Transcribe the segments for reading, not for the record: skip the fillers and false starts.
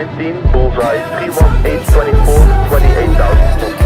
19, bullseye 31824, 28,000.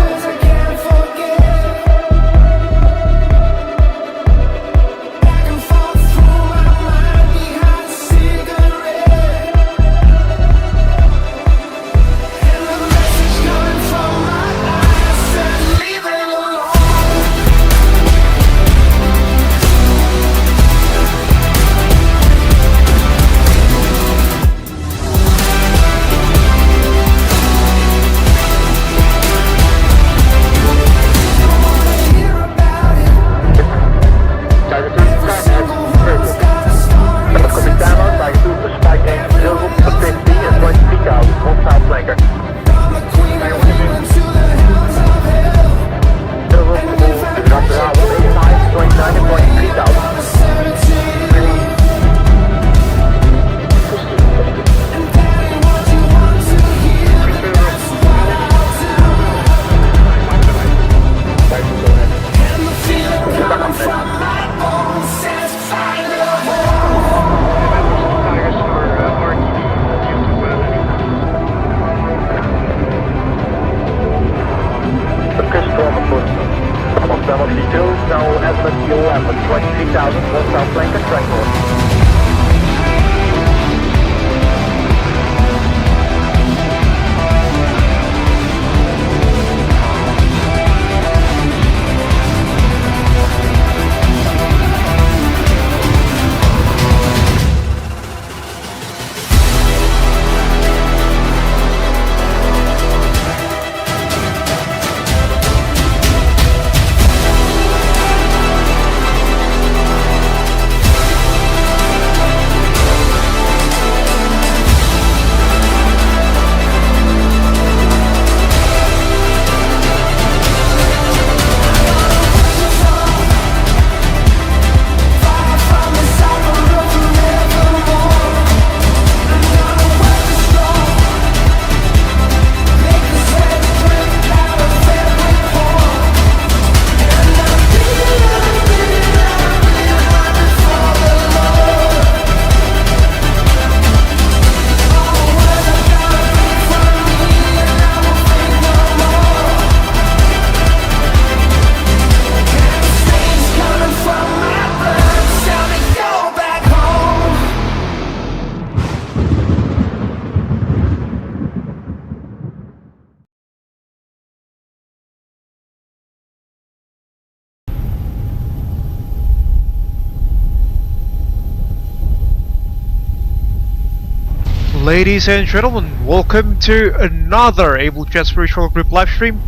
Ladies and gentlemen, welcome to another Abel Jets Virtual Group livestream.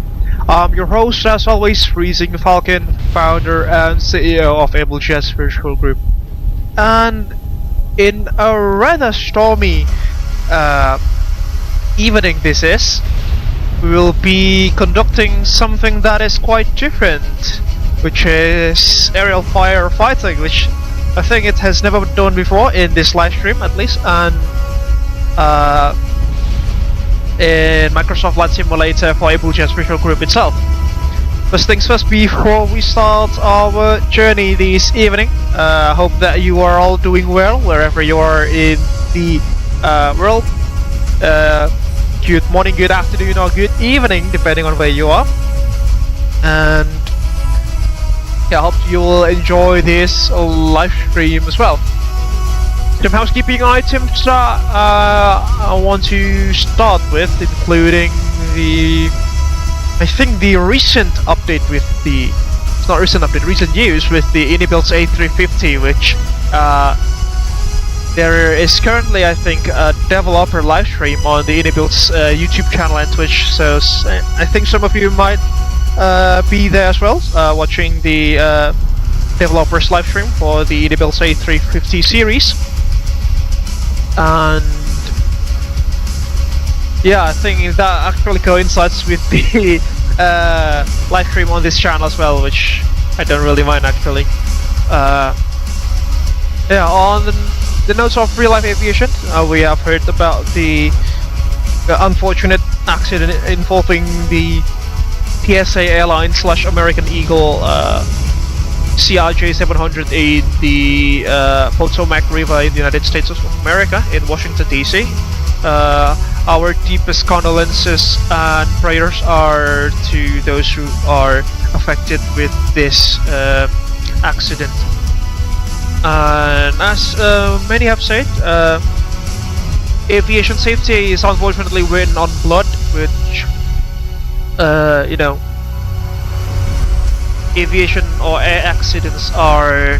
I'm your host, as always, Freezing Falcon, founder and CEO of Abel Jets Virtual Group. And in a rather stormy evening this is, we will be conducting something that is quite different, which is aerial firefighting, which I think it has never been done before in this livestream at least, and in MSFS Simulator for Abel Jets Virtual Group itself. First things first, before we start our journey this evening, I hope that you are all doing well wherever you are in the world. Good morning, good afternoon, or good evening, depending on where you are. And yeah, I hope you will enjoy this live stream as well. Some housekeeping items that I want to start with, including the recent update with the, it's not recent update, recent news with the Inibild's A350, which there is currently, I think, a developer live stream on the Inibild's YouTube channel and Twitch, so I think some of you might be there as well, watching the developers live stream for the Inibild's A350 series. And yeah, I think that actually coincides with the live stream on this channel as well, which I don't really mind actually. Yeah, on the notes of real life aviation, we have heard about the unfortunate accident involving the PSA Airlines / American Eagle CRJ 700 in the Potomac River in the United States of America in Washington DC. our deepest condolences and prayers are to those who are affected with this accident. And as many have said, aviation safety is unfortunately written on blood, which you know, aviation or air accidents are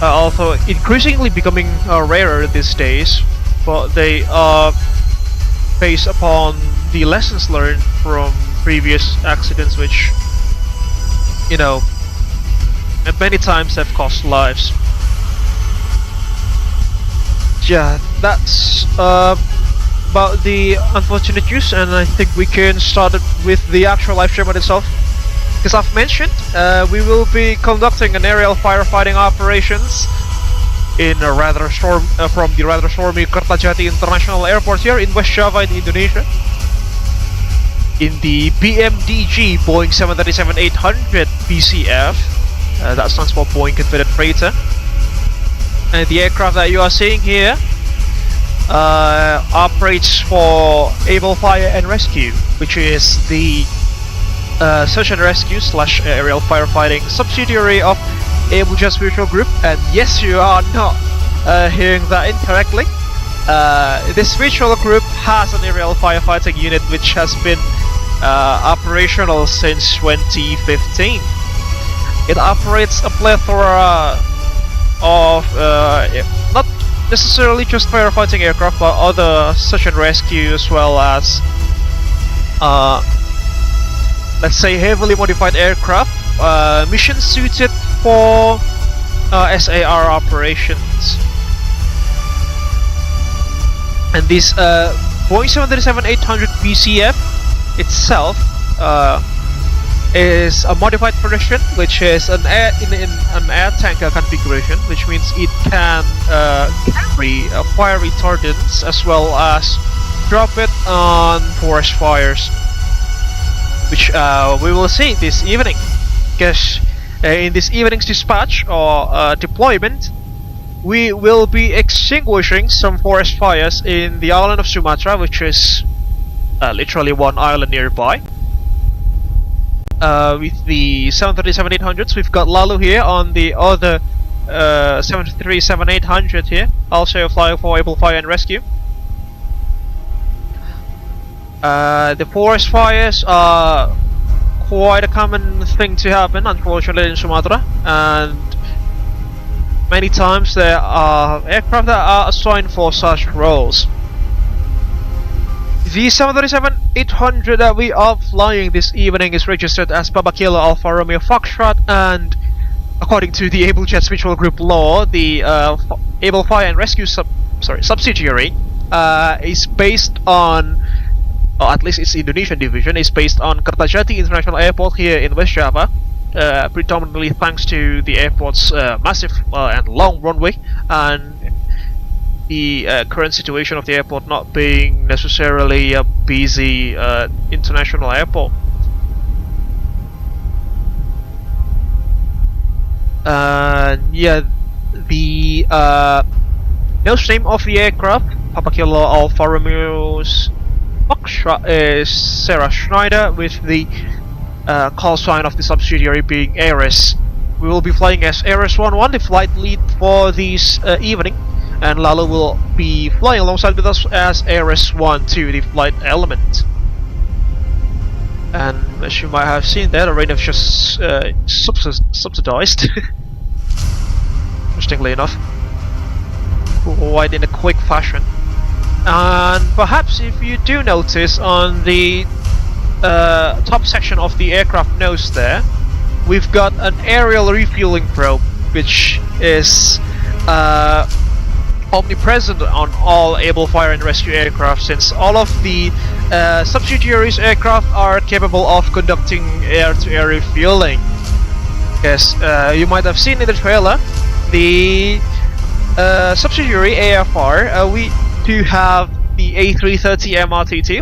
also increasingly becoming rarer these days, but they are based upon the lessons learned from previous accidents, which, you know, at many times have cost lives. Yeah, that's about the unfortunate news, and I think we can start it with the actual live stream itself. Because I've mentioned, we will be conducting an aerial firefighting operations in a rather from the rather stormy Kertajati International Airport here in West Java in Indonesia, in the PMDG Boeing 737-800 BCF. That stands for Boeing Confederate Freighter. And the aircraft that you are seeing here operates for Abel Fire and Rescue, which is the search and rescue / aerial firefighting subsidiary of Abel Jets Virtual Group. And yes, you are not hearing that incorrectly. This virtual group has an aerial firefighting unit which has been operational since 2015. It operates a plethora of not necessarily just firefighting aircraft, but other search and rescue, as well as let's say heavily modified aircraft, mission suited for SAR operations. And this Boeing 737-800 BCF itself is a modified version, which is an air tanker configuration, which means it can carry fire retardants as well as drop it on forest fires, which we will see this evening. Because in this evening's dispatch or deployment, we will be extinguishing some forest fires in the island of Sumatra, which is literally one island nearby. With the 737-800s, we've got Lalu here on the other 737-800 here, also flying for Abel Fire and Rescue. The forest fires are quite a common thing to happen, unfortunately, in Sumatra, and many times there are aircraft that are assigned for such roles. The 737-800 that we are flying this evening is registered as Papa Kilo Alfa Romeo Foxtrot, and according to the Abel Jets Virtual Group law, the Abel Fire and Rescue subsidiary is based on, or at least its Indonesian division is based on Kertajati International Airport here in West Java, predominantly thanks to the airport's massive and long runway, and the current situation of the airport not being necessarily a busy international airport. Yeah, the nose name of the aircraft, Papa Kilo Alfa Romeo's Foxtrot, is Sarah Schneider, with the call sign of the subsidiary being Ares. We will be flying as Ares 11, the flight lead for this evening, and Lalo will be flying alongside with us as Ares 12, the flight element. And as you might have seen there, the rain has just subsidized, interestingly enough, quite in a quick fashion. And perhaps if you do notice on the top section of the aircraft nose there, we've got an aerial refueling probe, which is omnipresent on all Abel Fire and Rescue aircraft, since all of the subsidiaries aircraft are capable of conducting air-to-air refueling. Yes, you might have seen in the trailer, the subsidiary AFR, we do have the A330 MRTT,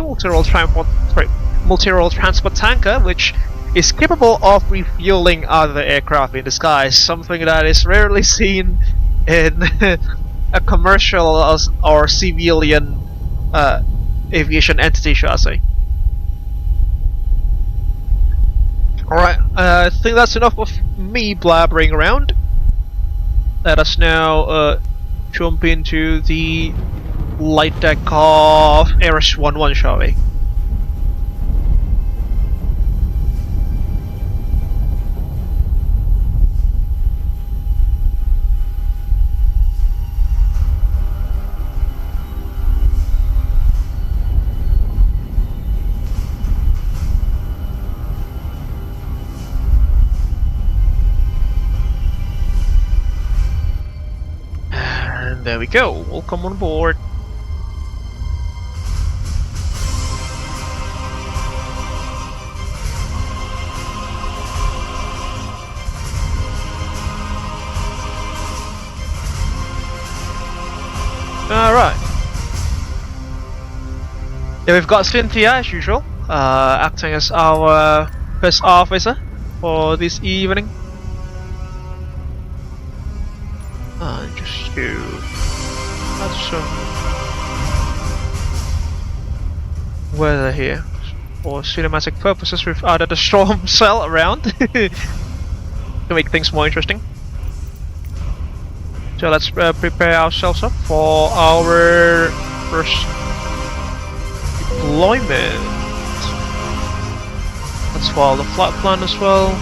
multi-role transport tanker, which is capable of refueling other aircraft in the skies, something that is rarely seen in a commercial or civilian aviation entity, shall I say. Alright, I think that's enough of me blabbering around. Let us now jump into the light deck of Ares 11, shall we? And there we go, welcome on board. Alright. Yeah, we've got Cynthia as usual, acting as our first officer for this evening. Just to add some weather here. For cinematic purposes, we've added a storm cell around to make things more interesting. So let's prepare ourselves up for our first deployment. Let's follow the flight plan as well.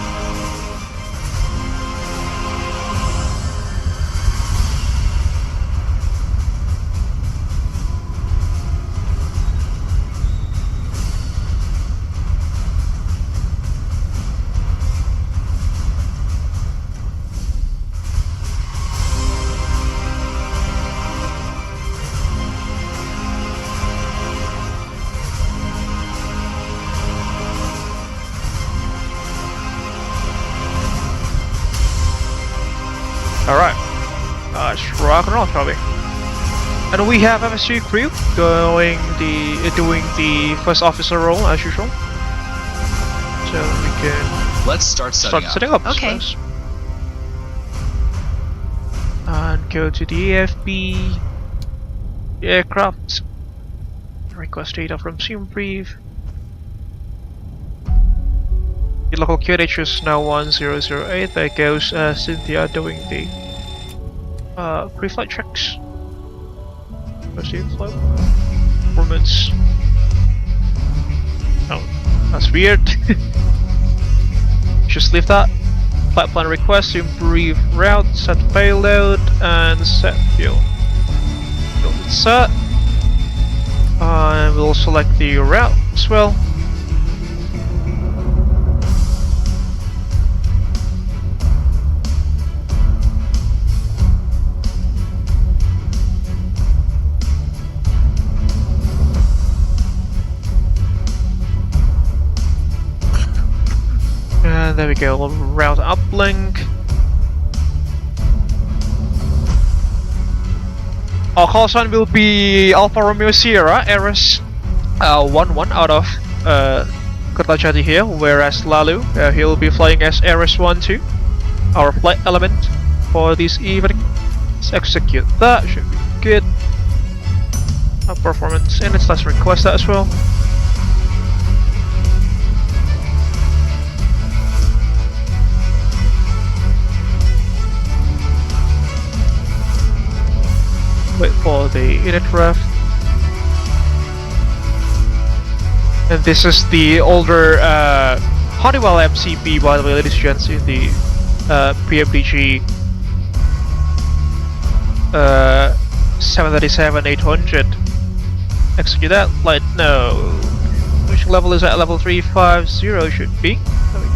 Alright, let's rock and roll, shall we? And we have MSU crew doing the first officer role as usual. So we can start setting up. Okay. First. And go to the AFB aircraft. Request data from SimBrief. The local QNH is now 1008. There goes Cynthia doing the pre-flight checks. Proceed flight performance. Oh, that's weird. Just leave that. Flight plan request, brief route, set payload, and set fuel. Fuel is set. And we'll select the route as well. And there we go, route uplink. Our call sign will be Alpha Romeo Sierra, Ares 11 out of Kertajati here, whereas Lalu, he'll be flying as Ares 12, our flight element for this evening. Let's execute that, should be good. Our performance in it, let's request that as well. Wait for the init ref. And this is the older Honeywell MCP, by the way, ladies and gents, in the PMDG 737-800. Execute that. Light no. Which level is at? Level 350 should be.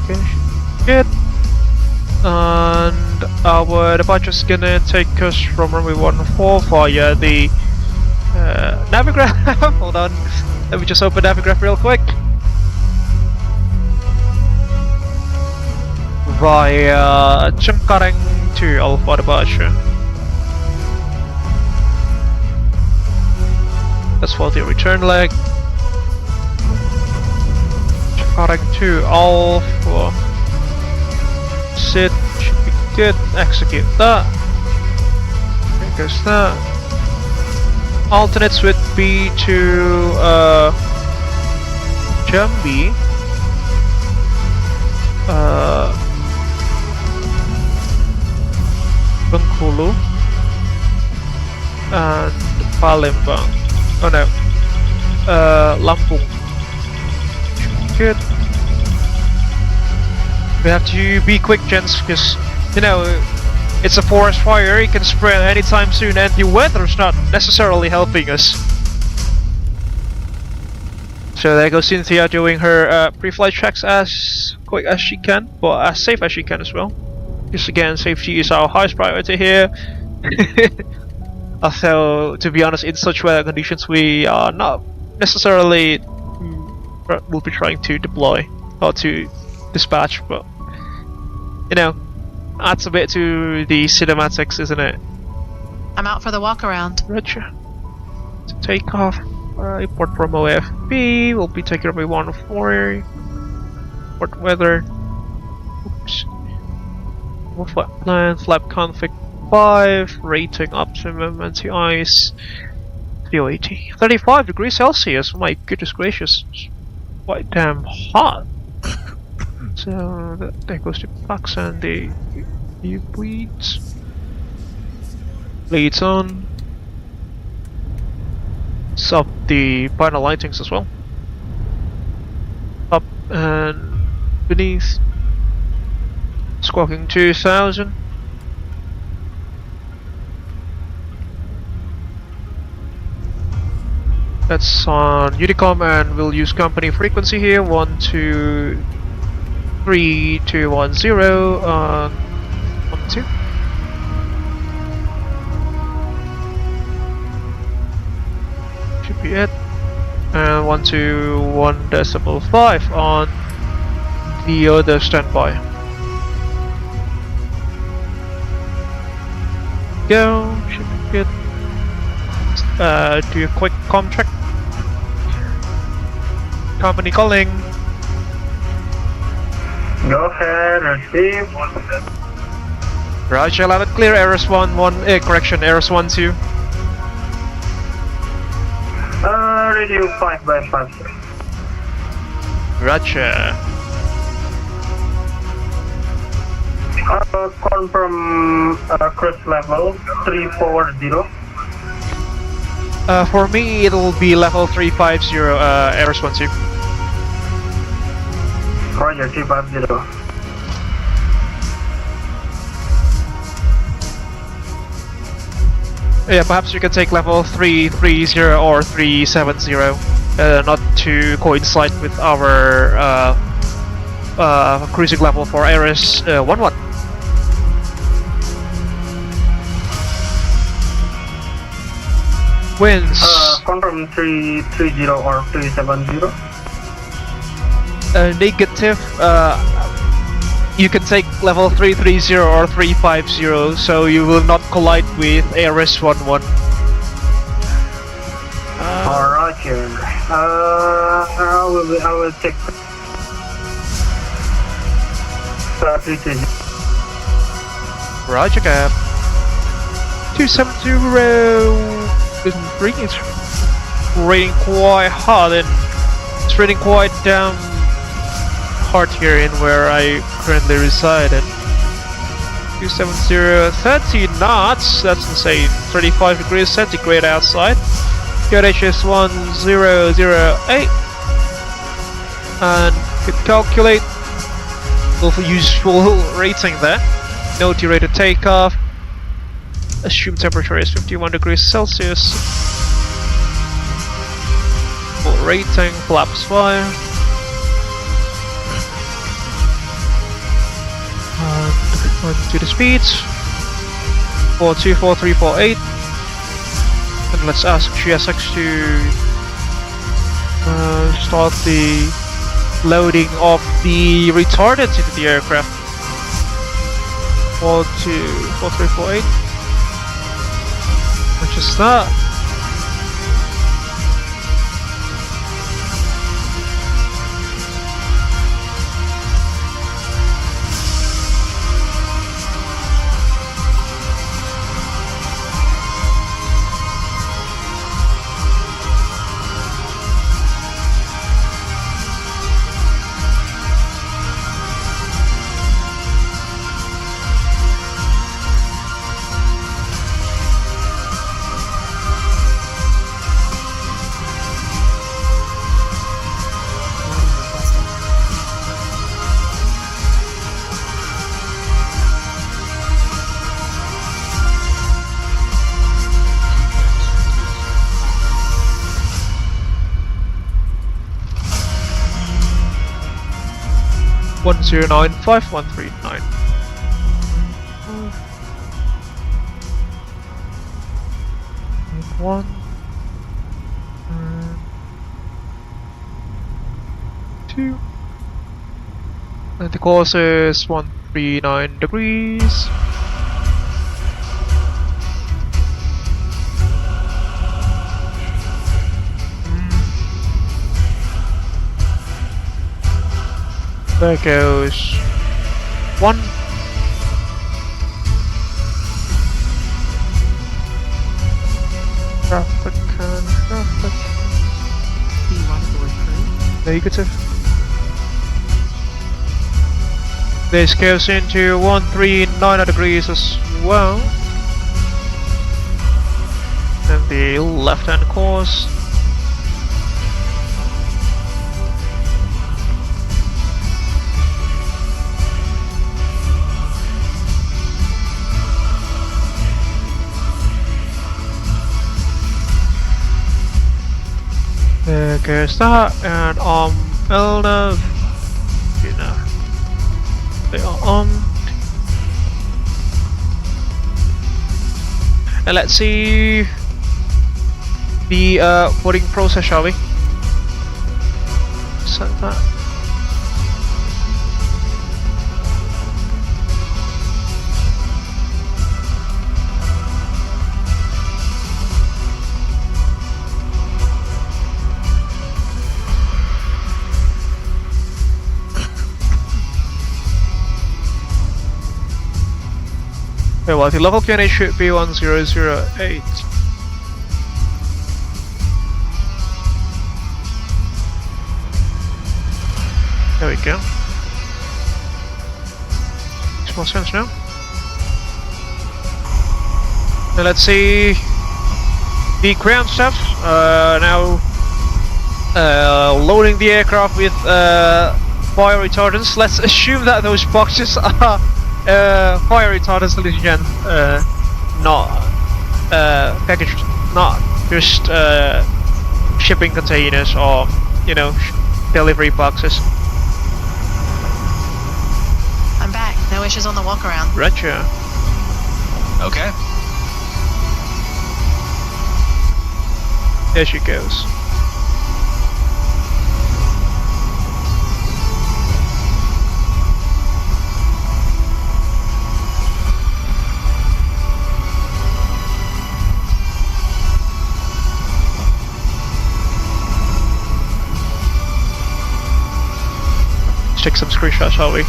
Okay, good. And our departure is gonna take us from runway 14 via the Navigraph. Hold on, let me just open Navigraph real quick. Via Cengkareng to Alpha departure. That's for the return leg. Cengkareng to Alpha. Sit, should be good, execute that. There goes that. Alternates would be to Jambi, Bengkulu, and Palembang. Oh no, Lampung. Good. We have to be quick, gents, because you know it's a forest fire. It can spread anytime soon, and the weather's not necessarily helping us. So there goes Cynthia doing her pre-flight checks as quick as she can, but as safe as she can as well. Because again, safety is our highest priority here. Although, to be honest, in such weather conditions, we are not necessarily will be trying to deploy or to dispatch, but you know, adds a bit to the cinematics, isn't it? I'm out for the walk around. Roger. To take off. Report from OFB. We'll be taking over 104. Port weather. Oops. Flight plan. Flap config 5. Rating optimum anti-ice. 380. 35 degrees Celsius. My goodness gracious. It's quite damn hot. So there goes the box and the bleeds. Bleeds on. Sub the final lightings as well. Up and beneath. Squawking 2000. That's on Unicom, and we'll use company frequency here 123.210 on 12. Should be it. And 121.5 on the other standby. Go, should be good. Do a quick comm check. Company calling. Go ahead, receive. Roger, loud and clear. Errors 1-1. Correction, errors 1-2. Radio 5 by 5. Roger. Confirm cruise level 340. For me, it'll be level 350. Errors 1-2. Roger, 350. Yeah, perhaps you can take level 330 or 370, not to coincide with our cruising level for Ares 11. Winds. Confirm 330 or 370. Negative. You can take level 330 or 350, so you will not collide with Ares 11. Roger. I will check. 330. Roger, Cap. 270. It's raining quite hard, and it's raining quite down hard here in where I currently reside at. 270, 30 knots, that's insane. 35 degrees centigrade outside. QHS 1008. And could calculate with useful rating there. No derated takeoff. Assumed temperature is 51 degrees Celsius. Full rating, flaps fire. To the speeds 424348, and let's ask GSX to start the loading of the retardants into the aircraft. 424348, which is that. 109539. One. Two. And the course is 139 degrees. There goes one. Traffic and traffic. Negative. This goes into 139 degrees as well. And the left hand course. There goes that, and Elnav, you know, they are on. And let's see the boarding process, shall we? Set that. Okay, well, the local coordinate should be 1008. There we go. Makes more sense now. Now let's see the ground staff now loading the aircraft with fire retardants. Let's assume that those boxes are fire retardants, ladies and gentlemen, not packaged, not just shipping containers or, you know, delivery boxes. I'm back. No issues on the walk around. Roger. Okay. There she goes. Take some screenshots, shall we?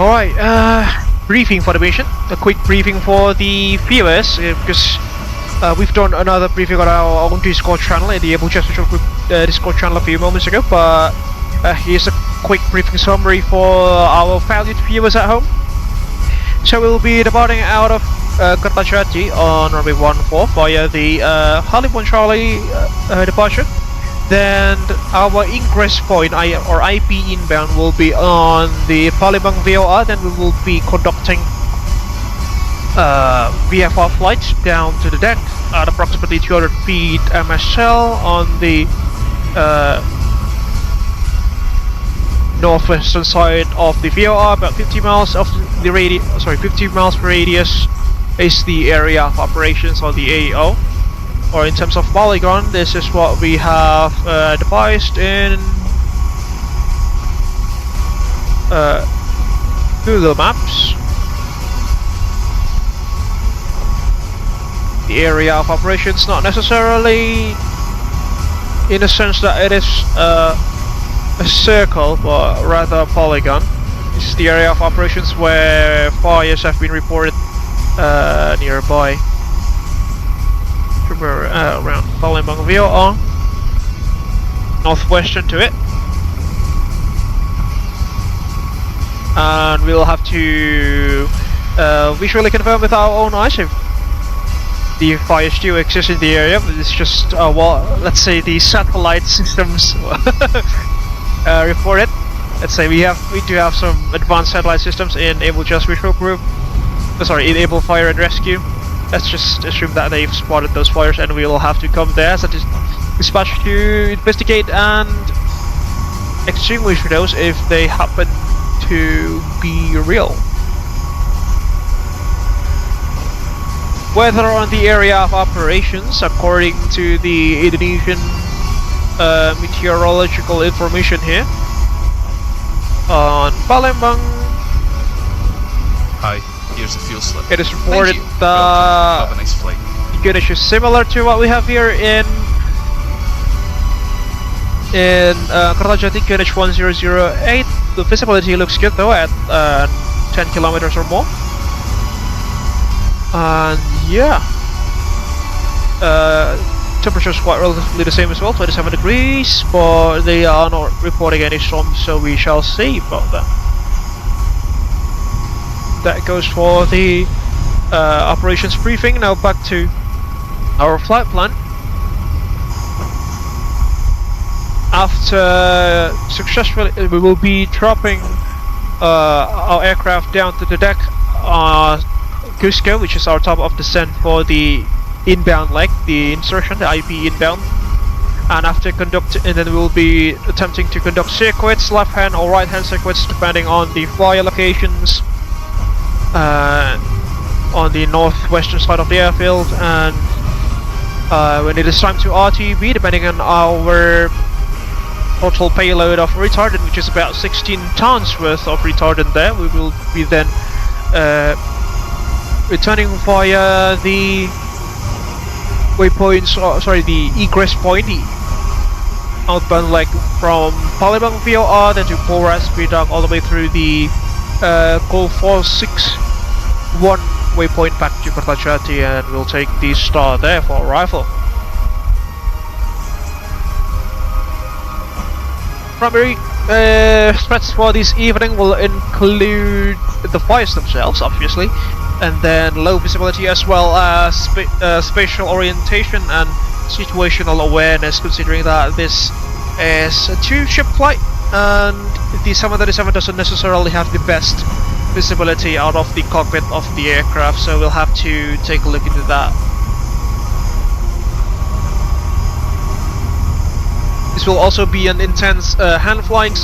Alright, briefing for the mission. A quick briefing for the viewers, because we've done another briefing on our own Discord channel, in the Abel Jets Virtual Group Discord channel a few moments ago, but here's a quick briefing summary for our valued viewers at home. So we'll be departing out of Kertajati on runway 14 via the Hollywood Charlie departure. Then our ingress point or IP inbound will be on the Palembang VOR. Then we will be conducting VFR flights down to the deck at approximately 200 feet MSL on the northwestern side of the VOR. About 50 miles of the radius. 50 miles radius is the area of operations or the AO. Or in terms of polygon, this is what we have devised in Google Maps. The area of operations, not necessarily in the sense that it is a circle, but rather a polygon. This is the area of operations where fires have been reported nearby. Around Palembang VOR, northwestern to it, and we'll have to visually confirm with our own eyes if the fires do exist in the area. But it's just well, let's say the satellite systems report it. let's say we do have some advanced satellite systems in Abel Jets Virtual Group. In Abel Fire and Rescue. Let's just assume that they've spotted those fires, and we'll have to come there as a dispatch to investigate and extinguish those if they happen to be real. Weather on the area of operations, according to the Indonesian meteorological information here. On Palembang, Hi, here's the fuel slip. it is reported Thank you. that Have a nice flight. Goodness is similar to what we have here in Kertajati QNH 1008. The visibility looks good though at 10 kilometers or more. And yeah, temperature's quite relatively the same as well, 27 degrees, but they are not reporting any storms, so we shall see about that. That goes for the operations briefing. Now back to our flight plan. After successfully, we will be dropping our aircraft down to the deck Cusco, which is our top of descent for the inbound leg, the insertion, the IP inbound. And after and then we will be attempting to conduct circuits, left hand or right hand circuits, depending on the flyer locations on the northwestern side of the airfield. And when it is time to RTB, depending on our total payload of retardant, which is about 16 tons worth of retardant there, we will be then returning via the waypoints, the egress point, the outbound leg from Palembang VOR, then to Pora, speed up all the way through the call 461 waypoint back to Kertajati, and we'll take the star there for arrival. Primary threats for this evening will include the fires themselves, obviously, and then low visibility, as well as spatial orientation and situational awareness, considering that this is a two-ship flight and the 737 doesn't necessarily have the best visibility out of the cockpit of the aircraft, so we'll have to take a look into that. This will also be an intense hand flying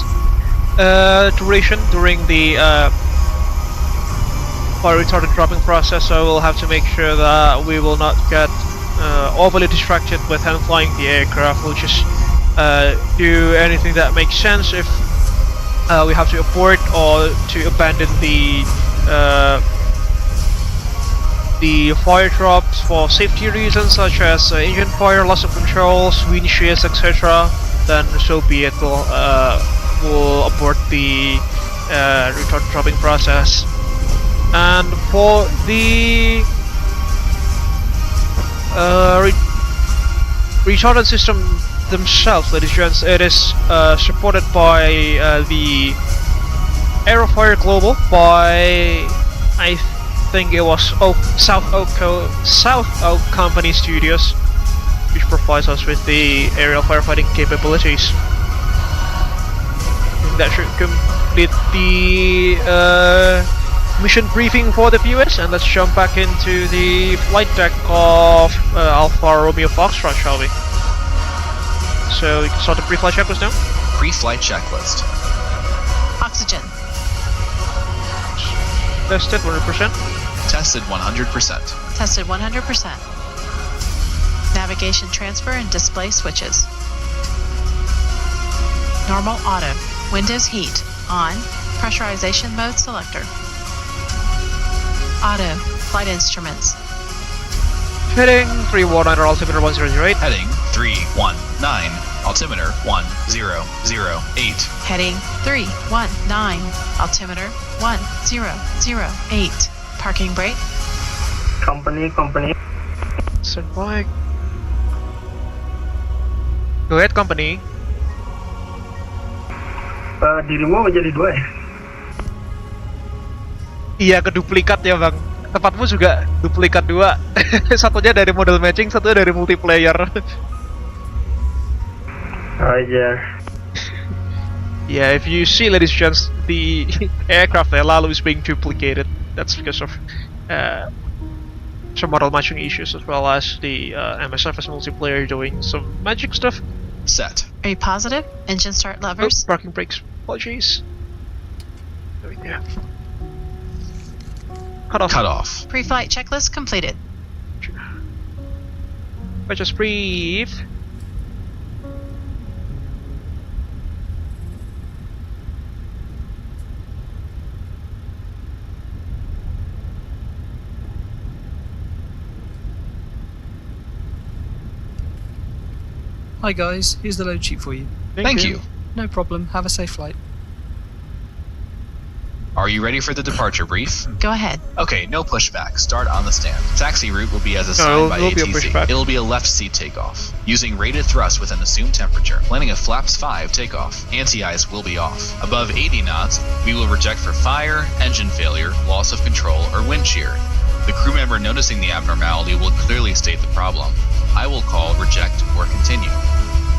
duration during the fire retardant dropping process, so we'll have to make sure that we will not get overly distracted with hand flying the aircraft. We'll just do anything that makes sense if we have to abort or to abandon the fire drops for safety reasons, such as engine fire, loss of controls, wind shears, etc. Then so be it. We'll abort the retardant dropping process. And for the retardant system themselves, ladies and gents, it is supported by the Aerofire Global, by I think it was South Oak Company Studios, which provides us with the aerial firefighting capabilities. That should complete the mission briefing for the viewers, and let's jump back into the flight deck of Alpha Romeo Foxtrot, shall we? So we can start the pre-flight checklist now. Pre-flight checklist. Oxygen. Tested 100%. Tested 100%. Tested 100%. Navigation transfer and display switches. Normal auto. Windows heat. On. Pressurization mode selector. Auto. Flight instruments. Heading 319, altimeter 1008. Heading 319. Altimeter 1008. Heading 319. Altimeter 1008. Parking brake. Company. Stand by. Go ahead, company. Dirimu jadi dua ya? Iya, keduplikat ya bang. Tempatmu juga duplikat dua. Satunya dari model matching, satunya dari multiplayer. Aja. Yeah, if you see, ladies and gents, the aircraft Lalu is being duplicated. That's because of some model matching issues, as well as the MSFS multiplayer doing some magic stuff. Set. Are you positive? Engine start levers. Parking brakes. Apologies. There we go. Cut off. Cut off. Pre-flight checklist completed. But just breathe. Hi guys, here's the load sheet for you. Thank you. No problem, have a safe flight. Are you ready for the departure brief? Go ahead. Okay, no pushback. Start on the stand. Taxi route will be as assigned by it'll be a ATC. pushback. It'll be a left seat takeoff. Using rated thrust with an assumed temperature. Landing a flaps 5 takeoff. Anti-ice will be off. Above 80 knots, we will reject for fire, engine failure, loss of control, or wind shear. The crew member noticing the abnormality will clearly state the problem. I will call reject or continue.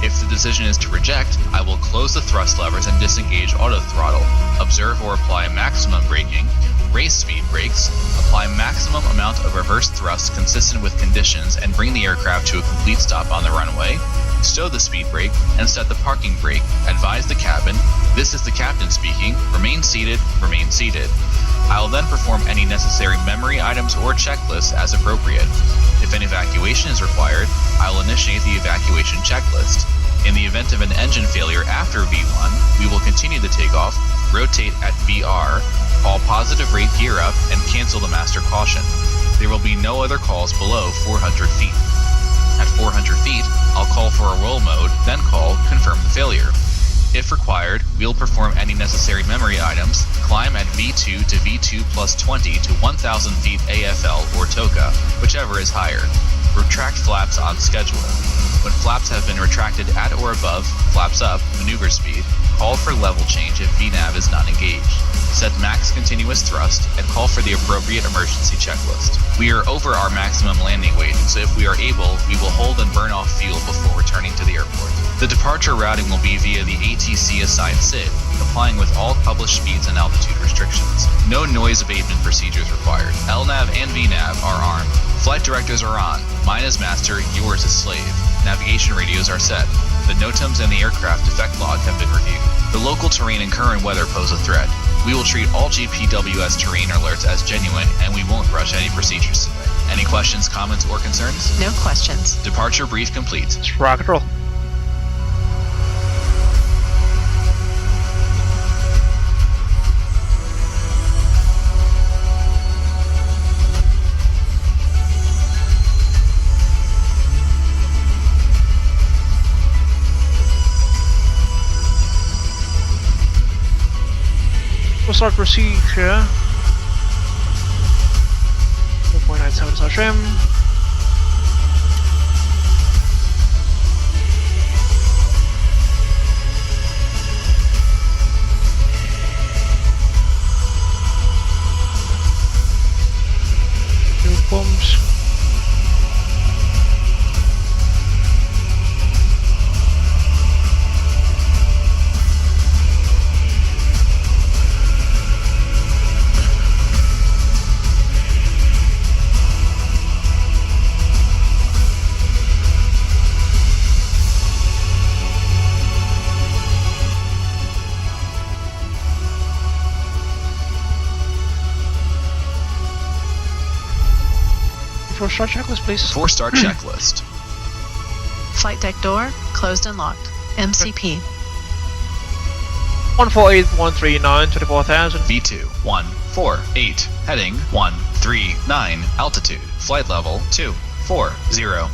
If the decision is to reject, I will close the thrust levers and disengage auto throttle, observe or apply maximum braking, raise speed brakes, apply maximum amount of reverse thrust consistent with conditions and bring the aircraft to a complete stop on the runway, stow the speed brake, and set the parking brake, advise the cabin, this is the captain speaking, remain seated, remain seated. I will then perform any necessary memory items or checklists as appropriate. If an evacuation is required, I will initiate the evacuation checklist. In the event of an engine failure after V1, we will continue the takeoff, rotate at VR, call positive rate gear up, and cancel the master caution. There will be no other calls below 400 feet. At 400 feet, I'll call for a roll mode, then call confirm the failure. If required, we'll perform any necessary memory items, climb at V2 to V2 plus 20 to 1000 feet AFL or TOCA, whichever is higher. Retract flaps on schedule. When flaps have been retracted at or above, flaps up, maneuver speed, call for level change if VNAV is not engaged. Set max continuous thrust, and call for the appropriate emergency checklist. We are over our maximum landing weight, so if we are able, we will hold and burn off fuel before returning to the airport. The departure routing will be via the ATC assigned SID, complying with all published speeds and altitude restrictions. No noise abatement procedures required. LNAV and VNAV are armed. Flight directors are on. Mine is master, yours is slave. Navigation radios are set. The NOTAMs and the aircraft defect log have been reviewed. The local terrain and current weather pose a threat. We will treat all GPWS terrain alerts as genuine, and we won't rush any procedures today. Any questions, comments, or concerns? No questions. Departure brief complete. It's rocket roll. We'll start procedure. 4.97 trim. Fuel pumps. Before start checklist, please. Before start checklist. Flight deck door closed and locked. MCP. 148139 to the 4000. V2 148. Heading 139. Altitude. Flight level 240.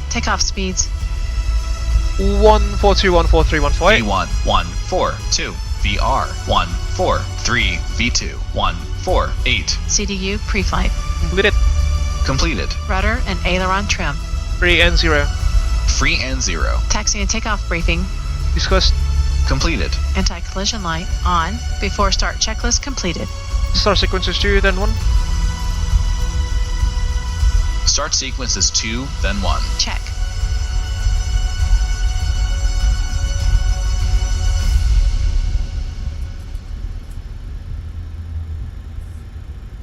Takeoff speeds. 142143148. V1 142. VR 143. V2 148. CDU pre-flight. Completed. Completed. Rudder and aileron trim. Free and 0. Free and 0. Taxi and takeoff briefing. Discussed. Completed. Anti-collision light on. Before start checklist completed. Start sequence is 2, then 1. Start sequence is 2, then 1. Check.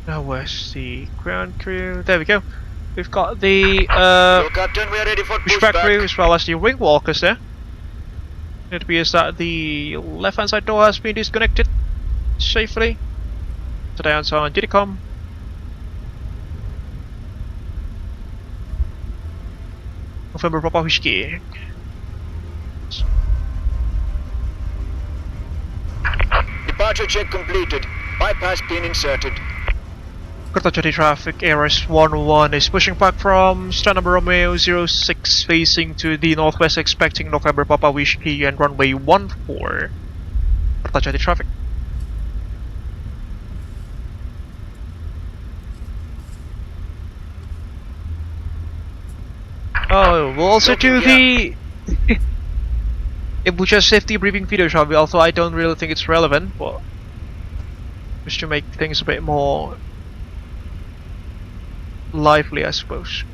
Now where's the ground crew? There we go. We've got the Captain, we are ready for pushback crew as well as the wing walkers there. It appears that the left-hand side door has been disconnected safely. Today on Digicom. November Papa Whiskey. Departure check completed. Bypass pin inserted. Kertajati traffic ARS-11 is pushing back from stand number Romeo 06 facing to the northwest expecting November Papa Whiskey and runway 14. Kertajati traffic. Oh, we'll also do the Abel Jets safety briefing video, shall we? Although I don't really think it's relevant, but just to make things a bit more lively, I suppose.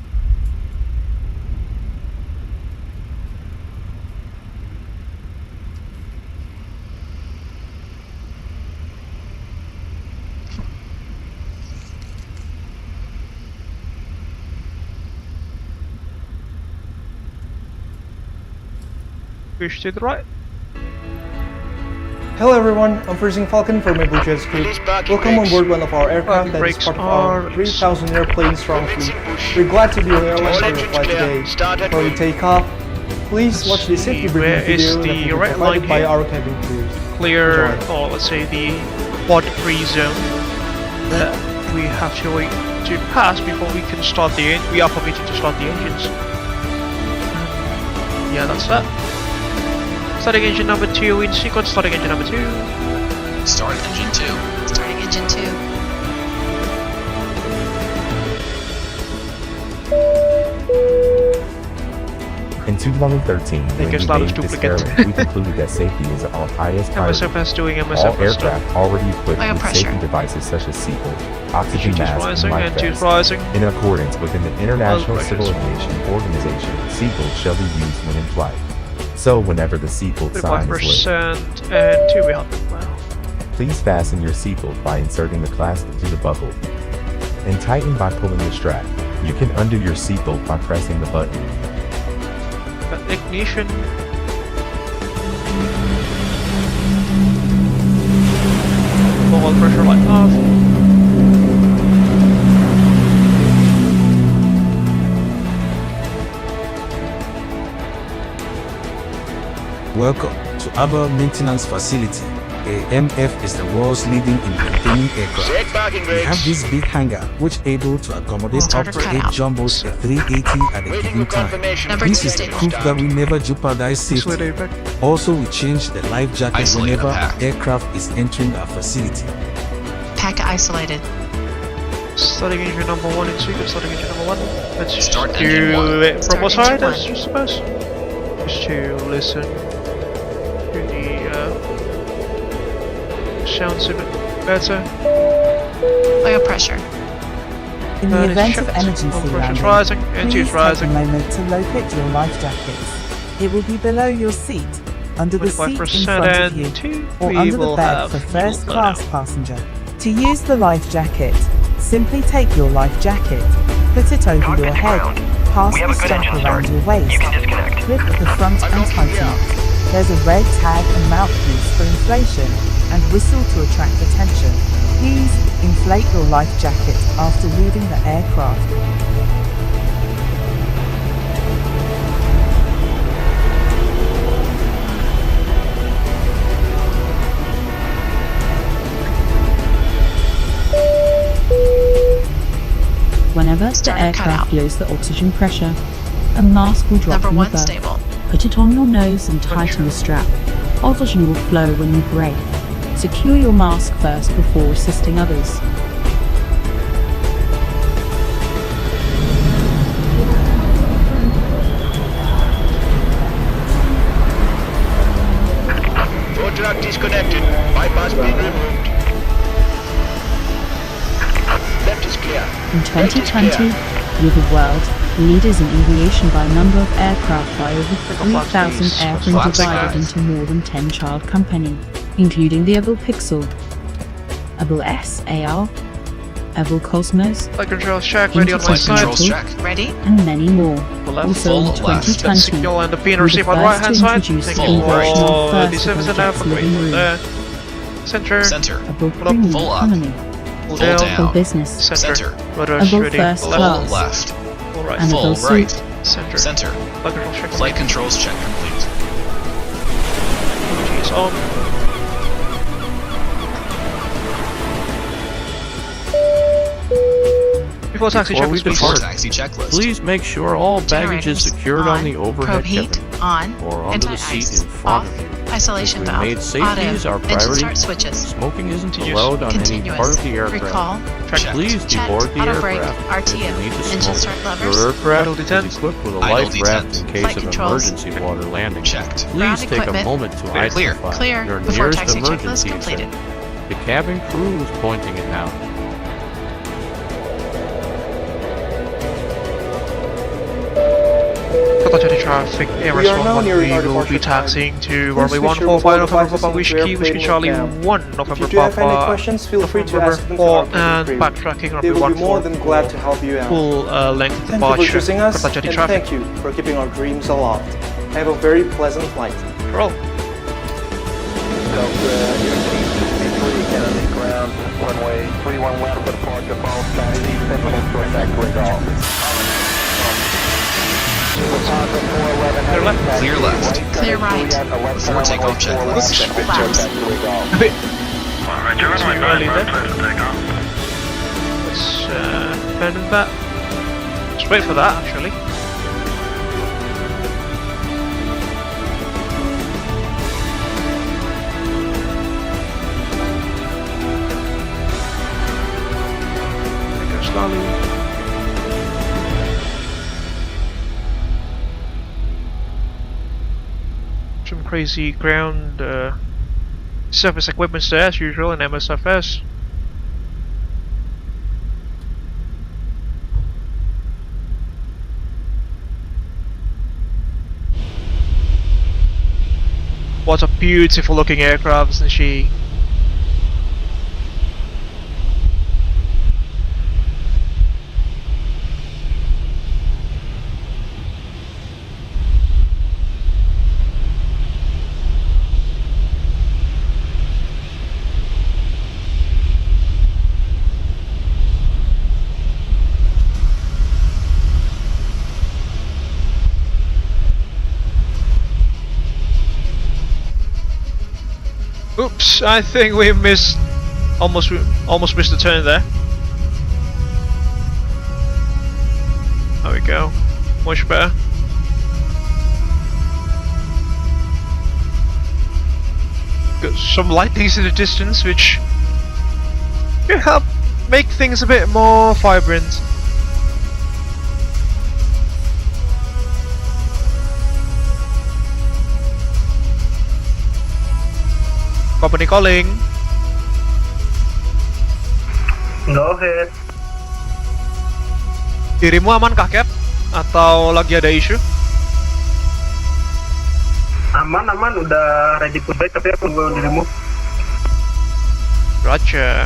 Push to the right. Hello everyone, I'm Freezing Falcon from Abel Jets Group. Welcome on board one of our aircraft that is part of our 3,000 airplane strong fleet. We're glad to be on your airline flight today. Before we take off, please watch the safety briefing video that will be provided by our cabin crew. Clear, or let's say the pod-free zone that we have to wait to pass before we can start the engine. We are permitted to start the engines. Yeah, that's that. Starting engine number 2 in sequence, starting engine number 2. Start engine 2. Starting engine 2. In 2013, when we made this airline, we concluded that safety is our highest priority. MSFS doing MSFS All aircraft stuff. already equipped Oil with pressure. safety devices such as seatbelt, oxygen masks, Rising and and life two's vests. rising. In accordance with an International Oil Civil pressure. Aviation Organization, seatbelts shall be used when in flight. So whenever the seatbelt sign is lit, 35% and 2 behind. Wow. please fasten your seatbelt by inserting the clasp into the buckle and tighten by pulling the strap. You can undo your seatbelt by pressing the button. Ignition. Oil pressure light off. Welcome to Abel Maintenance Facility. AMF is the world's leading in maintaining aircraft. Set parking We brakes. have this big hangar which able to accommodate up Starter to 8 cutout. jumbos at 380 at a Waiting given for time. confirmation. Number This two is the stable. proof that we never jeopardize safety. Isolate back. Also, we change the life jacket Isolate whenever the pack. aircraft is entering our facility. Pack isolated. Starting engine number 1 in sequence, starting engine number 1. Let's Start do engine one. it from our Start side, engine I suppose. Just to listen to the sounds a bit better. Oil pressure. In the And event it's of checked. emergency Oil pressure's landing, rising, and please two's rising. take a moment to locate your life jackets. It will be below your seat, under the seat in 25% front of you, and 2. or We under the will bed have for first fuel class loadout. passenger. To use the life jacket, simply take your life jacket, put it over your head, pass the strap around your waist, clip at the front and tighten it. There's a red tag and mouthpiece for inflation, and whistle to attract attention. Please inflate your life jacket after leaving the aircraft. Whenever the Starter aircraft cutout. lowers the oxygen pressure, a mask will drop Number from 1 above. stable. Put it on your nose and tighten the strap. Oxygen will flow when you brake. Secure your mask first before assisting others. Door track disconnected. Bypass pin removed. Left is clear. In 2020, we're the world leaders in aviation by number of aircraft by over 3,000 airframes divided into more than 10 child companies, including the Abel Pixel, Abel SAR, Abel Cosmos, Flight controls check, ready on my side. Controls check. Ready? and many more. Left, Also full in left. 2020, Signal and the pin we receive were on the the right hand first to side. introduce Thank the you version for of the first service and Abel Jets living room. there. Center. Center. Abel Full up, Premium full up. Economy, Full Full down. down. Abel Business, Center. Rudder Abel ready. First Full Class, left. Full right. and Full Abel right. Suite. Center. Center. Flight controls check. Flight controls check complete. Is on. Before taxi Before check, we please. Before depart, taxi checklist. please make sure all baggage is Generators secured on the overhead Probe heat cabin on. or under the seat Anti-ice in front off. of you. Isolation We valve. made safeties Auto. our Engine priority. start switches. Smoking isn't Continuous. allowed on any Continuous. part of the aircraft. Recall. Check. Please Check. deboard the Auto brake. aircraft if you RTO. need to Engine smoke. start levers. Your aircraft Idle detent. is equipped with a Idle life raft detent. in case Flight of controls. emergency water landing. Checked. Please Ground take a equipment. moment to Clear. Clear. identify Clear. your Before nearest taxi checklist emergency completed. exit. The cabin crew is pointing it now. Kertajati traffic, We are now nearing our we will be departure time. taxiing to Please runway make sure 145 all November devices Papa into Whiskey, Whiskey airplane Charlie mode now. 1 If November you do have any Papa questions, feel free to November ask them to 4 our cabin and crew. backtracking They runway will be more than 144. glad to help you out. Full length Thank you departure. for choosing us, Kertajati and traffic. thank you for keeping our dreams aloft. Have a very pleasant flight. Roll. Runway 31 left for departure, follow strategy, central short back to Clear left. Clear left. Clear right. Before takeoff checklist. A bit too early there. Let's abandon that. Let's wait for that actually. Go slowly. Some crazy ground surface equipment there as usual in MSFS. What a beautiful looking aircraft, isn't she? Oops, I think we missed, almost missed the turn there. There we go, much better. Got some lightnings in the distance which can help make things a bit more vibrant. Company calling. Go ahead. Dirimu aman kah, Cap? Atau lagi ada isu? Aman, udah ready to back tapi aku nunggu dirimu. Roger.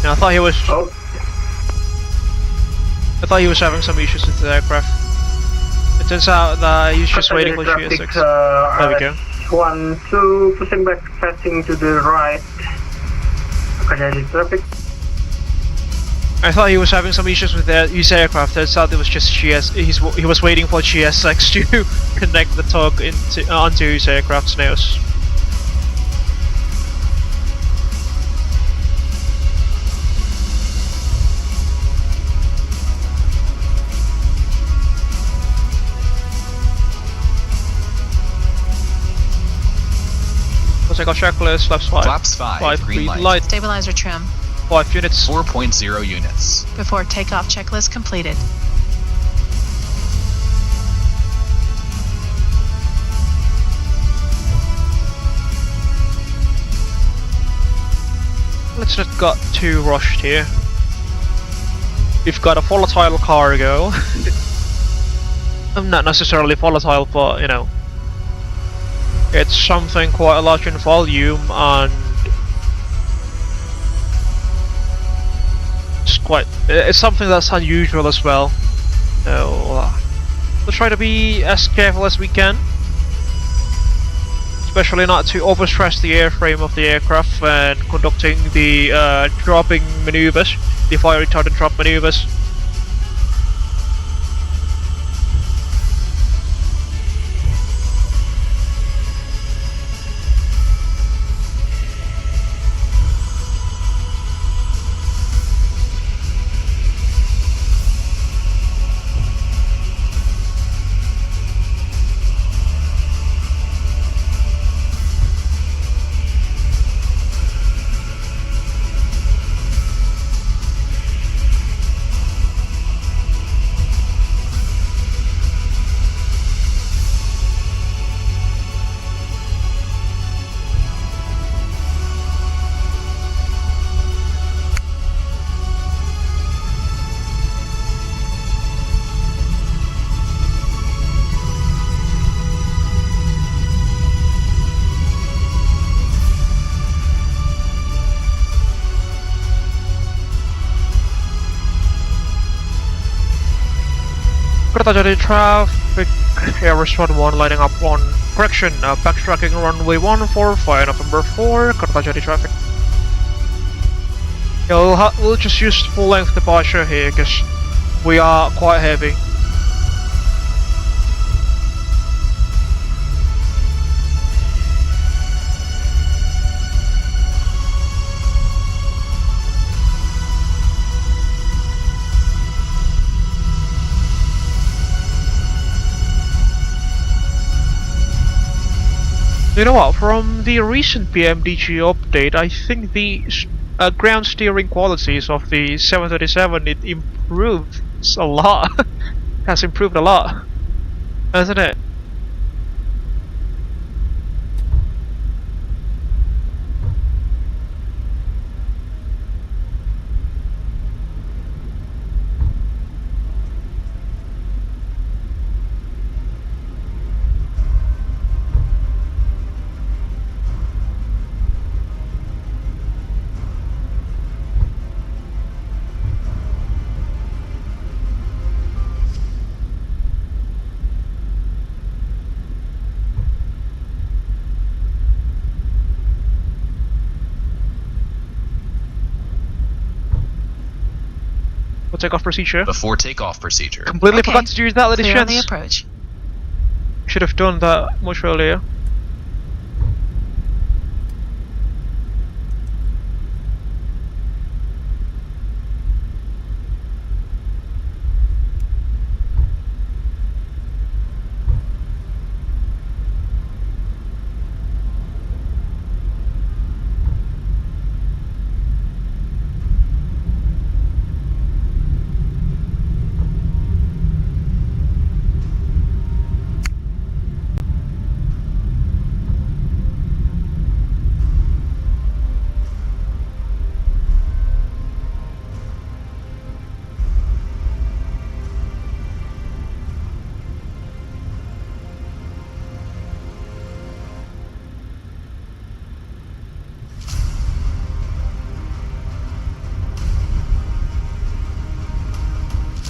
Yeah, I thought he was having some issues with the aircraft. It turns out that he's just waiting for GS6. There we go. 1, 2, pushing back, passing to the right. Kertajati traffic. I thought he was having some issues with his aircraft. Turns out it was just GS. He was waiting for GS6 to connect the tug onto his aircraft's nose. Take our checklist, flaps 5. Flaps 5, green light. Stabilizer trim. 5 units. 4.0 units. Before takeoff checklist completed. Let's not get too rushed here. We've got a volatile cargo. Not necessarily volatile, but you know, it's something quite large in volume, and it's something that's unusual as well. So we'll try to be as careful as we can, especially not to overstress the airframe of the aircraft when conducting the dropping maneuvers, the fire retardant drop maneuvers. Kertajati traffic, Airbus 1 lining up on correction, backtracking runway 14, fire November 4, Kertajati traffic. Yeah, we'll just use full length departure here because we are quite heavy. You know what, from the recent PMDG update, I think the ground steering qualities of the 737, it improves a lot. Has improved a lot, hasn't it? Takeoff procedure. Before takeoff procedure. Completely forgot to use that, ladies and Clear on the gents. approach. Should have done that much earlier.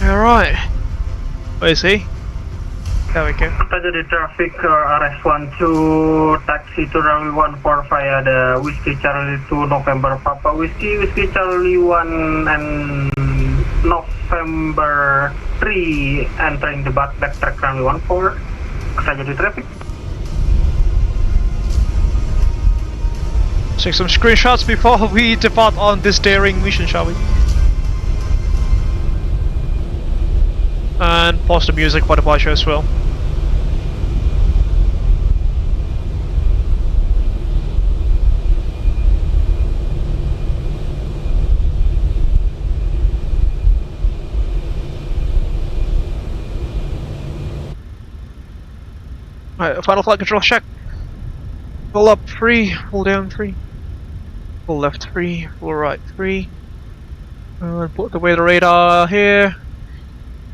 Alright. Where is he? There we go. Kertajati traffic RS12 taxi to runway 14 via the Whiskey Charlie 2 November Papa Whiskey Charlie 1 and November 3 entering the backtrack runway 14. Kertajati traffic. Take some screenshots before we depart on this daring mission, shall we? And pause the music for departure as well. Alright, final flight control check. Pull up 3, pull down 3. Pull left 3, pull right 3. And put the weather radar here.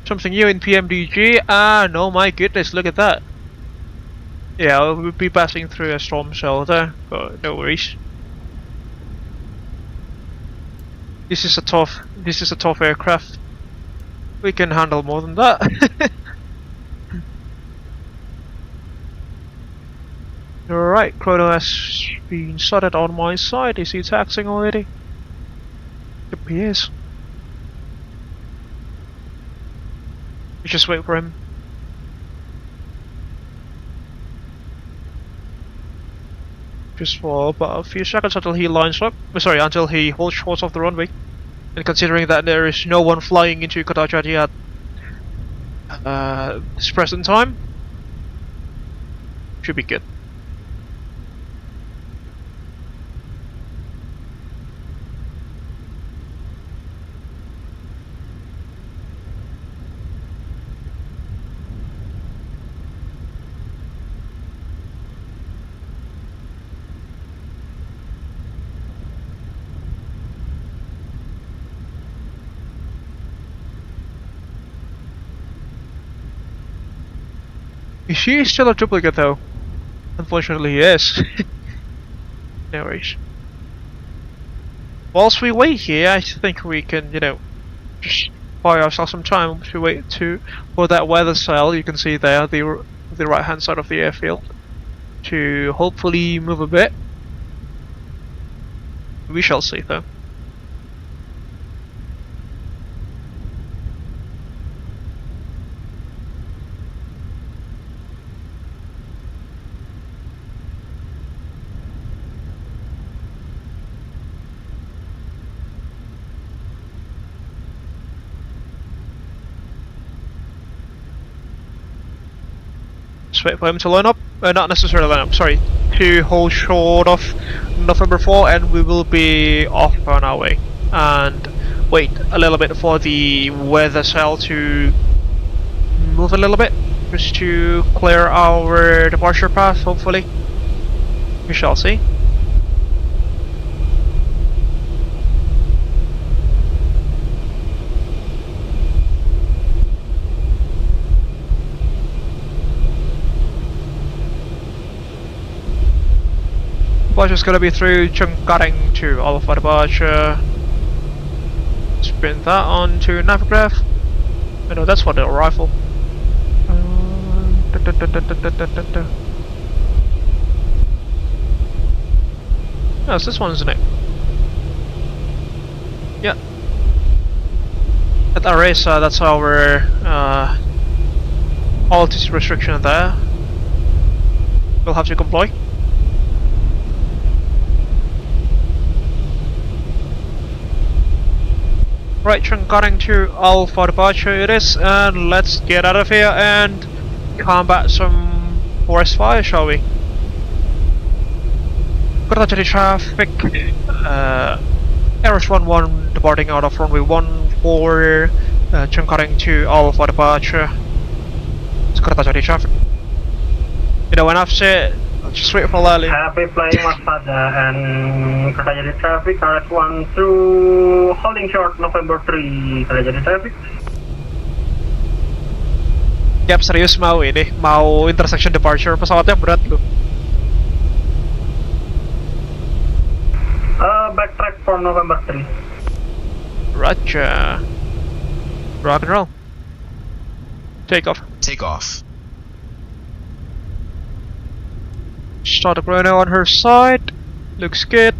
Something new in PMDG, and oh my goodness, look at that. Yeah, we'll be passing through a storm shelter, but no worries. This is a tough aircraft. We can handle more than that. Alright, chrono has been started on my side. Is he taxiing already? Yep, he is. We just wait for him. Just for about a few seconds until he lines up. Sorry, until he holds short of the runway. And considering that there is no one flying into Kertajati at this present time, should be good. Is she still a duplicate though? Unfortunately he is. No worries. Whilst we wait here, I think we can, you know, just buy ourselves some time to wait for that weather cell you can see there, the right hand side of the airfield, to hopefully move a bit. We shall see though. Wait for him to line up, not necessarily line up, sorry, to hold short of November 4 and we will be off on our way. And wait a little bit for the weather cell to move a little bit, just to clear our departure path, hopefully. We shall see. Departure is going to be through Cengkareng to Alpha departure. Spin that on to Navigraph. Oh no, that's for the rifle. No, it's this one, isn't it? Yeah. At Aresa, that's our altitude restriction there. We'll have to comply. Right, Cengkareng to Alpha departure it is, and let's get out of here and combat some forest fire, shall we? Kertajati traffic, RS11 departing out of runway 14 Cengkareng to Alpha departure. It's Kertajati traffic. You know, when I've said, just wait for Lali. Happy flying Waspada and Kertajati traffic, RS1 through holding short November 3, Kertajati traffic. Yap, serius mau intersection departure pesawatnya berat loh. Backtrack for November 3. Roger. Rock and roll. Take off. Take off. Start the chrono on her side. Looks good.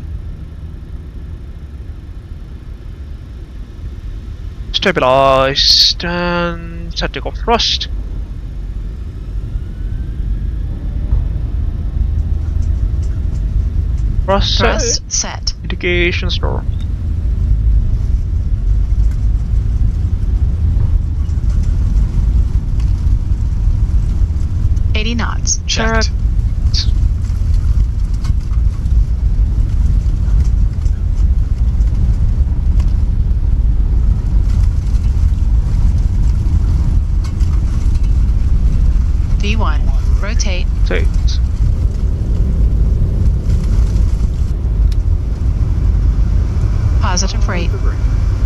Stabilized and set to go thrust. Thrust set. Mitigation store. $80 knots. Checked. V1. Rotate. Rotate. Positive rate.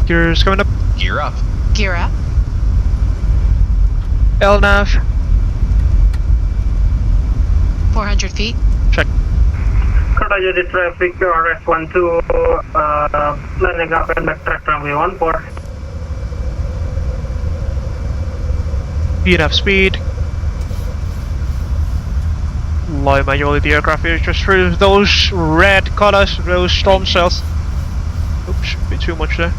Gears coming up. Gear up. Gear up. LNAV. 400 feet. Check. Kertajati traffic RS12 landing up and backtrack runway 14. Enough speed. Lie manually the aircraft is just through those red colors, those storm cells. Oops, a bit too much there.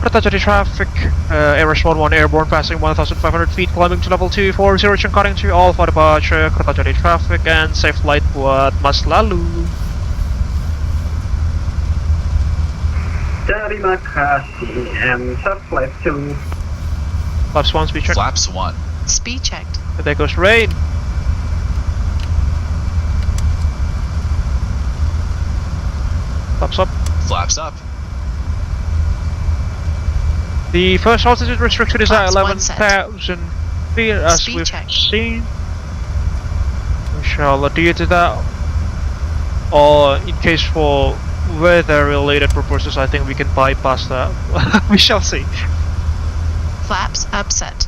Kertajati traffic, RS11 airborne passing 1,500 feet, climbing to level 240, cutting to Alpha departure, Kertajati traffic, and safe flight buat Mas Lalu. Terima kasih, MSFS 2. Flaps 1, speed check. Flaps 1. Speed checked. And there goes rain. Flaps up. Flaps up. The first altitude restriction is at Flaps 11,000 feet, as Speed we've check. seen. We shall adhere to that. Or in case for weather-related purposes, I think we can bypass that. We shall see. Flaps upset.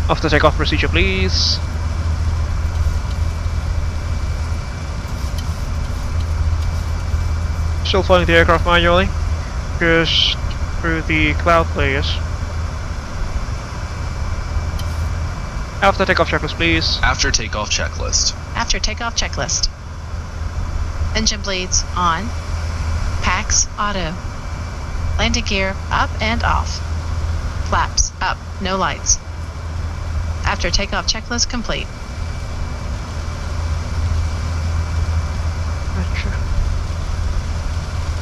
After takeoff procedure, please. Still flying the aircraft manually, just through the cloud layers. After takeoff checklist, please. After takeoff checklist. After takeoff checklist. Engine bleeds on. Packs auto. Landing gear up and off. Flaps up, no lights. After takeoff checklist complete.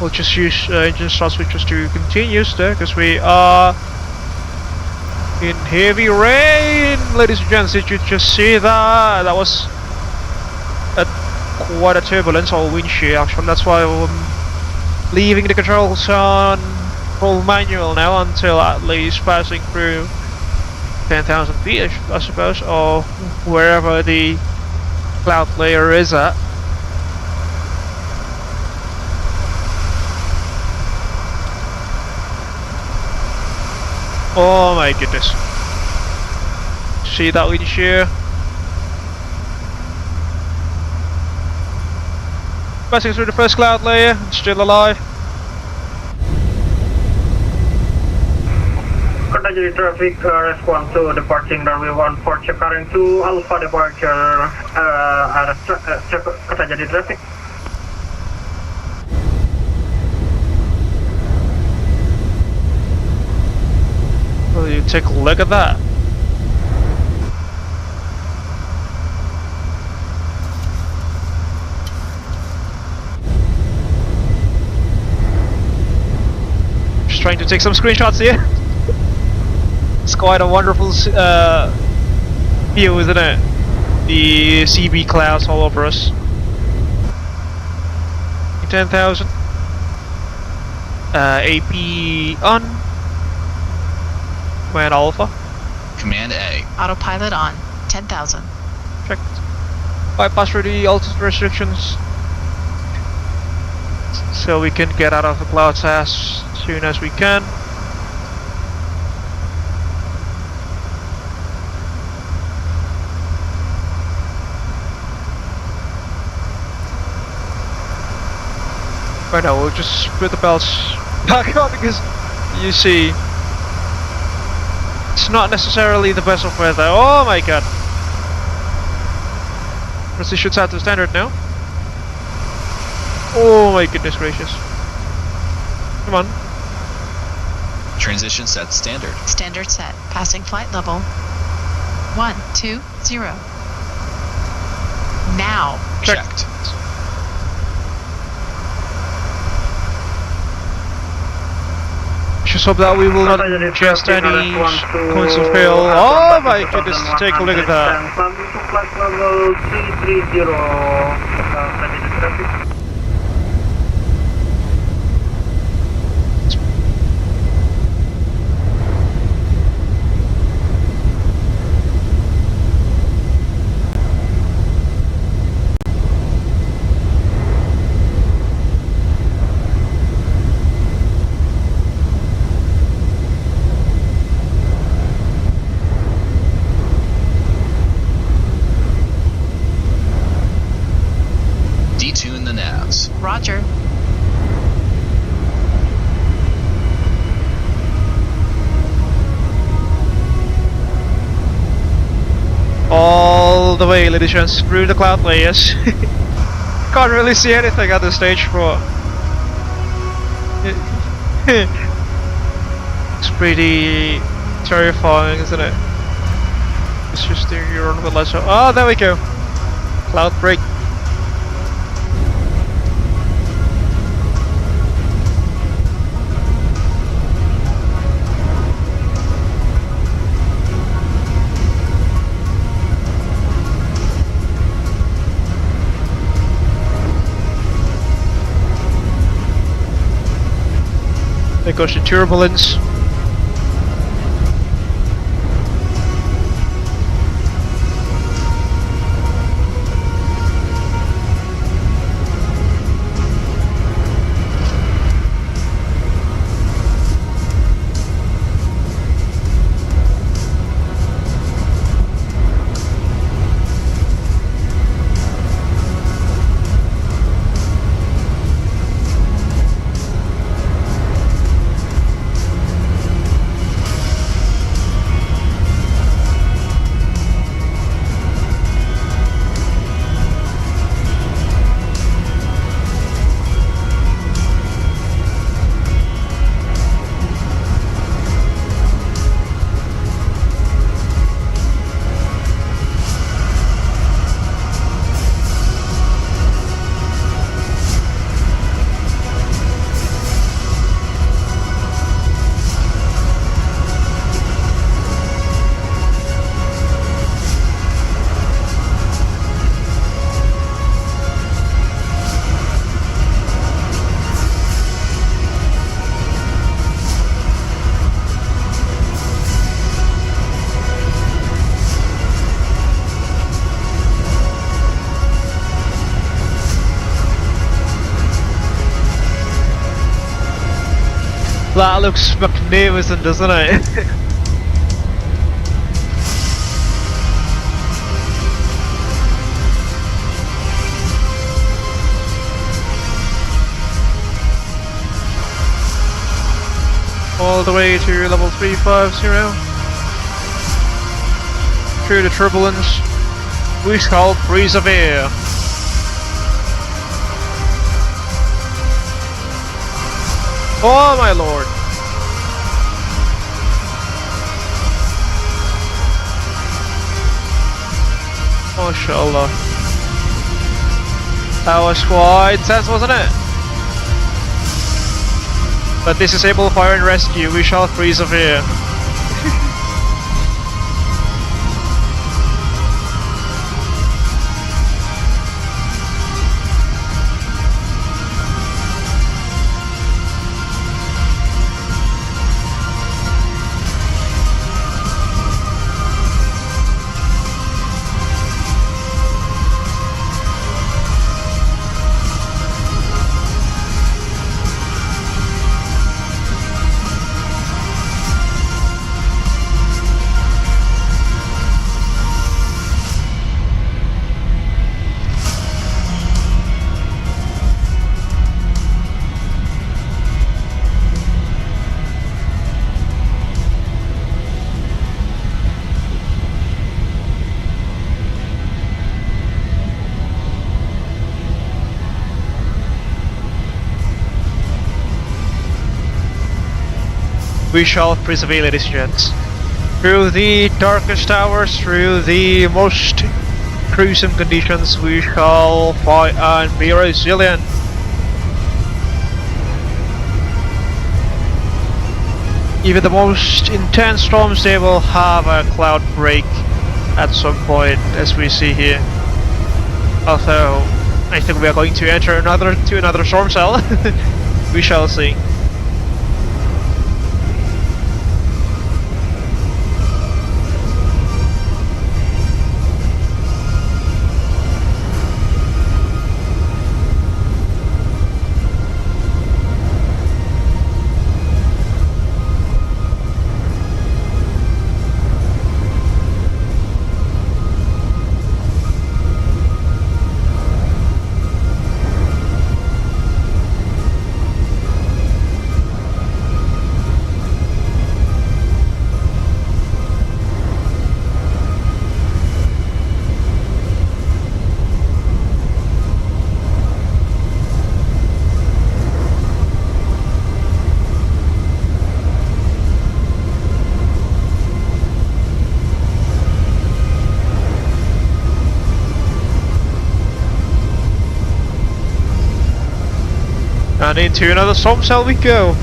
We'll just use engine start switches to continuous there, because we are in heavy rain, ladies and gents. Did you just see that? That was quite a turbulence or wind shear actually. That's why I'm leaving the controls on full manual now until at least passing through 10,000 feet, I suppose, or wherever the cloud layer is at. Oh my goodness. See that wind shear? Passing through the first cloud layer, it's still alive. Kertajati traffic RS12 departing runway 14, current to Alpha departure, Kertajati traffic. Will you take a look at that? Just trying to take some screenshots here. It's quite a wonderful view, isn't it? The CB clouds all over us. 10,000. AP on. Command Alpha. Command A. Autopilot on. 10,000. Checked. Bypass through the altitude restrictions, so we can get out of the clouds as soon as we can. Right now we'll just put the belts back on, because you see it's not necessarily the best of weather. Oh my god. Precision set to standard now. Oh my goodness gracious. Come on. Transition set standard. Standard set. Passing flight level 120. Now. Checked. Just hope that we will not ingest any coins of fail. Oh my goodness, take a look at that. Climbing to flight level 330, Kertajati traffic. Detune the navs. Roger. All the way, ladies and gents, through the cloud layers. Can't really see anything at this stage, but it's pretty terrifying, isn't it? It's just you're on the ledge. Oh, there we go. Cloud break. There goes the turbulence. That looks magnificent, doesn't it? All the way to level 350. Through the turbulence, we shall persevere. Oh my lord! MashaAllah. That was quite intense, wasn't it? But this is Abel Fire and Rescue, we shall persevere. We shall persevere, ladies and gents. Through the darkest hours, through the most gruesome conditions, we shall fight and be resilient. Even the most intense storms, they will have a cloud break at some point, as we see here. Although, I think we are going to enter another storm cell. We shall see. And into another storm cell we go.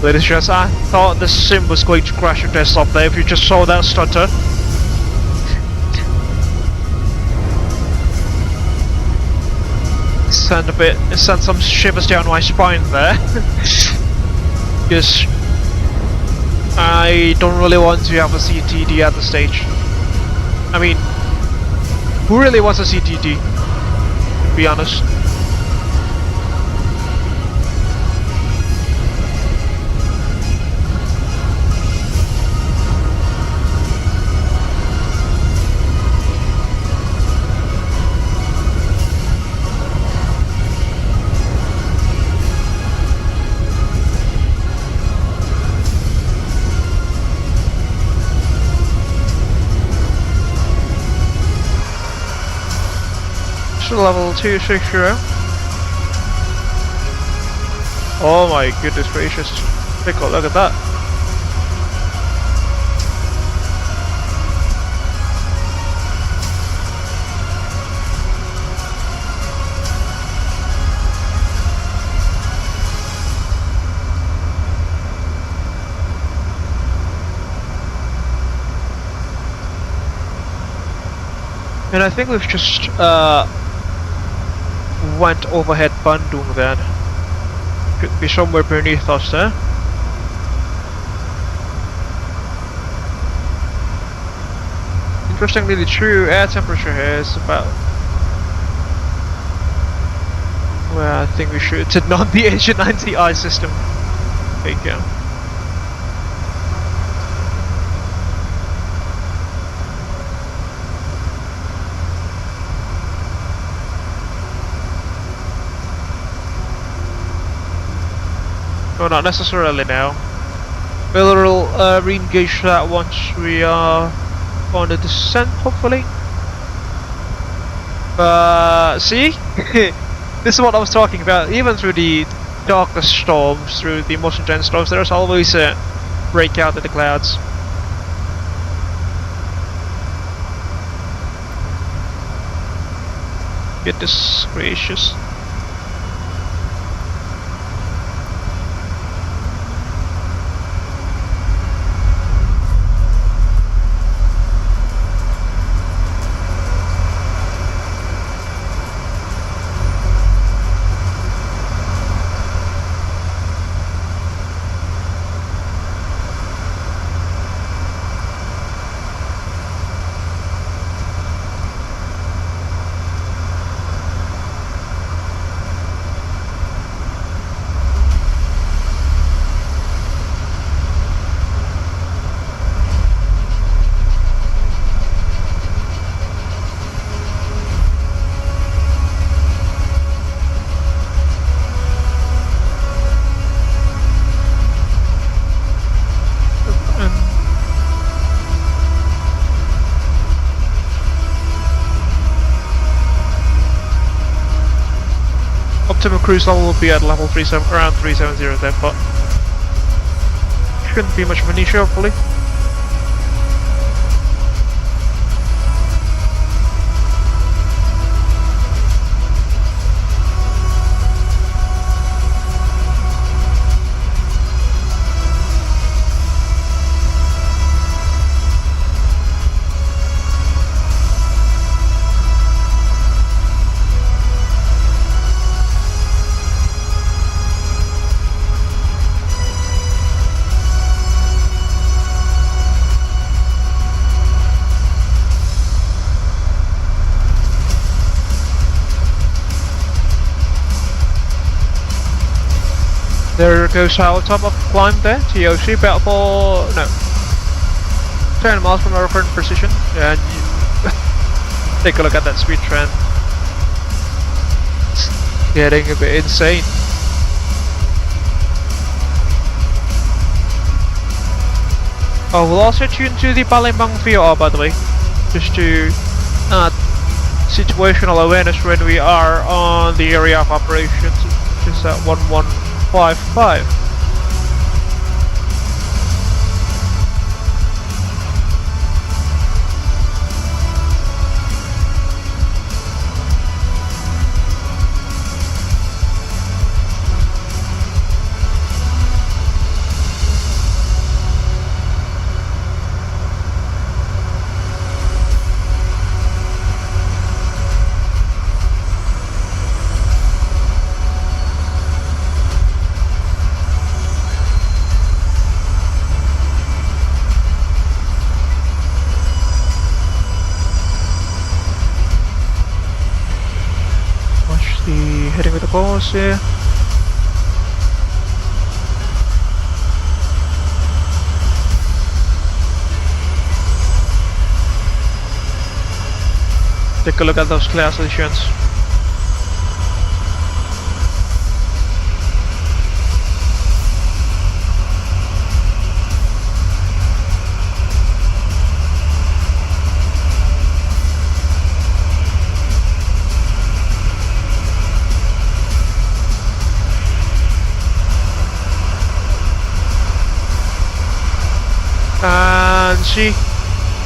Ladies and gents, I thought the sim was going to crash your desktop there if you just saw that stutter. It sent some shivers down my spine there. Because I don't really want to have a CTD at this stage. I mean, who really wants a CTD? To be honest. Level 260. Oh my goodness gracious. Take a look at that. And I think we've just went overhead Bandung then. Could be somewhere beneath us there. Interestingly, the true air temperature here is about where I think we should turn on the Asian 90i system. There you go. No, not necessarily now. We'll re-engage that once we are on the descent, hopefully. See? This is what I was talking about. Even through the darkest storms, through the most intense storms, there's always a breakout in the clouds. Goodness gracious. Optimum cruise level will be at level 37, around 370 there, but shouldn't be much of an issue, hopefully. There goes our top of climb there, TOC, about for, no, 10 miles from our current position, and take a look at that speed trend. It's getting a bit insane. Oh, we'll also tune to the Palembang VOR, by the way, just to add situational awareness when we are on the area of operations, which is at 1155. Heading with the course here. Take a look at those class additions. And see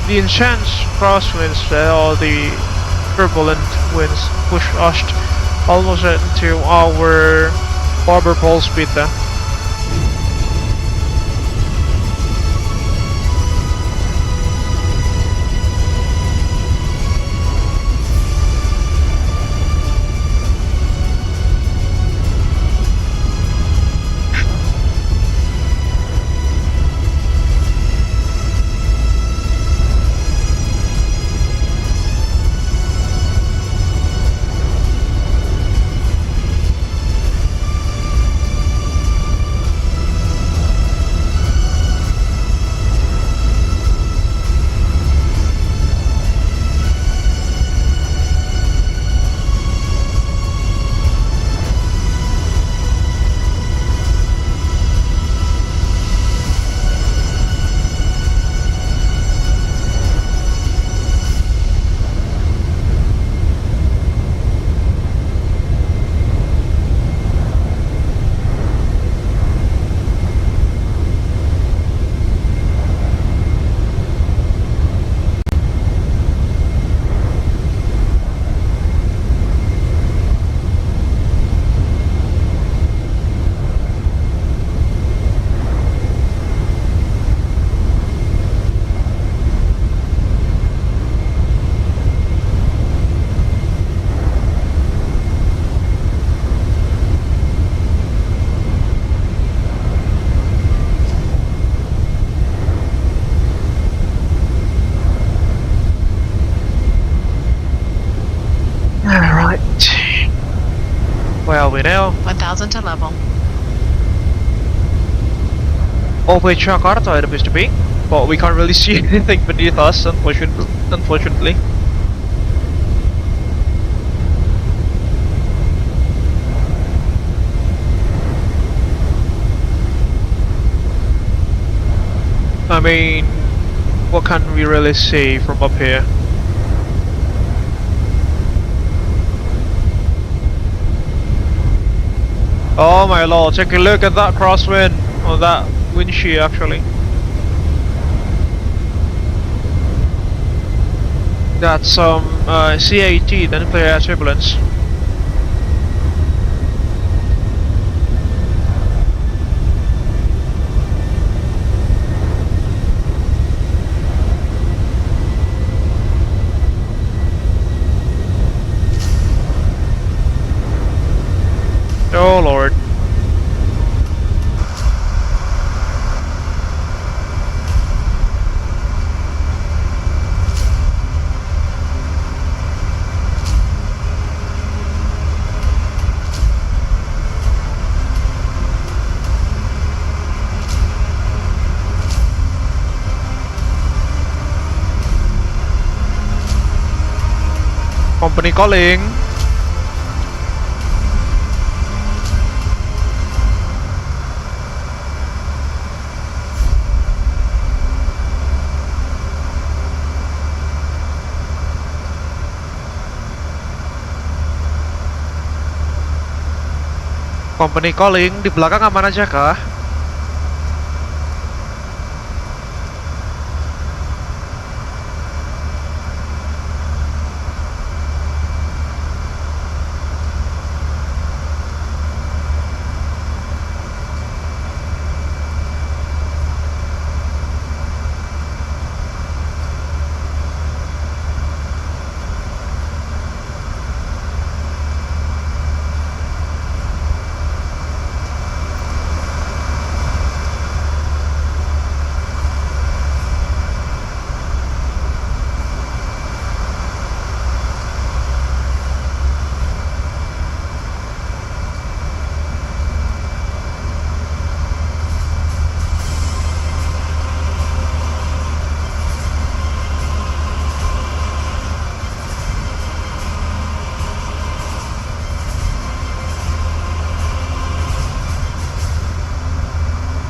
the intense crosswinds or the turbulent winds push us almost into our barber pole speed there. Where are we now? 1000 to level. Over Jakarta it appears to be, but we can't really see anything beneath us, unfortunately. I mean, what can we really see from up here? Oh my lord, take a look at that crosswind, or that wind shear actually. That's some CAT, the nuclear air turbulence. Oh lord. Company calling. Company calling, di belakang aman aja kah?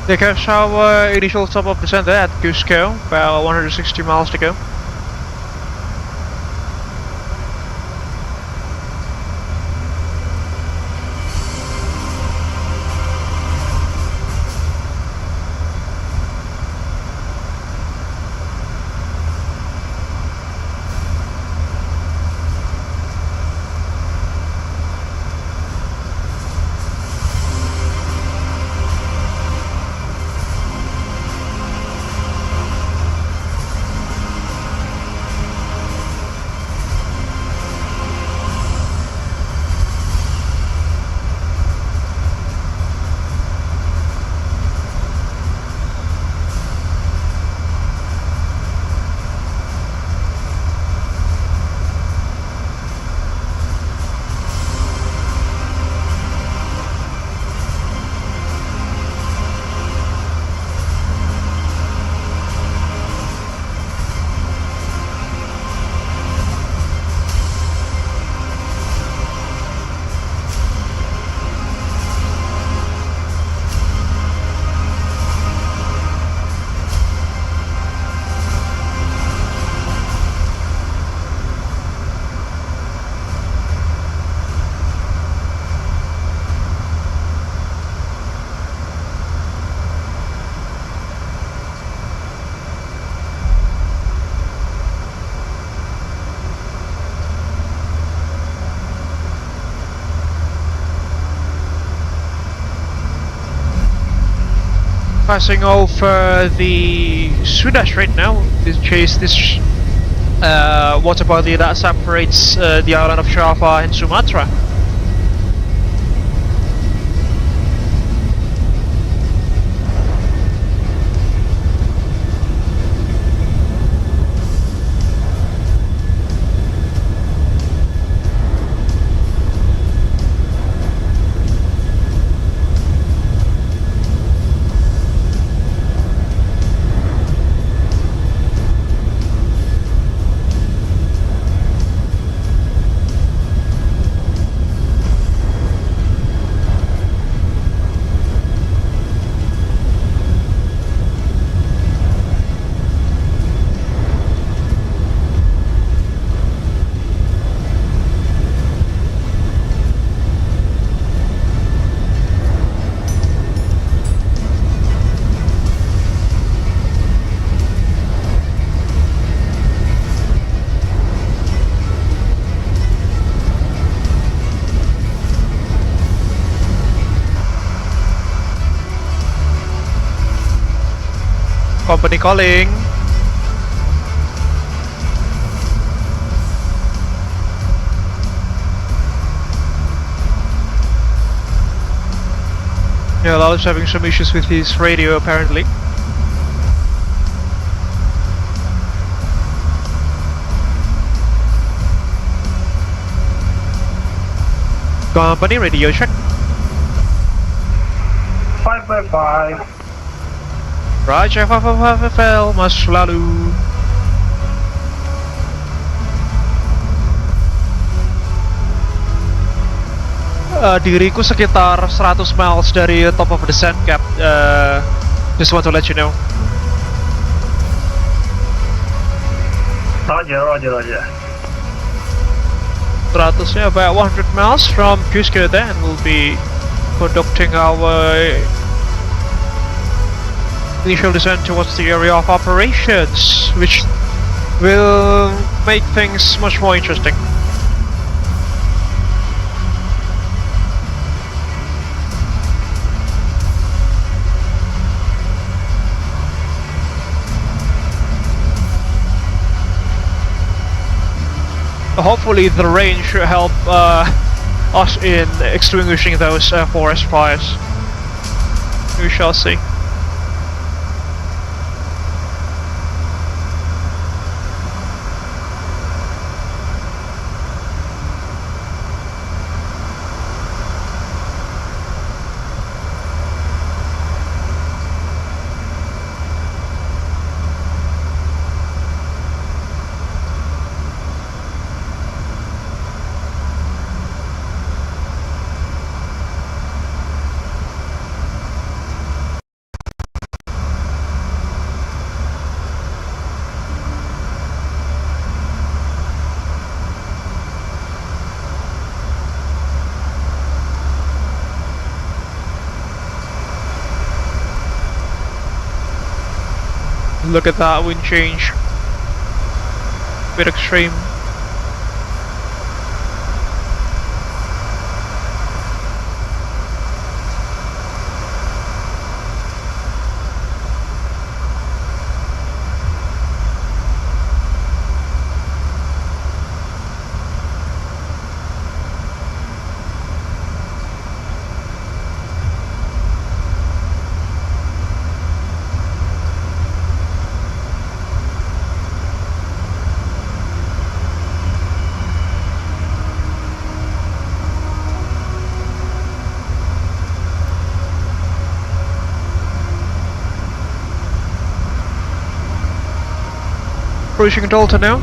Take our initial stop of descent at Cusco, about 160 miles to go. Passing over the Sunda Strait now, this water body that separates the island of Java and Sumatra. Company calling. Yeah, Lalo's having some issues with his radio apparently. Company radio check. 555. Roger, 555 FL, mas lalu. Diriku sekitar 100 miles dari top of the sand cap. Just want to let you know. Roger. 100-nya about 100 miles from Cusco then, and we'll be conducting our initial descent towards the area of operations, which will make things much more interesting. Hopefully the rain should help us in extinguishing those forest fires. We shall see. Look at that wind change. Bit extreme. Cruising Delta now.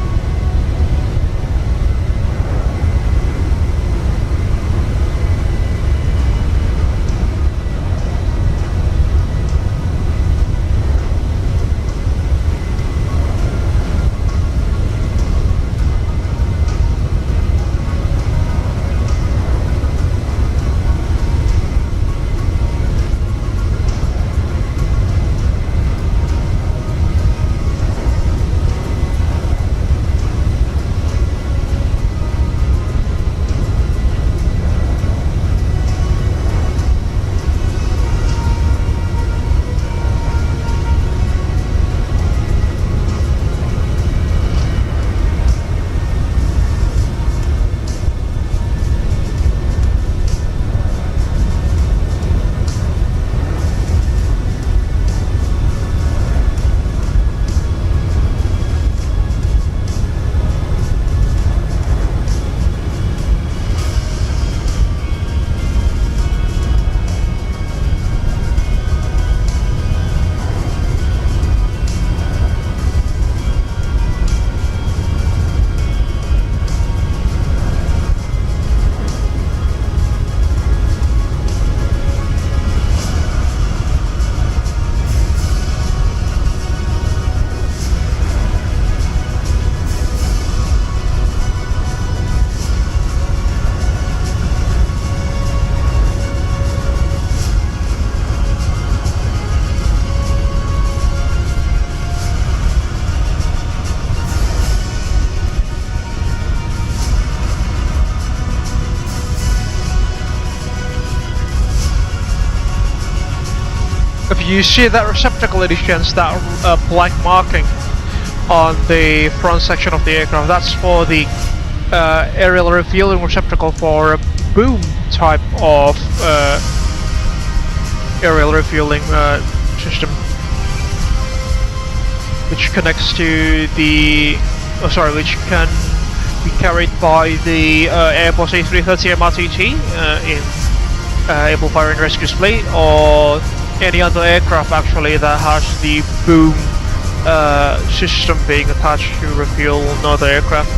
If you see that receptacle editions, that black marking on the front section of the aircraft, that's for the aerial refueling receptacle for a boom type of aerial refueling system, which connects to the which can be carried by the Airbus A330 MRTT in Abel Fire and Rescue's fleet, or any other aircraft actually that has the boom system being attached to refuel another aircraft.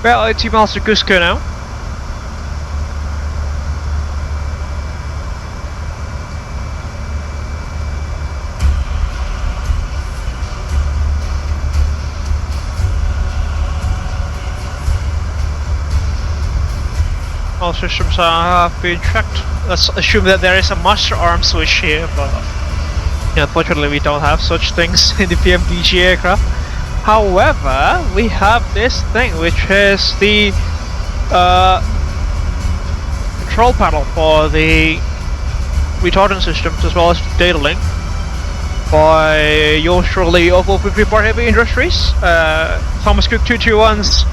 About 80 miles to Cusco now. All systems have been checked. Let's assume that there is a master arm switch here, but yeah, unfortunately we don't have such things in the PMDG aircraft. However, we have this thing, which is the control panel for the retardant systems as well as the data link by yours truly of OPP Heavy Industries, Thomas Cook 221's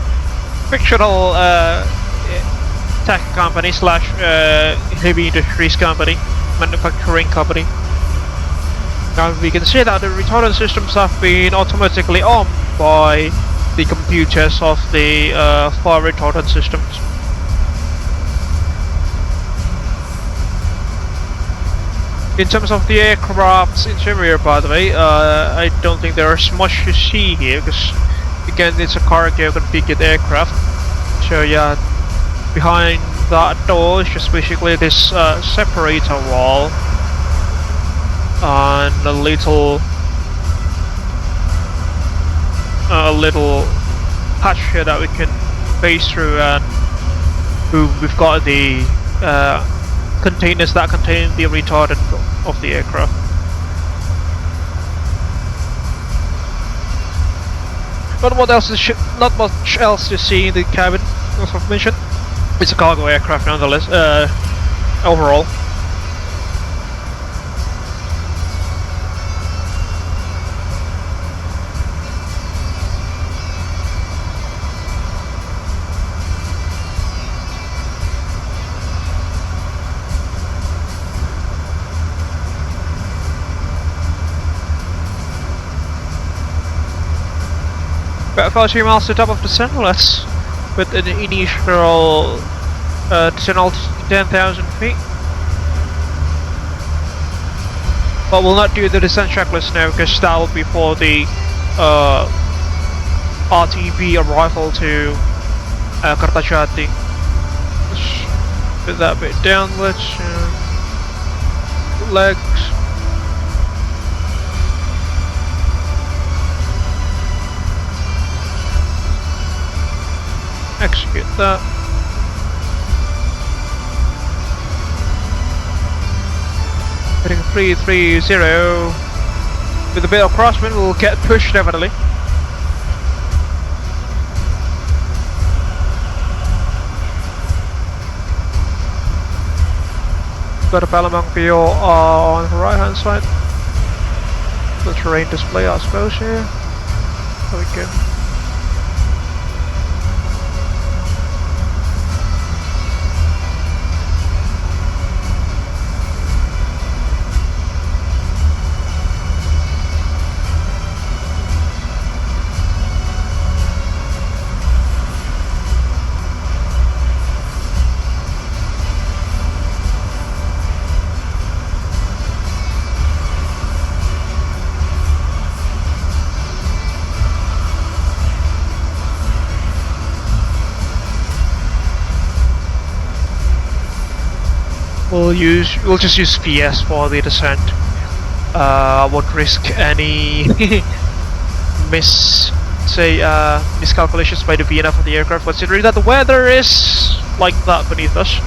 fictional tech company slash heavy industries company, manufacturing company. Now we can see that the retardant systems have been automatically armed by the computers of the fire retardant systems. In terms of the aircraft's interior, by the way, I don't think there's much to see here because again it's a cargo configured aircraft. So yeah, behind that door is just basically this separator wall and a little hatch here that we can pace through, and we've got the containers that contain the retardant of the aircraft. Not much else to see in the cabin, as I've mentioned. It's a cargo aircraft nonetheless, overall. About 40 miles to top of the sun, let's with an initial descent altitude 10,000 feet. But we'll not do the descent checklist now because that will be for the RTB arrival to Kertajati. Let's put that bit down, let's legs. Execute that. Heading 330. With a bit of crosswind, we'll get pushed definitely. Got a Palembang view on the right hand side. The terrain display, I suppose, here. There we go. We'll just use PS for the descent. I won't risk any miscalculations by the VNF of the aircraft, considering that the weather is like that beneath us.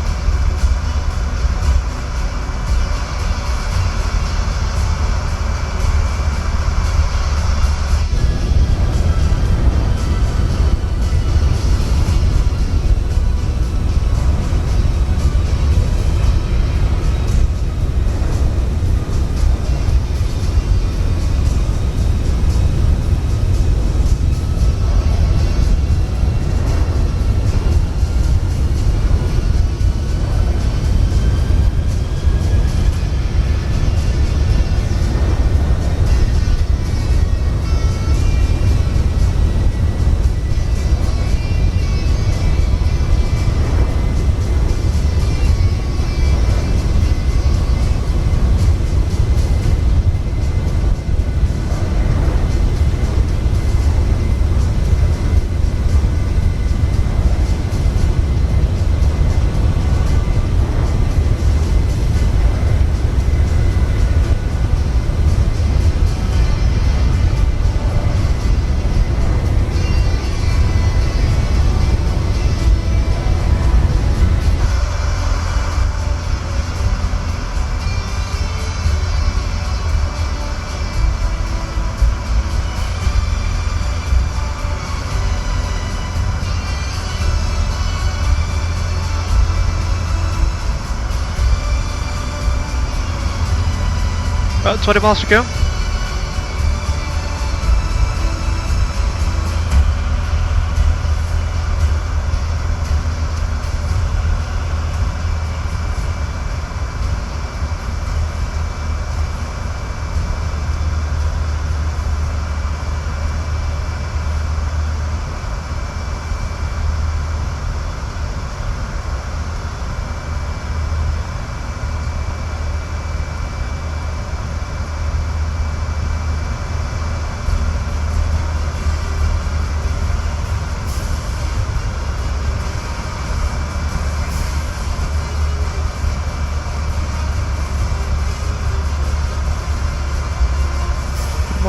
About 20 miles to go.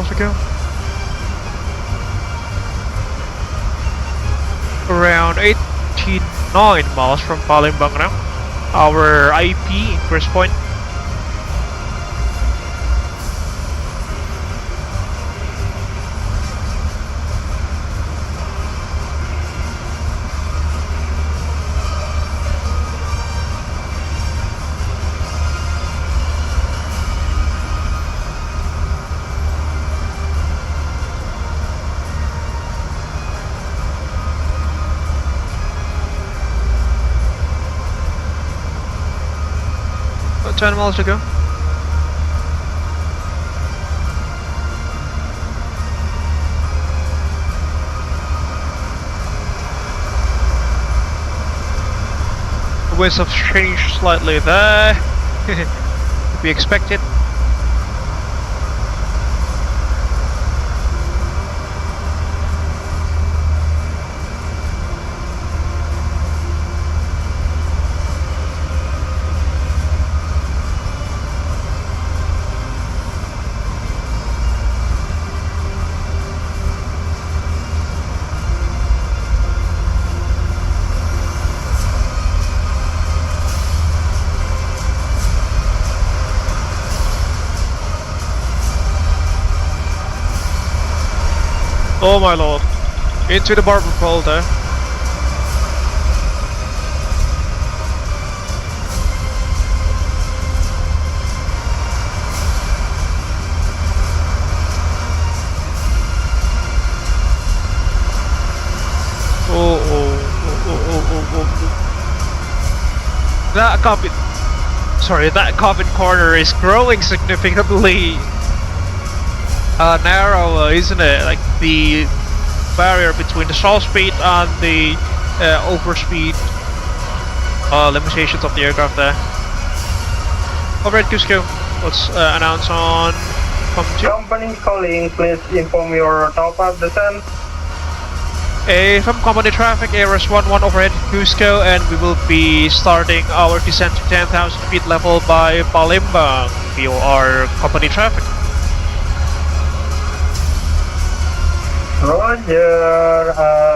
Ago. Around 89 miles from Palembang now. Our IP ingress point. About 10 miles to go. The winds have changed slightly there. To be expected. Oh my lord, into the barber pole there. That common corner is growing significantly narrow, isn't it? Like the barrier between the stall speed and the overspeed limitations of the aircraft there. Overhead Cusco, let's announce on company calling, please inform your top-up descent. From company traffic, ARS-11 overhead Cusco, and we will be starting our descent to 10,000 feet level by Palembang via our company traffic. Roger,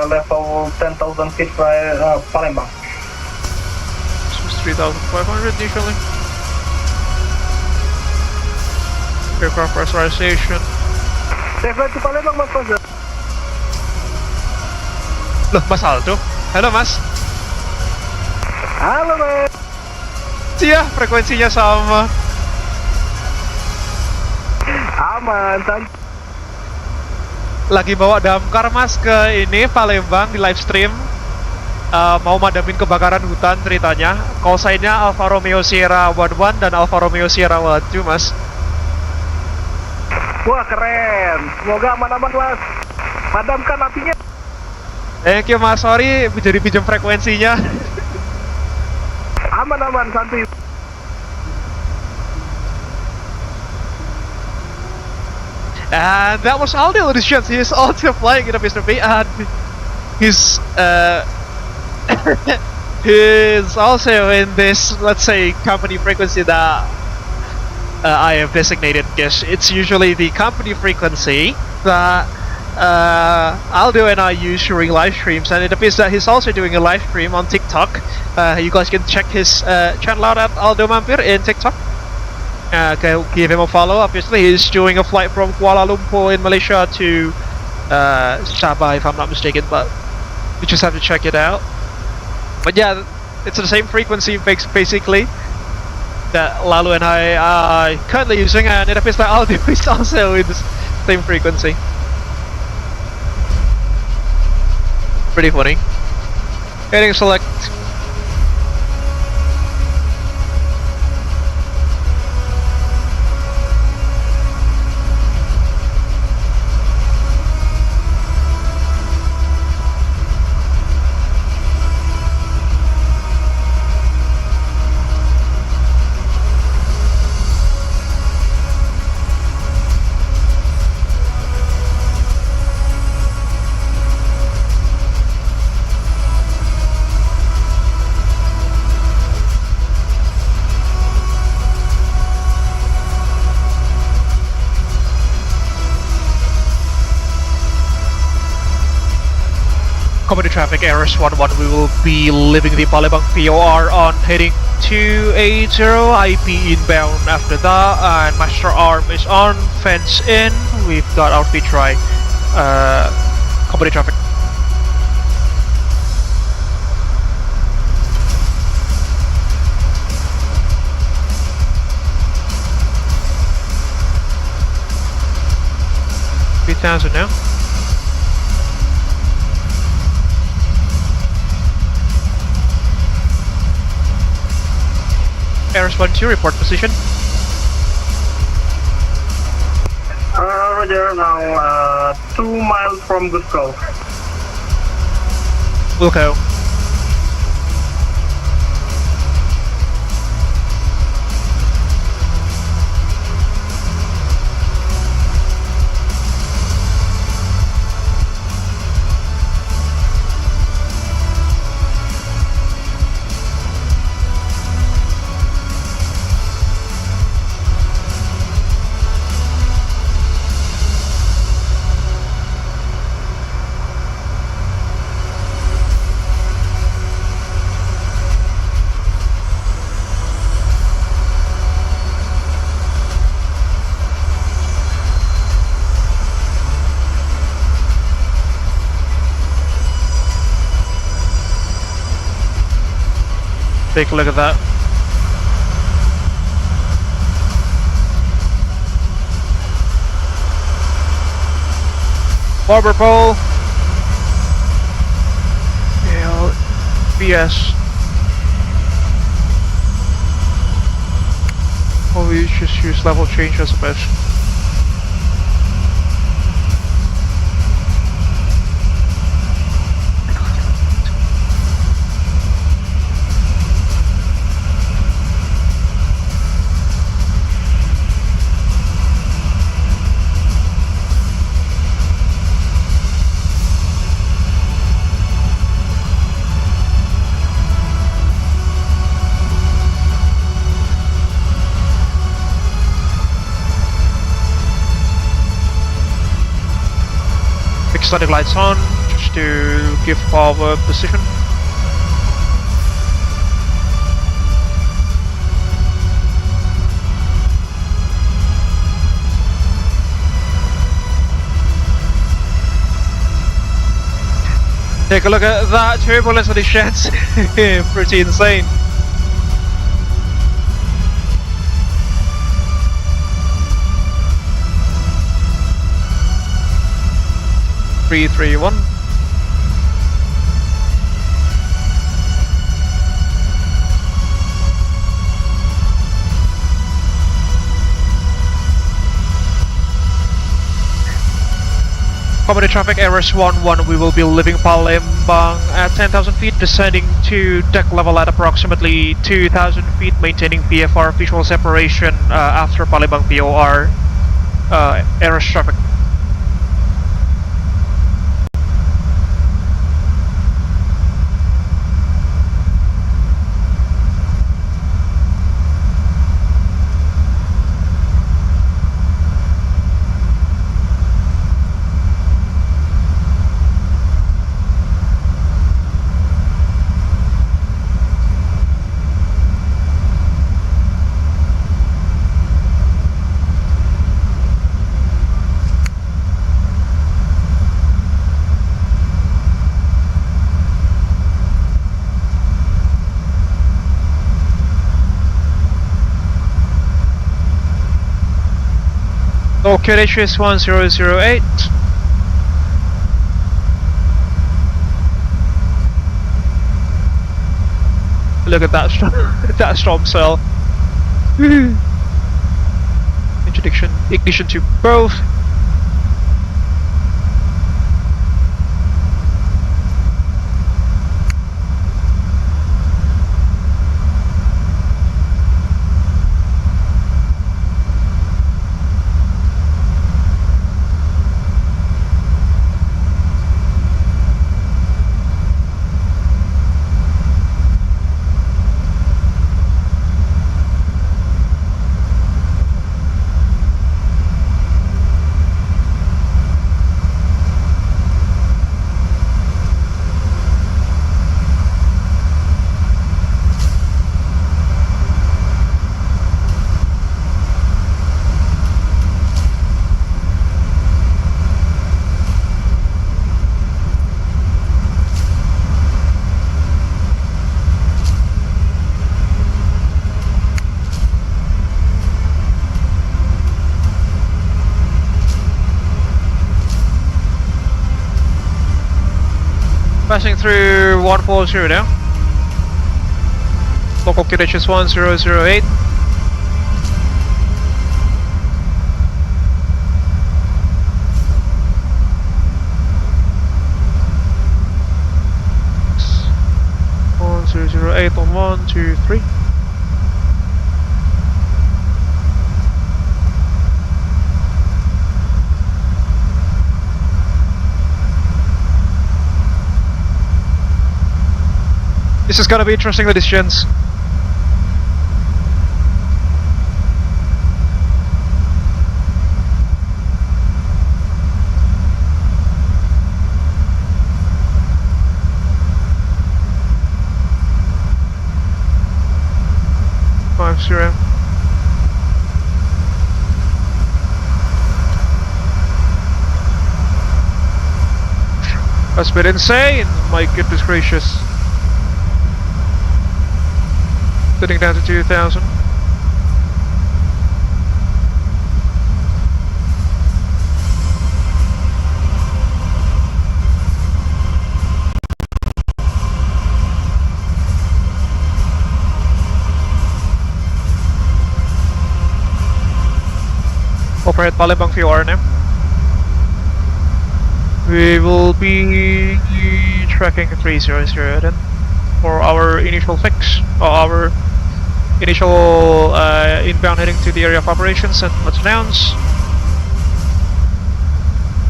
level 10,000 feet by Palembang. This was 3,500 initially. Aircraft pressurization. Safe to Palembang, Mas Roger. Loh, Mas Aldo? Halo, Mas. Halo, Mas. Iya, frekuensinya sama. Aman, santai. Lagi bawa damkar, Mas, ke ini Palembang di livestream. Mau madamin kebakaran hutan ceritanya. Callsign-nya Alfa Romeo Sierra 11 dan Alfa Romeo Sierra 12, Mas. Wah, keren. Semoga aman-aman, Mas. Padamkan apinya. Thank you, Mas. Sorry, jadi pinjam frekuensinya. Aman-aman, santai. And that was Aldo, ladies and gents. He's also flying in a Mr. B, and he's he's also in this, let's say, company frequency that I have designated, because it's usually the company frequency that Aldo and I use during live streams, and it appears that he's also doing a live stream on TikTok. You guys can check his channel out at Aldo Mampir in TikTok. Give him a follow. Obviously, he's doing a flight from Kuala Lumpur in Malaysia to Sabah, if I'm not mistaken, but you just have to check it out. But yeah, it's the same frequency basically. that Lalu and I are currently using, and it appears that audio is also with the same frequency. Pretty funny. Heading select. Community traffic errors 11, we will be leaving the Palembang POR on heading 280 IP inbound after that, and master arm is on, fence in, we've got our feet right, community traffic. $3,000 now. RS-12, report position. Roger, now 2 miles from Gusco. Wilco. Take a look at that. Barber pole. LBS. Or we just use level change as a best. Static lights on, just to give power position. Take a look at that turbulence on these jets. Pretty insane. Three, 1. Community traffic errors 11, we will be leaving Palembang at 10,000 feet, descending to deck level at approximately 2,000 feet, maintaining PFR visual separation after Palembang POR errors traffic. Okay, HS 1008. Look at that that storm cell. Ignition to both. Passing through 140 now. Local QHS 1008. On 1, 2, 3. This is gonna be interesting with these gens. Zero. That's a bit insane, my goodness gracious. Getting down to 2000. Overhead Palembang VR now. We will be tracking 300 then for our initial fix, or our initial inbound heading to the area of operations, and let's announce.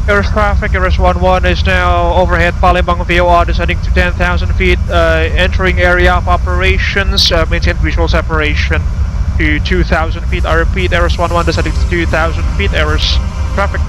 Air traffic, RS11 is now overhead Palembang VOR descending to 10,000 feet, entering area of operations, maintain visual separation to 2,000 feet. I repeat, RS11 descending to 2,000 feet, errors traffic.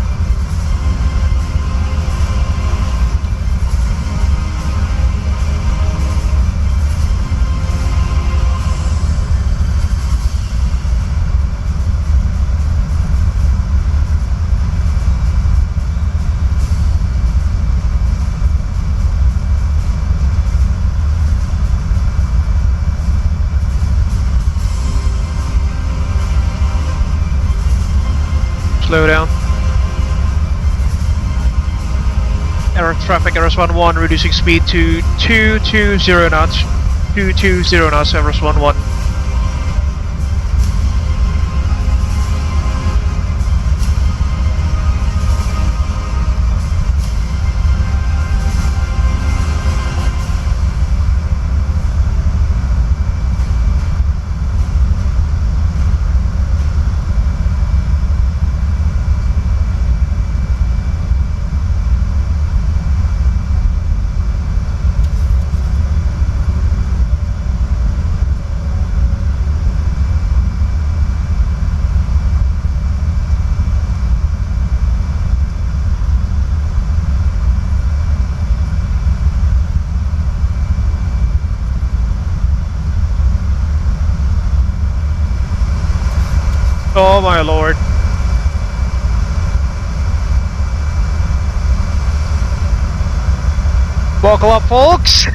Slow down. Error traffic, RS11 reducing speed to 220 knots. 220 knots, RS11. Oh my lord. Buckle up, folks!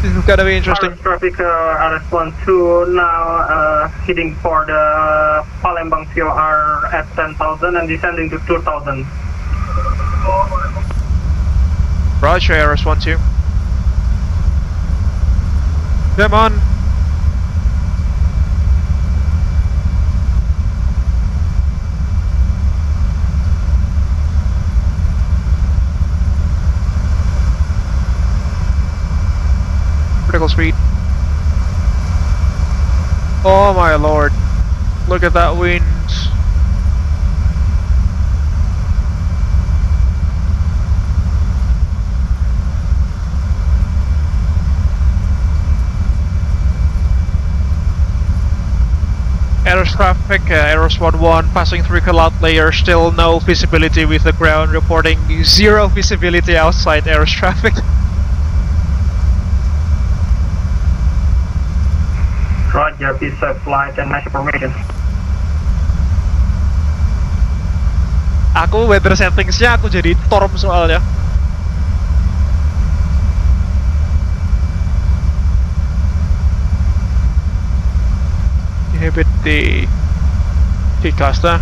This is gonna be interesting. Traffic RS12 now heading for the Palembang VOR at 10,000 and descending to 2,000. Roger, RS12. Come on. Critical speed. Oh my lord. Look at that wind. Aeros traffic, Aeros 11 passing through cloud layer, still no visibility with the ground, reporting 0 visibility outside Aeros traffic. Roger, YSFlight and nice information. Aku weather settingsnya aku jadi storm soalnya. Inhibit the caster.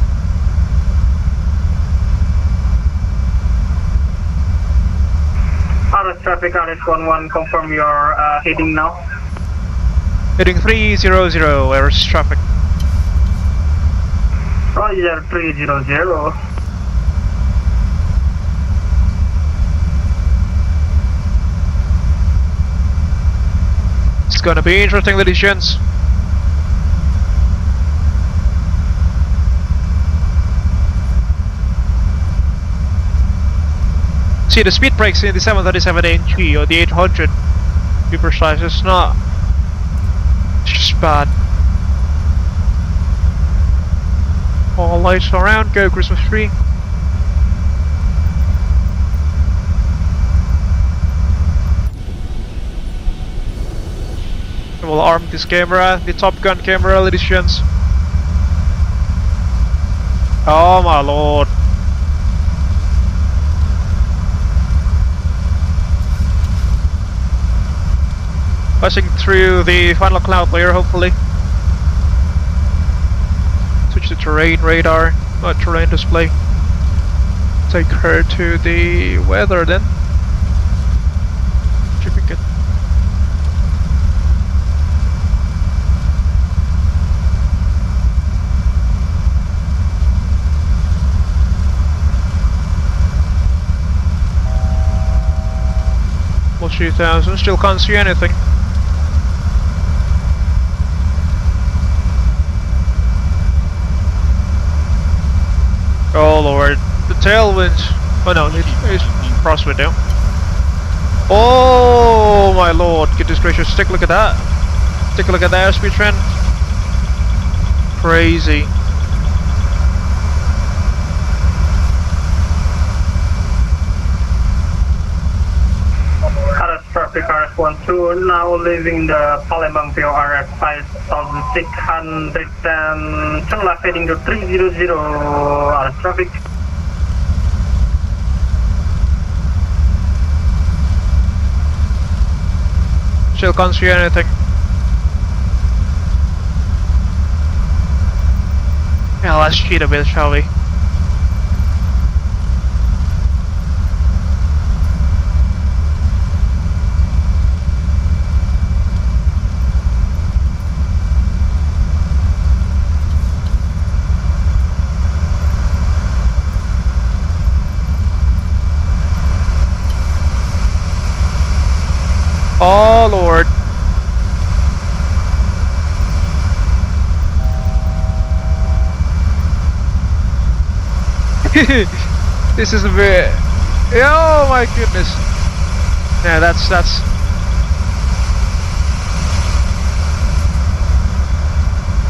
RS traffic RS11, confirm your heading now. Heading 300, Aeros traffic. Roger, 300. It's gonna be interesting, ladies and gents. See, the speed brakes in the 737NG or the 800, to be precise, it's not. It's just bad. All lights around, go Christmas tree. We'll arm this camera, the Top Gun camera, ladies and gents. Oh my lord. Passing through the final cloud layer, hopefully. Switch to terrain radar, terrain display. Take her to the weather then. Shipping it. Well, 2000, still can't see anything. Oh lord, the tailwind. Oh no, it's crosswind now. Oh my lord, goodness gracious, take a look at that. Take a look at the airspeed trend. Crazy. Traffic RS12 now leaving the Palembang VOR at 5,600 and Selamat heading to 300 RS traffic. Still can't see anything. Yeah, let's cheat a bit, shall we? Oh lord. This is a bit. Oh my goodness. Yeah, that's.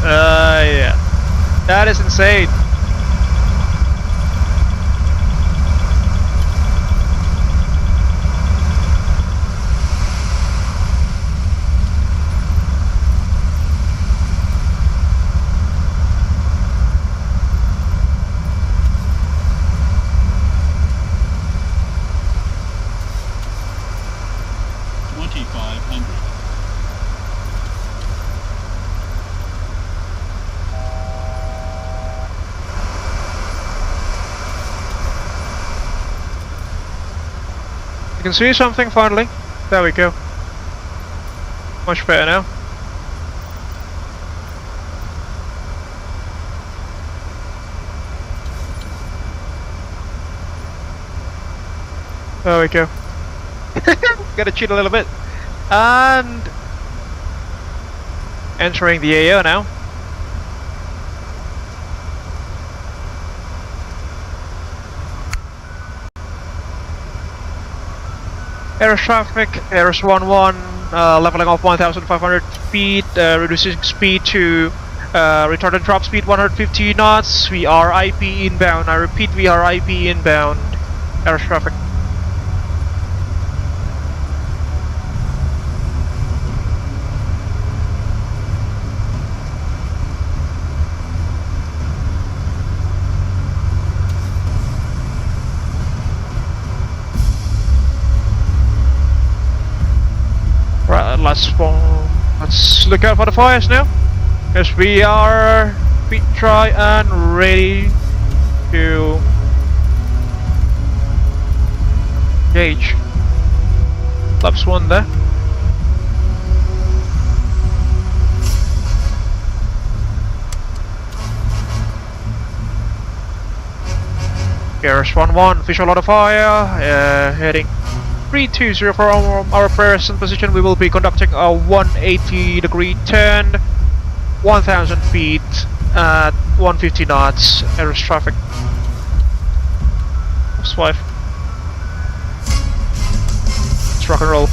Yeah. That is insane. can see something finally. There we go. Much better now. There we go. Gotta cheat a little bit. And entering the AO now. Air traffic, Airs 11, leveling off 1,500 feet, reducing speed to retarded drop speed 150 knots. We are IP inbound. I repeat, we are IP inbound. Air traffic. Right, let's look out for the fires now. Because we are speed try and ready to gauge. Laps 1 there. Here's 1-1, visual out of fire, heading 320 for our present position. We will be conducting a 180 degree turn, 1,000 feet at 150 knots. There is traffic. Swipe. Let's rock and roll.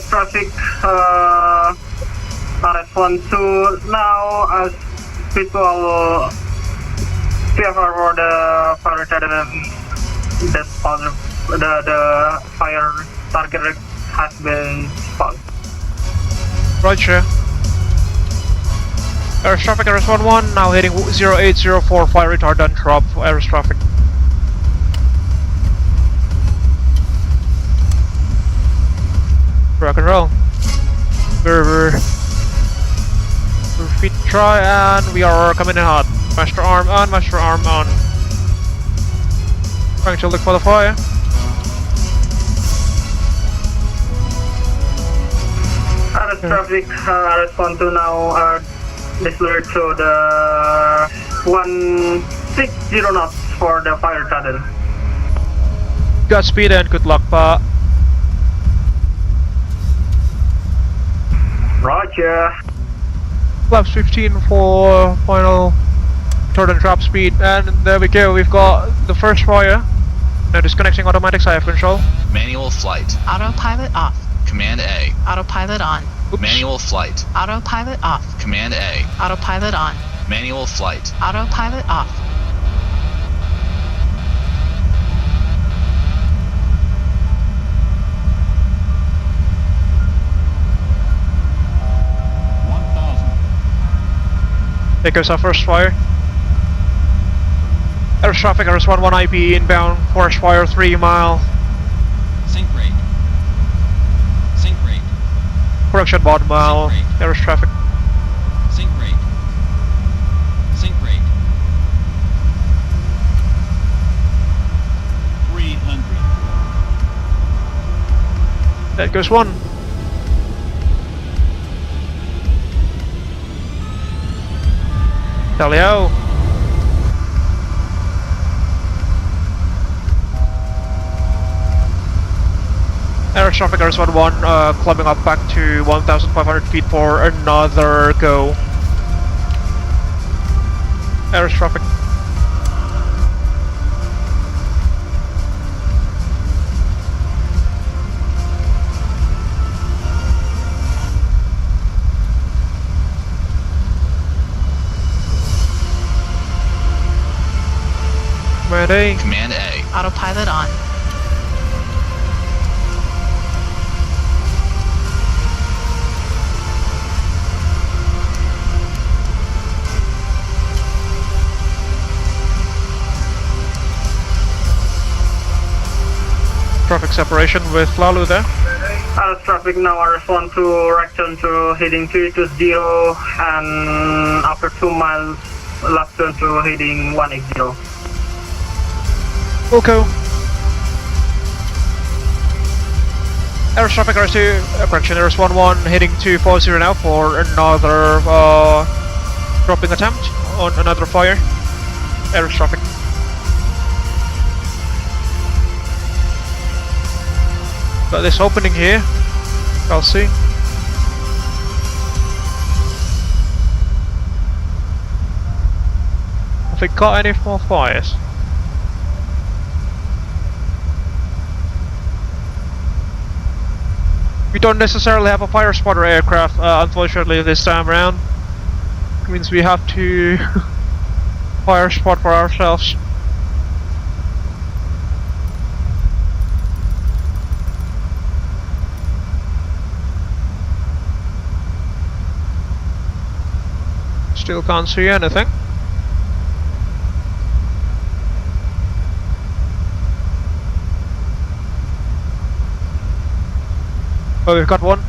Traffic RS12 now as visual PFR for the fire retardant. That the fire target has been spotted. Roger. Air traffic RS11 now heading 0804 fire retardant drop for air traffic. Rock and roll. We're feet try and we are coming in hot. Master arm on, master arm on. Trying to look for the fire. RS traffic RS12 now declared to the 160 knots for the fire retardant. Godspeed and good luck, pa. Roger. Flaps 15 for final retardant drop speed, and there we go. We've got the first fire. Now disconnecting automatics. I have control. Manual flight. Autopilot off. Command A. Autopilot on. Oops. Manual flight. Autopilot off. Command A. Autopilot on. Manual flight. Autopilot off. There goes our first fire. Air traffic RS11 IP inbound. Forest fire 3 mile. Sync rate. Sync rate. Correction bottom mile. Air traffic. Sync rate. Sync rate. 300. That goes 1. Talio. Air traffic RS11 climbing up back to 1,500 feet for another go. Air traffic. Command A. Command A. Autopilot on. Traffic separation with Lalu there. Traffic now RS1 to return to heading 320 and after 2 miles left turn to heading 180. Okay. Air traffic RS2, correction, RS11 heading to 40 now for another dropping attempt on another fire. Air traffic. Got this opening here. I'll see. Have we got any more fires? We don't necessarily have a fire spotter aircraft, unfortunately, this time around. It means we have to fire spot for ourselves. Still can't see anything. Oh, we've got one.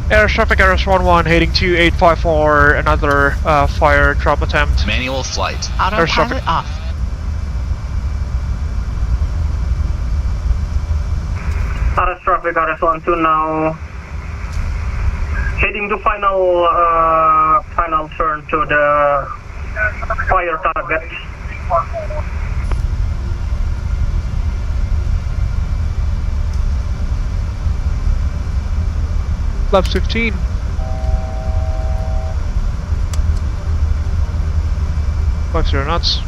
Air traffic RS11 heading to 854, another fire drop attempt. Manual flight. Autopilot off. RS traffic RS12 now heading to final turn to the fire target. Left 15. Five 0 knots.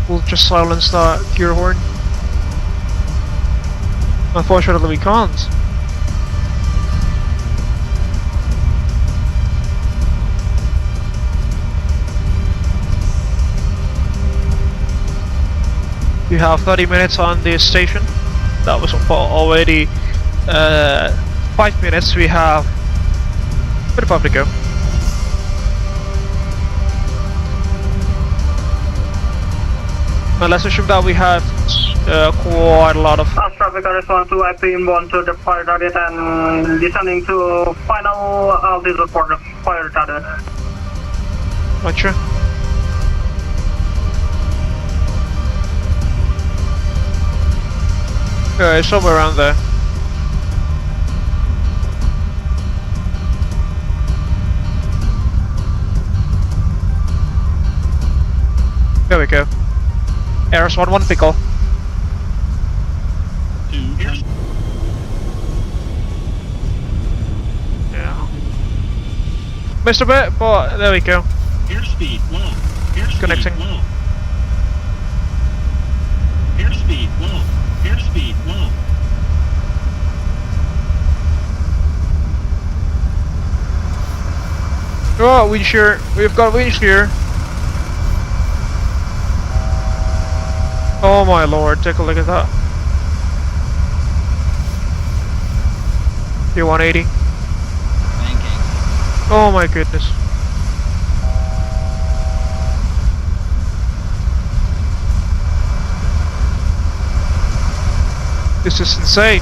We'll just silence that gear horn. Unfortunately, we can't. You have 30 minutes on the station. That was already 5 minutes. We have a bit above to go. Now let's assume that we have quite a lot of traffic RS12 to IP inbound to the fire target and descending to final altitude for the fire target. Gotcha. Yeah, it's somewhere around there. There we go. RS11 pickle. Yeah. Missed a bit, but there we go. Airspeed low. Airspeed Connecting. low. Airspeed low. Airspeed low. Oh, wind shear. We've got wind shear. Oh my lord, take a look at that. P180. Oh my goodness. This is insane.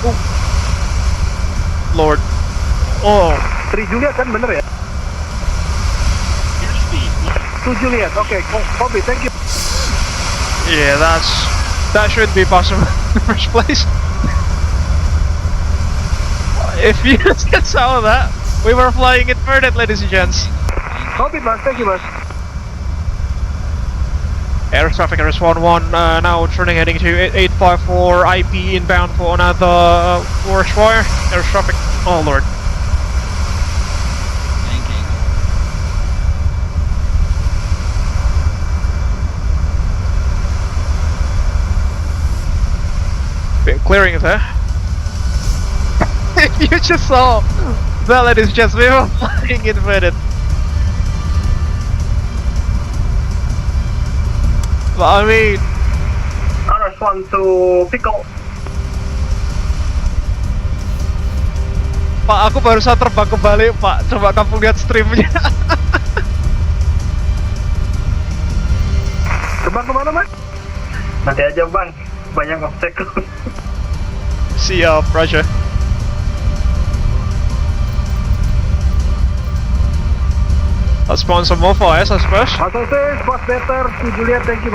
Oh. Lord. Oh. 3 Juliet kan bener ya? 2 Juliet, okay, copy, thank you. Yeah, that shouldn't be possible in the first place. If you just get some of that, we were flying inverted, ladies and gents. Copy, mas, thank you, mas. Air traffic RS11 now turning heading to 854 IP inbound for another forest fire. Air traffic, oh lord. Bit clearing it there. You just saw that, ladies and gentlemen, we were flying inverted. But I mean, RS1 to Pickle. Pak, aku barusan terbang kembali, Pak. Coba kamu lihat streamnya. Terbang kemana, Mas? Nanti aja bang, banyak obstacle. Siap, Roger. Let's spawn some more fires, I suppose. Associates, fast better to Juliet, thank you.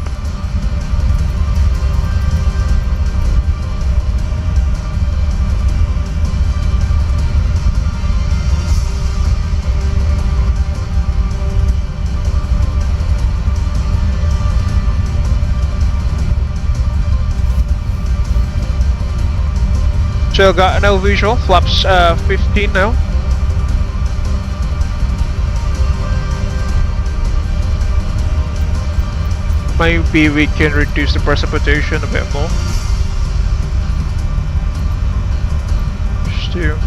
Still got no visual, flaps 15 now. Maybe we can reduce the precipitation a bit more. Still.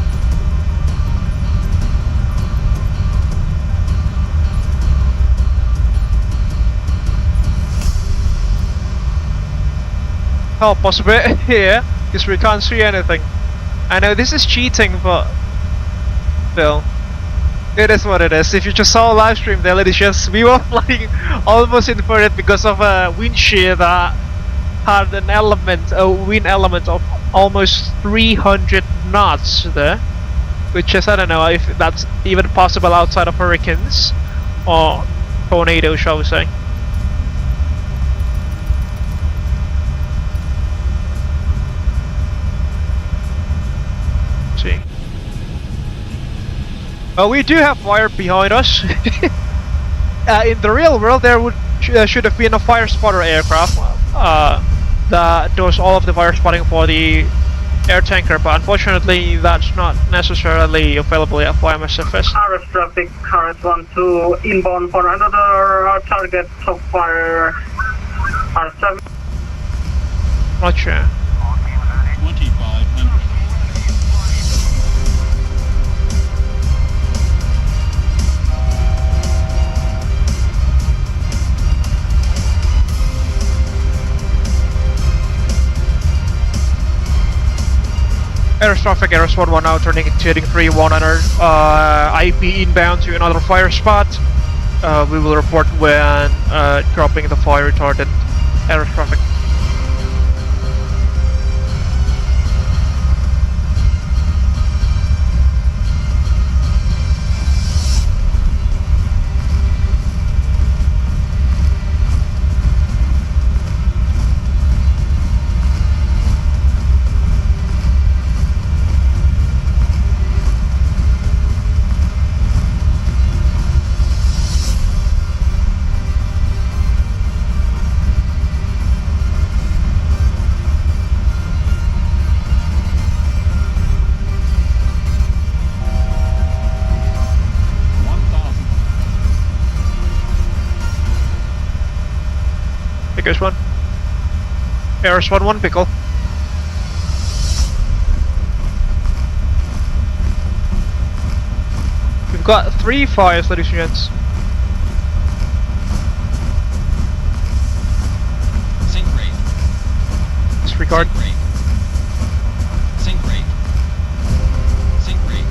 Help us a bit here, because we can't see anything. I know this is cheating, but still, it is what it is. If you just saw a live stream there, ladies and gents, we were flying almost inverted because of a wind shear that had an element, a wind element of almost 300 knots there, which is, I don't know if that's even possible outside of hurricanes or tornadoes, shall we say. See. We do have fire behind us. In the real world, there should have been a fire spotter aircraft that does all of the fire spotting for the air tanker, but unfortunately, that's not necessarily available yet for MSFS. RS traffic, RS12 inbound for another target of fire. RS traffic. Not sure. 2500. Air traffic, RS11 now turning into heading 3100, IP inbound to another fire spot. We will report when dropping the fire retardant. Air traffic. Pickers one. RS11 pickle. We've got 3 fires, ladies and gents. Sync rate. Disregard. Sync rate. Sync rate.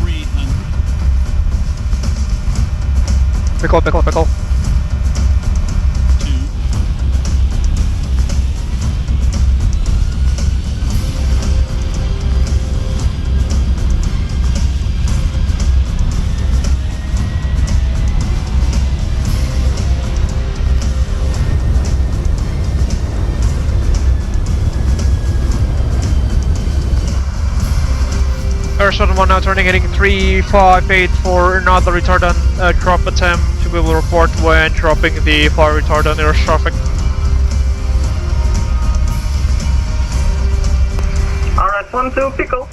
300. Pickle, pickle, pickle. 2. Air71 now turning heading 358 for another retardant drop attempt. We will report when dropping the fire retardant air traffic. RS12 Pickle.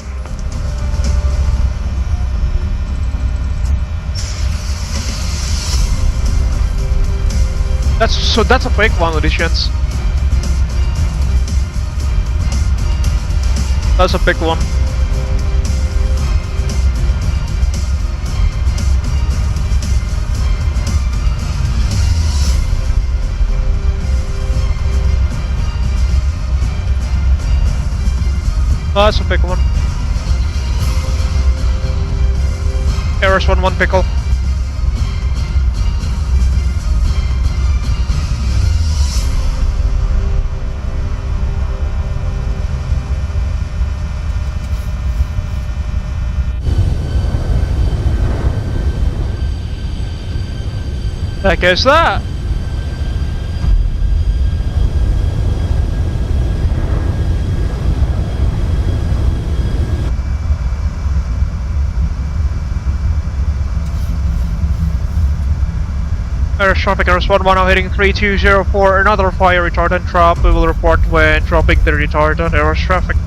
That's a quick one, auditions. That's a big one. Oh, that's a big one. RS11 Pickle. There goes that. Air traffic RS11 now heading 3204 for another fire retardant drop. We will report when dropping the retardant air traffic.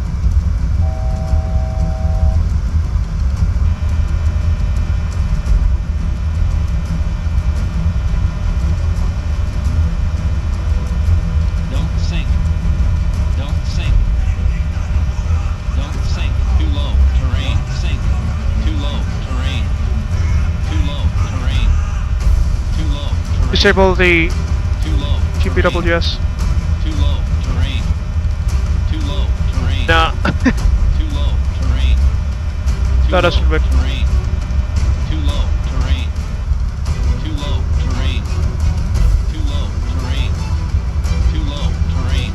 Disable the GPWS. Too low terrain. Too low terrain. Nah. Too low terrain. That doesn't work. Terrain. Too low terrain. Too low terrain. Too low terrain. Too low terrain.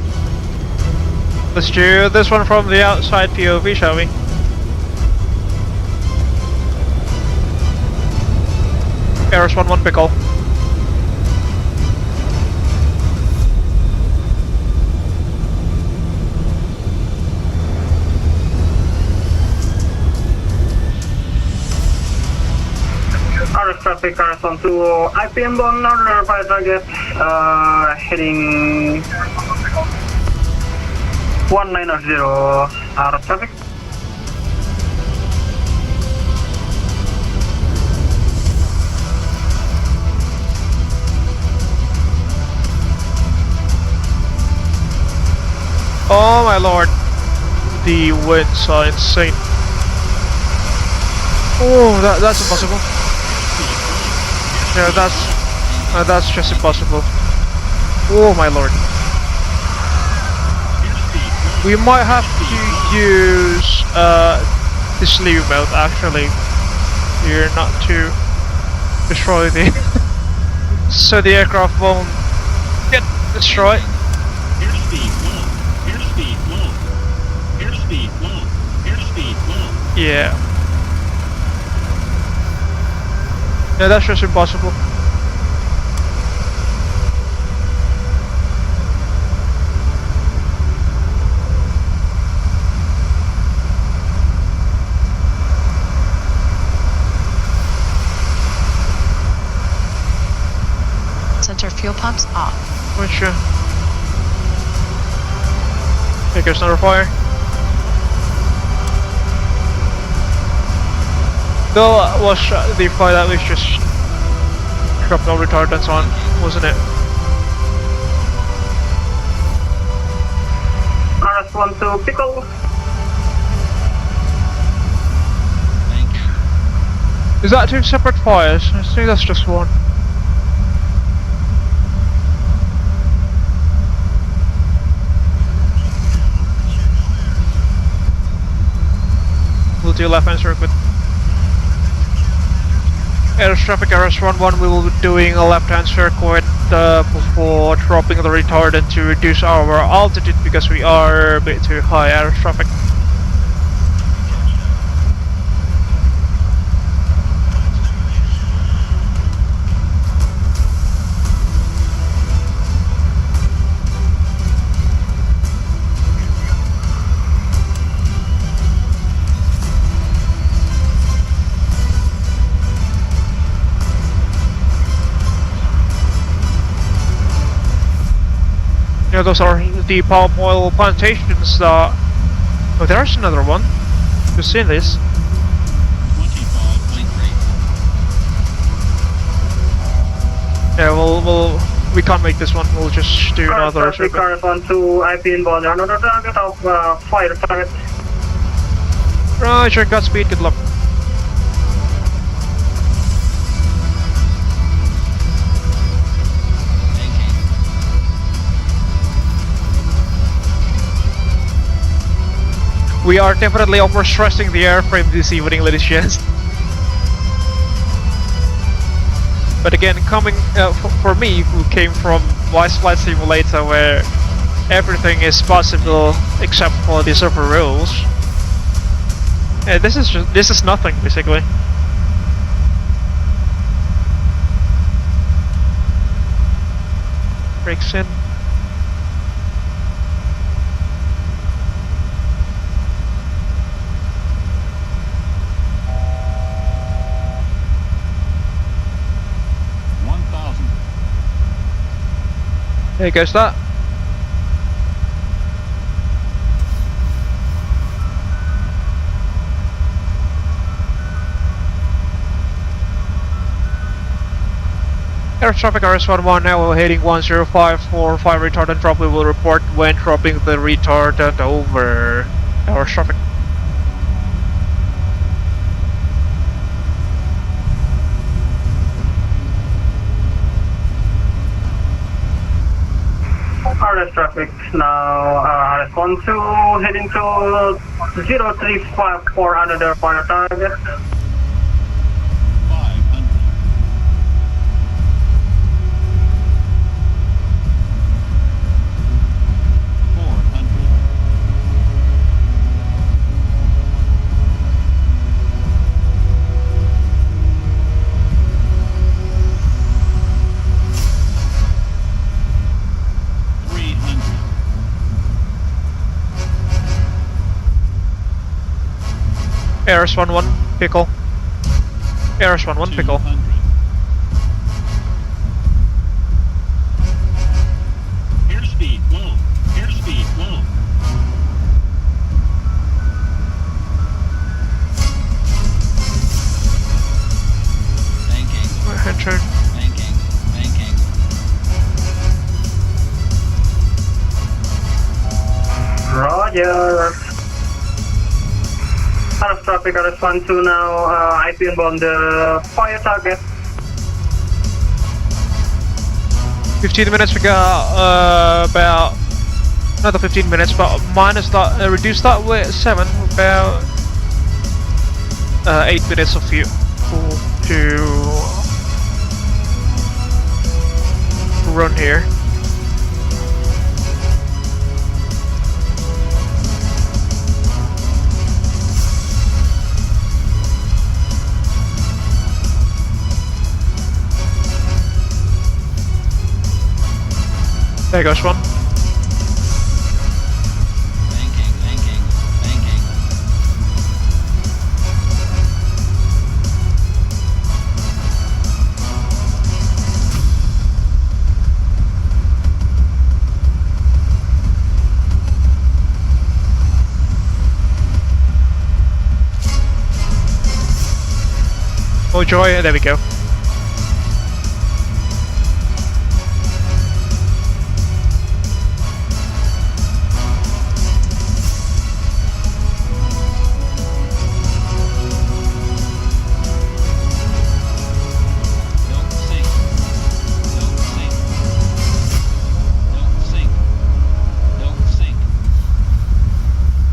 Let's do this one from the outside POV, shall we? RS11 Pickle. RS traffic RS12 IPM bound order fire target heading 1900 RS traffic. Oh my lord, the winds are insane. Oh, that's impossible. Yeah, that's just impossible. Oh my lord. We might have to use the sleeve mode actually here, not to destroy the so the aircraft won't get destroyed. Airspeed low. Airspeed low. Airspeed low. Airspeed low. Yeah. Yeah, that's just impossible. Center fuel pumps off. Oh, sure. Here goes another fire. Though was the fire that was just dropped no retardants on, wasn't it? RS12 Pickle. Thank you. Is that two separate fires? I think that's just one. We'll do left hand circuit. Air traffic RS11, we will be doing a left hand circuit before dropping the retardant to reduce our altitude because we are a bit too high air traffic. Yeah, those are the palm oil plantations. Oh, there's another one. You've seen this. 25.3. Yeah, we can't make this one. We'll just do another Traffic circuit. correspond to IP inbound. Another target of fire target. Roger, Godspeed, good luck. We are definitely overstressing the airframe this evening, ladies and gents. But again, coming for me, who came from YSFlight Simulator, where everything is possible except for the server rules, this is nothing basically. Brakes in. There goes that. Air traffic RS11 now heading 105 for fire retardant drop. We will report when dropping the retardant over our traffic. RS traffic now RS12 heading to 035 for another fire target. 500. 400. 300. RS11 pickle. RS11 pickle. 200. Airspeed low. Airspeed low. Banking. Enter. Banking. Banking. Roger. RS traffic RS12 now IP inbound the fire target. 15 minutes we got about another 15 minutes, but minus that, reduce that with 7, about 8 minutes of fuel to run here. There goes one. Banking. Banking. Banking. Oh joy, there we go. Don't sink. Don't sink. Don't sink. Don't sink.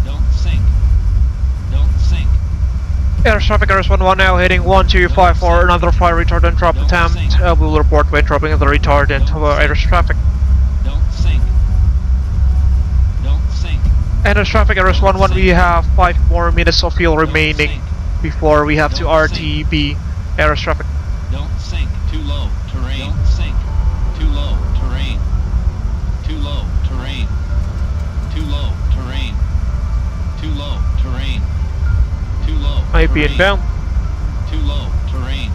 Don't sink. Don't sink. Air traffic RS11 now heading 125 for another fire retardant drop attempt. We will report when dropping the retardant over air traffic. Don't sink. Don't sink. Air traffic RS11, we have 5 more minutes of fuel remaining before we have to RTB air traffic. Don't sink. Too low. Terrain. Don't sink. Too low. Terrain. Too low. Terrain. Too low. Terrain. Too low. Terrain. Too low. IP terrain. inbound. Too low. Terrain.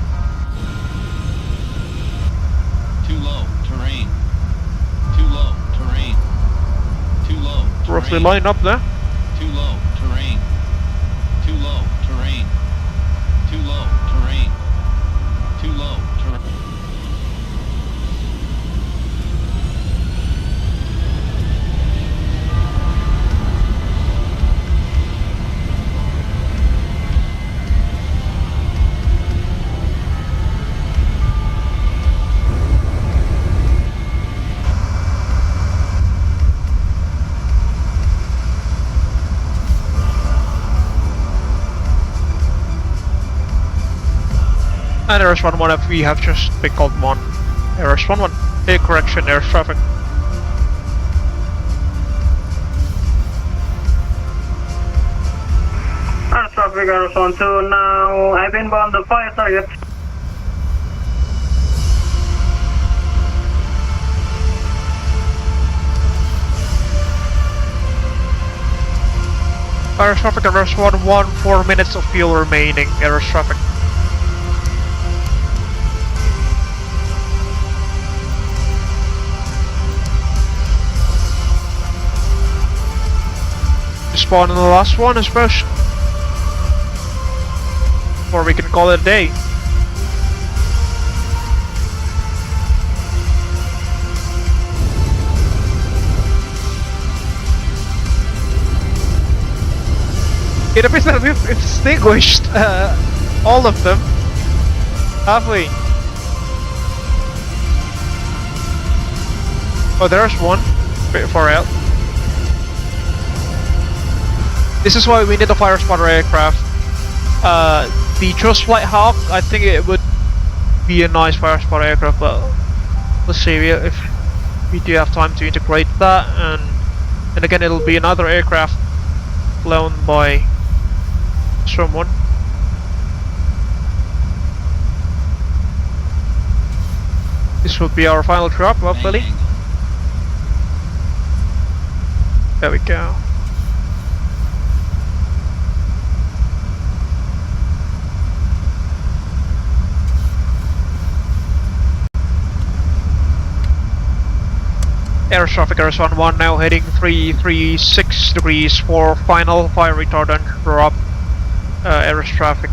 Too low. Terrain. Too low. Terrain. roughly line up there. Too low, terrain. Too low, terrain. Too low, terrain. Too low, terrain. And RS11 if we have just been called 1. RS11, air correction, air traffic. Air traffic, RS12 now, I've been on the fire target. Air traffic, RS11, 4 minutes of fuel remaining, air traffic. Spawn on the last one, I suppose. Or we can call it a day. It appears that we've extinguished all of them, have we? Oh, there's one, a bit far out. This is why we need a fire spotter aircraft. The Trust Flight Hawk, I think it would be a nice fire spotter aircraft, but let's see if we do have time to integrate that, and again it'll be another aircraft flown by someone. This will be our final drop, hopefully. There we go. Air traffic RS11 now heading 336 degrees for final fire retardant drop. Air traffic.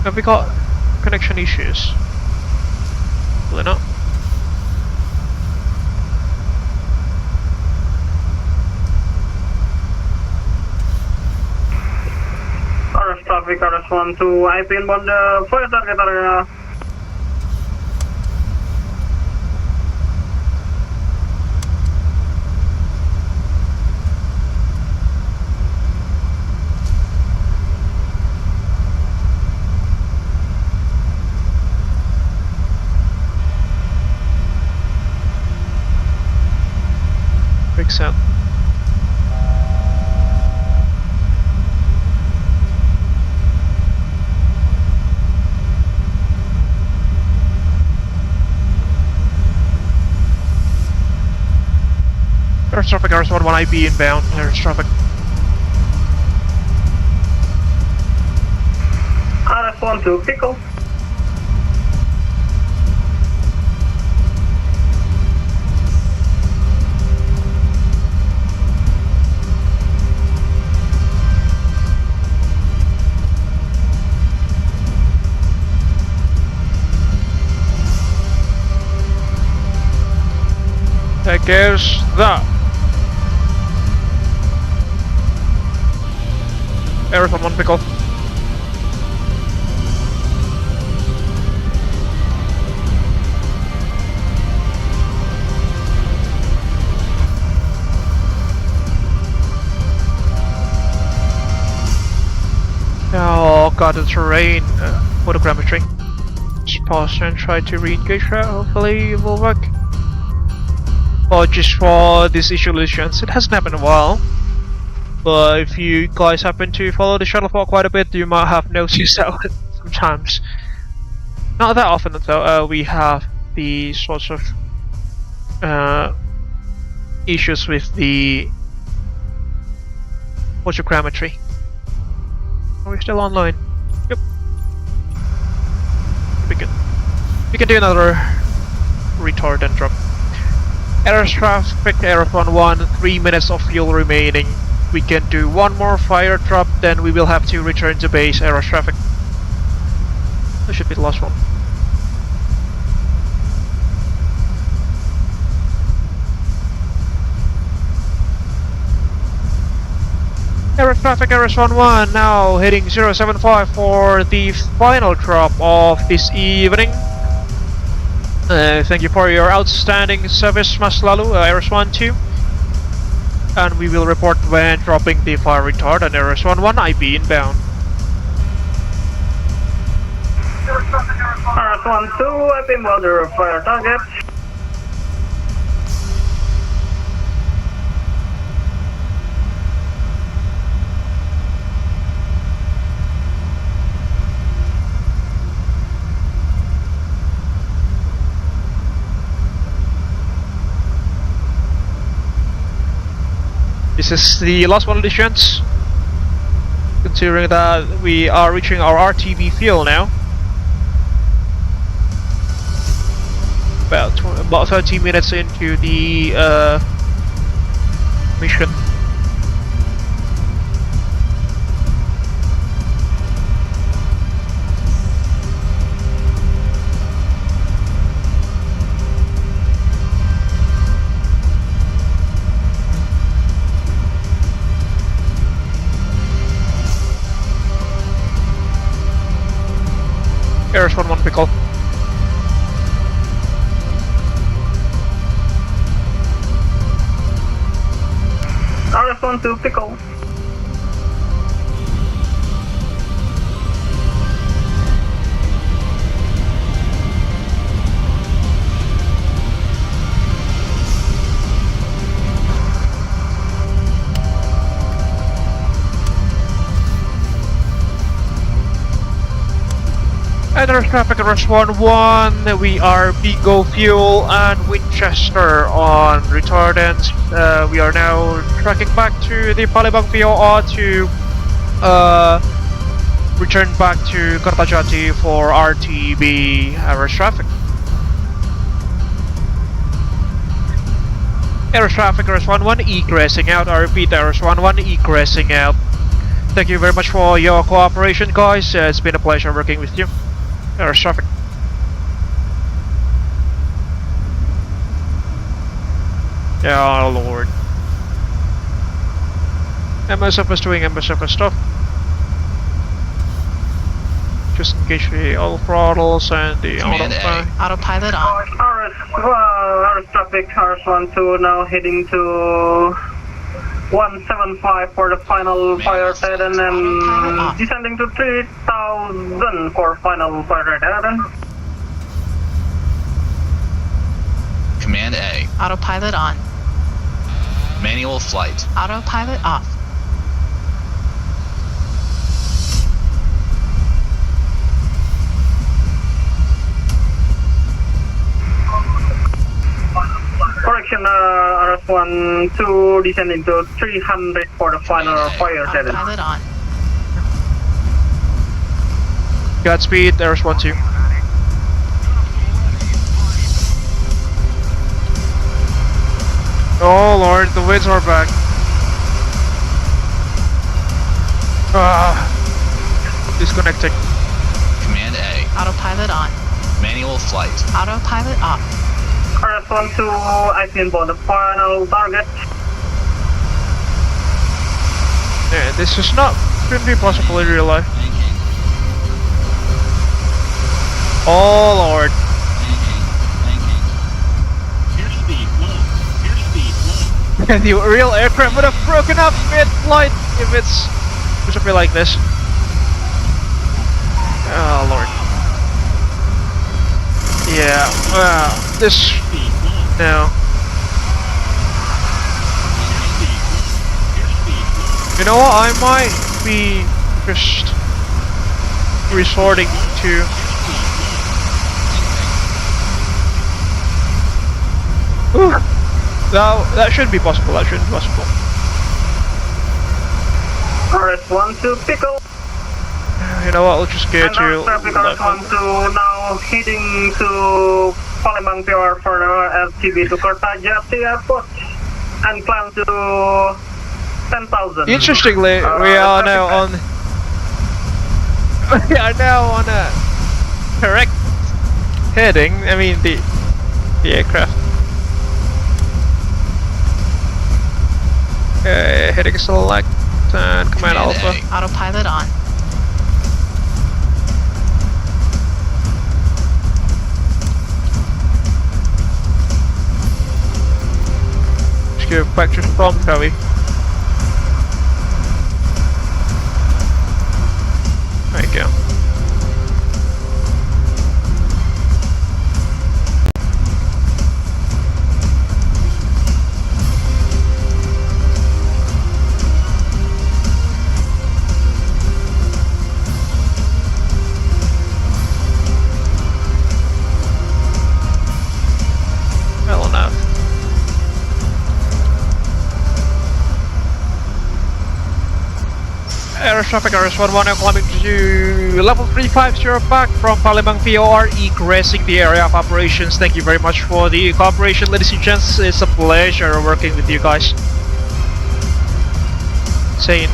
Have we got connection issues? Probably not. Traffic RS12, I've been on the fire target area. Big sound. Air traffic RS11 IB inbound, air traffic. RS12 pickle. There goes that. RS11 pickle. Oh god, the terrain photogrammetry. Just pause and try to re-engage that, hopefully it will work. Apologies for this issue, illusions. It hasn't happened in a while. But if you guys happen to follow the shuttle for quite a bit, you might have noticed that sometimes. Not that often though, we have the sorts of issues with the photogrammetry. Are we still online? Yep. We can do another retard and drop. Air traffic, ARF-11, 3 minutes of fuel remaining. We can do one more fire drop, then we will have to return to base. Air traffic. That should be the last one. Air traffic, ARF-11 now heading 075 for the final drop of this evening. Thank you for your outstanding service, Mas Lalu, ARF-12. And we will report when dropping the fire retard on ARF-11 IB inbound. ARF-12, IB inbound the fire target. This is the last one of the chance, considering that we are reaching our RTB fuel now. About 30 minutes into the mission. ARF-11 pickle. ARF-12 pickle. Air traffic ARF-11, we are Bigo Fuel and Winchester on retardants. We are now tracking back to the Palembang VOR to return back to Kertajati for RTB air traffic. Air traffic ARF-11 egressing out. I repeat, ARF-11 egressing out. Thank you very much for your cooperation, guys. It's been a pleasure working with you. Air traffic. Yeah, Lord. MSFS doing MSFS stuff. Just engage the all throttles and the autopilot on. RS traffic, ARF-12 now heading to 175 for the final fire Titan and descending to 3000 for final fire Titan. Command A. Autopilot on. Manual flight. Autopilot off. Correction, RS-12 descending to 300 for the final fire Titan. Autopilot on. Godspeed, RS-12. Oh Lord, the winds are back. Disconnecting. Command A. Autopilot on. Manual flight. Autopilot off. RS-12, I think for the final target. Yeah, this is not shouldn't be possible in real life. Oh Lord. And the real aircraft would have broken up mid-flight if it's supposed to be like this. Oh Lord. Yeah, this... no. You know what, I might be just resorting to... Ooh. That shouldn't be possible, that shouldn't be possible. RS-12 pickle. You know what? We'll just go and to our traffic are on to now heading to Palembang PR for the LTB to Kertajati Airport and climb to 10,000. Interestingly, we are now on. We are now on a correct heading. I mean the aircraft. Heading select and command alpha. Autopilot on. Let's go back to from Covey. There you go. Well enough. Air traffic RS11 now climbing to level 350 back from Palembang VOR, egressing the area of operations. Thank you very much for the cooperation, ladies and gents. It's a pleasure working with you guys. Insane.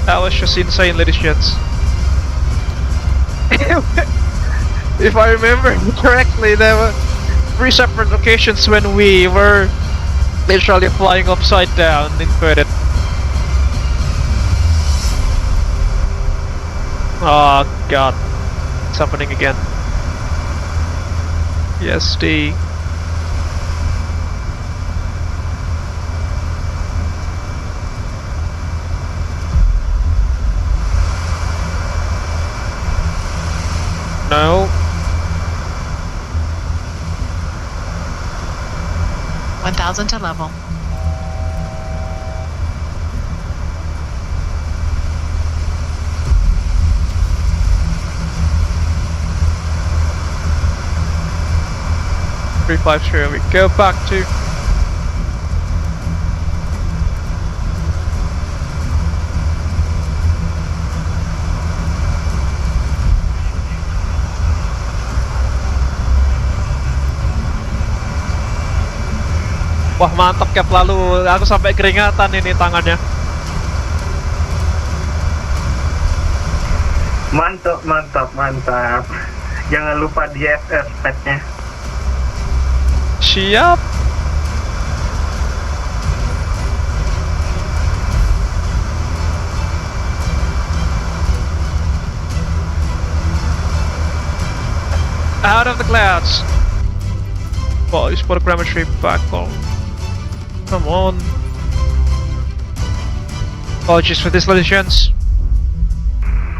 That was just insane, ladies and gents. If I remember correctly, there were 3 separate locations when we were literally flying upside down, inverted. Oh god, it's happening again. Yes, D. No. 1,000 to level. We go back to wah mantap Cap, lalu aku sampai keringatan ini tangannya. Mantap, mantap, mantap. Jangan lupa di SS pad-nya. Siap. Out of the clouds. Boys, photogrammetry backlog. Come on. Apologies for this, ladies and gents.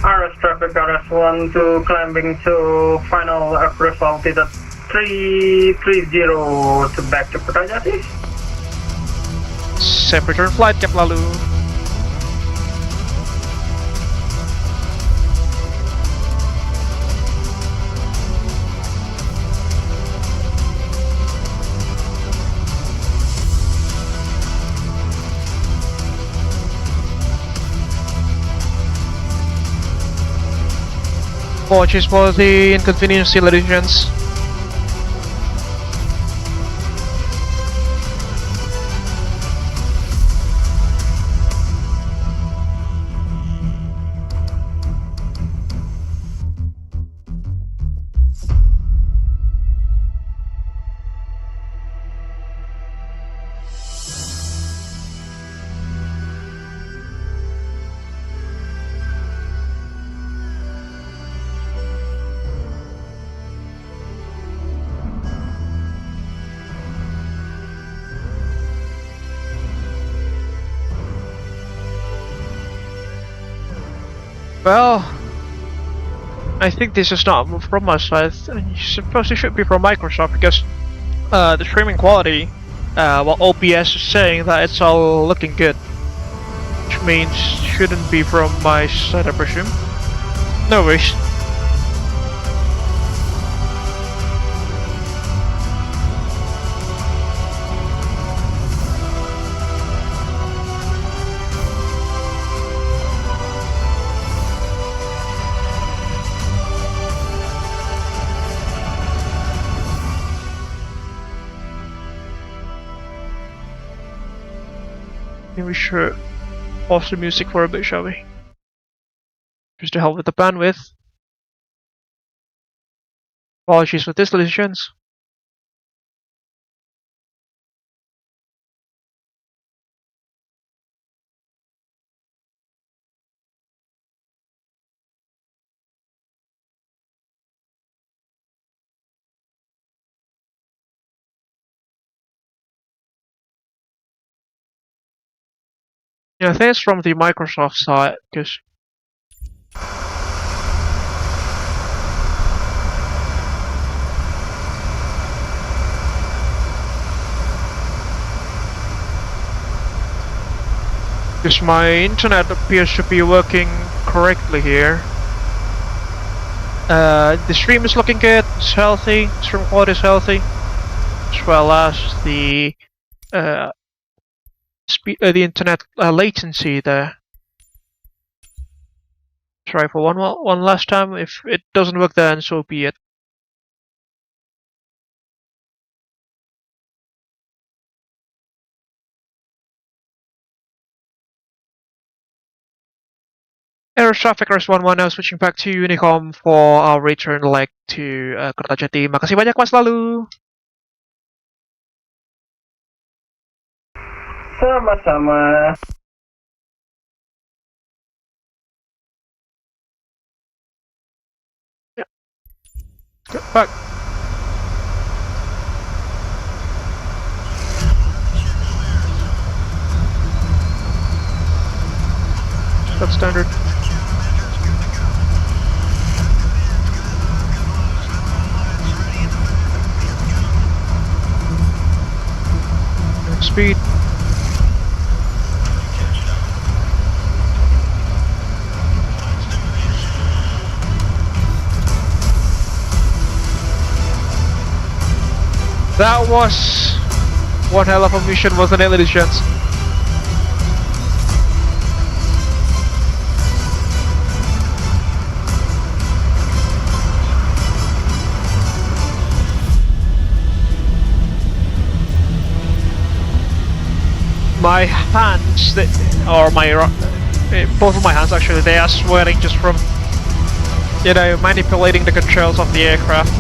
RS traffic RS1 to climbing to final approval at 330 to back to Kertajati. Safe return flight, Cap lalu. Apologies for the inconvenience, ladies and gents. Well, I think this is not from us. I suppose it should be from Microsoft because the streaming quality, well, OBS is saying that it's all looking good, which means shouldn't be from my side, I presume. No worries. Maybe we should pause the music for a bit, shall we? Just to help with the bandwidth. Apologies for this, ladies and gents. Yeah, I think it's from the Microsoft side, because my internet appears to be working correctly here. The stream is looking good, it's healthy, stream quality is healthy, as well as the internet latency there. Try for one last time. If it doesn't work, then so be it. Air traffic Res 11 now switching back to Unicom for our return leg to Kertajati. Makasih banyak Mas Lalu. Sama-sama. Yeah. Get back. That's standard. Speed. That was one hell of a mission, wasn't it, ladies and gents? My hands, both of my hands actually, they are sweating just from, you know, manipulating the controls of the aircraft.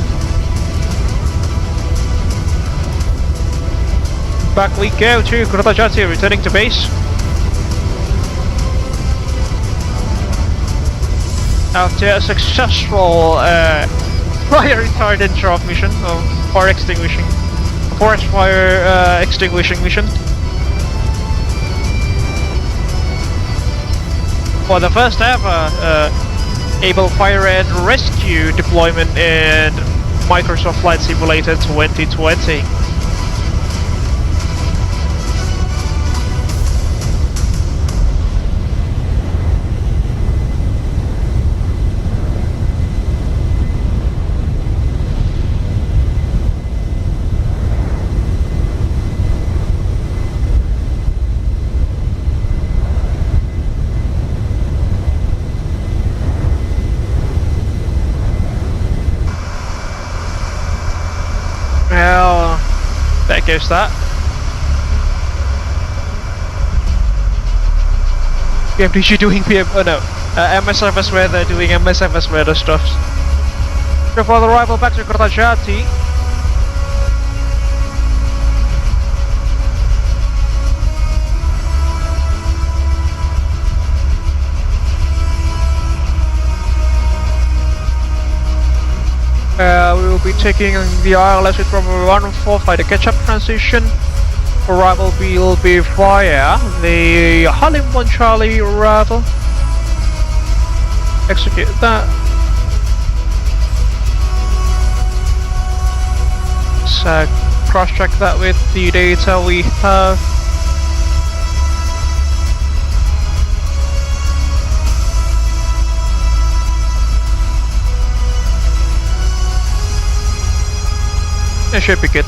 Back we go to Kertajati, returning to base. After a successful fire retardant drop mission, or forest fire extinguishing mission. For the first ever Abel Fire and Rescue deployment in Microsoft Flight Simulator 2020. Well, there goes that. PMDG doing MSFS weather, doing MSFS weather stuff. So for the arrival back to Kertajati. We will be taking the ILS with runway 14 by the catch-up transition. Arrival will be via the Palembang Charlie arrival. Execute that. So cross-check that with the data we have. It should be good.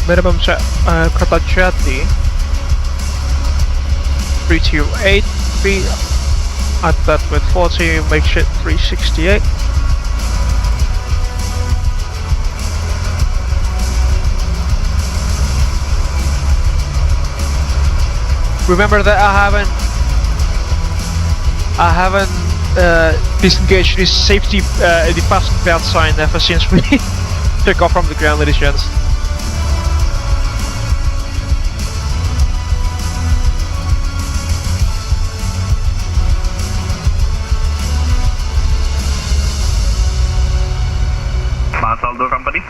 minimum set Kertajati 3283 at that with 40 makes it 368. Remember that I haven't disengaged this safety the fasten belt sign ever since we took off from the ground, ladies and gents. Masaldo Company.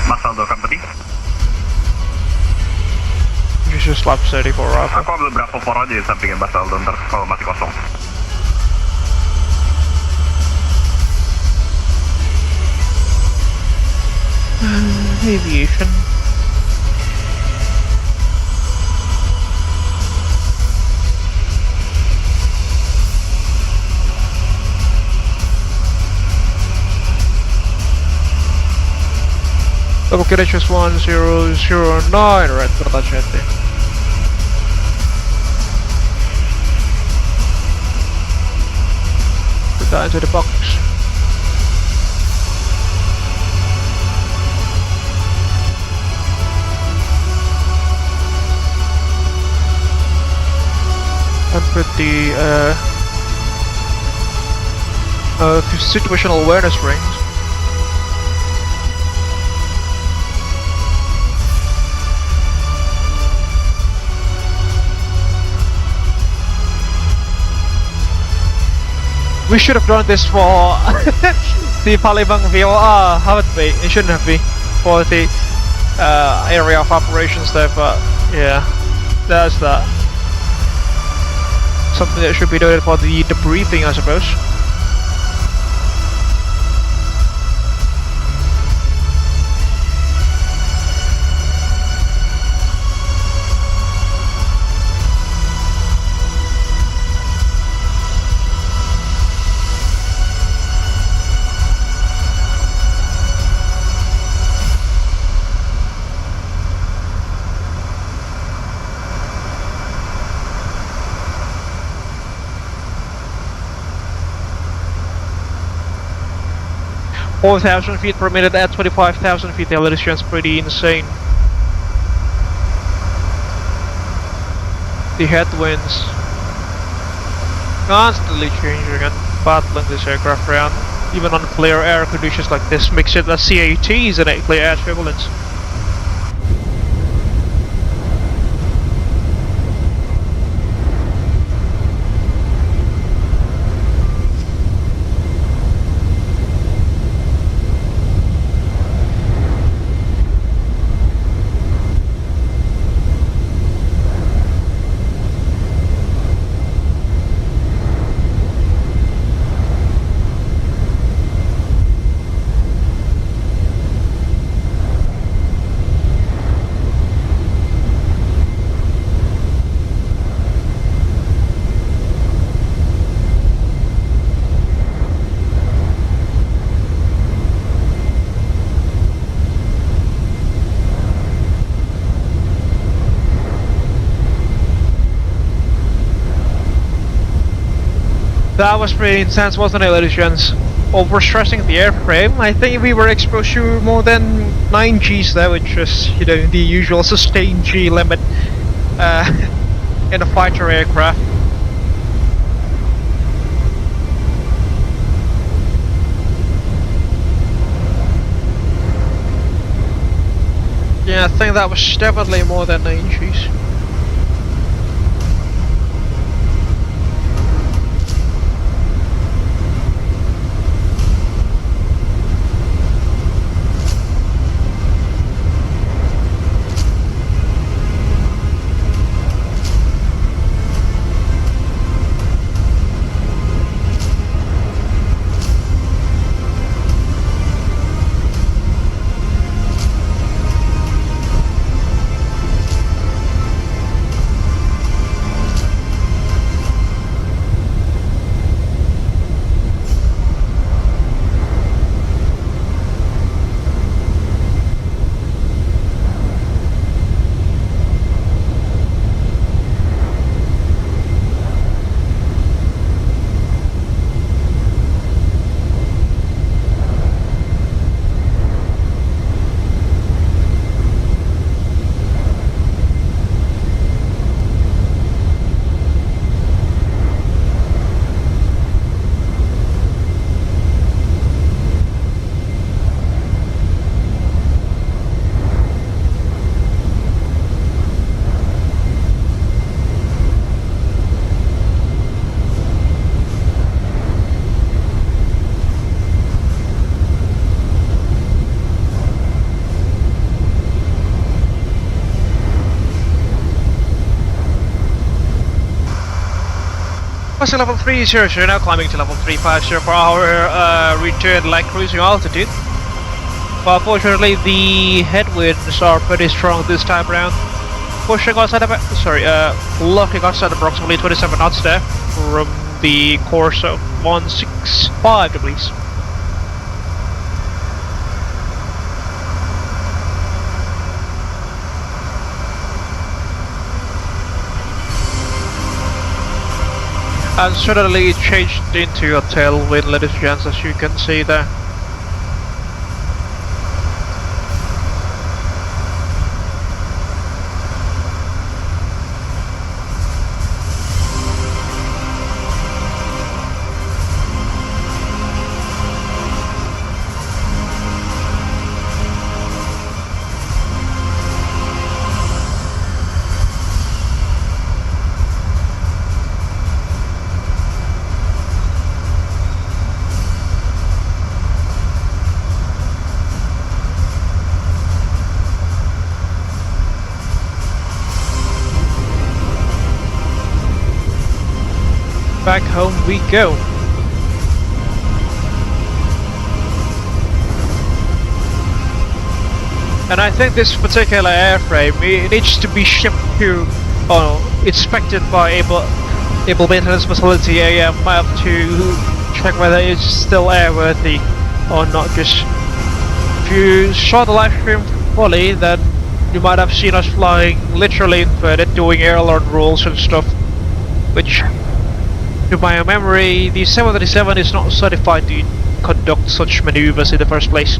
Masaldo Company. Just lap 34 Alpha. Aku ambil Bravo 4 aja ya sampingin Masaldo ntar kalau masih kosong. Aviation. Double KHS 1009, right, Kertajati. Put that into the box. And put the situational awareness rings. We should have done this for the Palembang VOR, haven't we? It shouldn't have been for the area of operations there, but yeah, that's that. Something that should be noted for the debriefing, I suppose. $4,000 feet per minute at 25,000 feet elevation is pretty insane. The headwinds constantly changing and battling this aircraft around, even on clear air conditions like this, makes it a CATs and a clear air turbulence. That was pretty intense, wasn't it, ladies and gents? Overstressing the airframe. I think we were exposed to more than 9 Gs there, which is, you know, the usual sustained G limit in a fighter aircraft. Yeah, I think that was definitely more than 9 Gs. Crossing level 300, now climbing to level 350 for our return light cruising altitude. But unfortunately the headwinds are pretty strong this time around. Pushing outside of looking outside approximately 27 knots there from the course of 165 degrees. And suddenly it changed into a tailwind, ladies and gents, as you can see there. Back home we go. And I think this particular airframe, it needs to be shipped to, inspected by Abel Maintenance Facility AMF to check whether it's still airworthy or not. Just if you saw the live stream fully, then you might have seen us flying literally inverted, doing airline rules and stuff, which, to my memory, the 737 is not certified to conduct such maneuvers in the first place.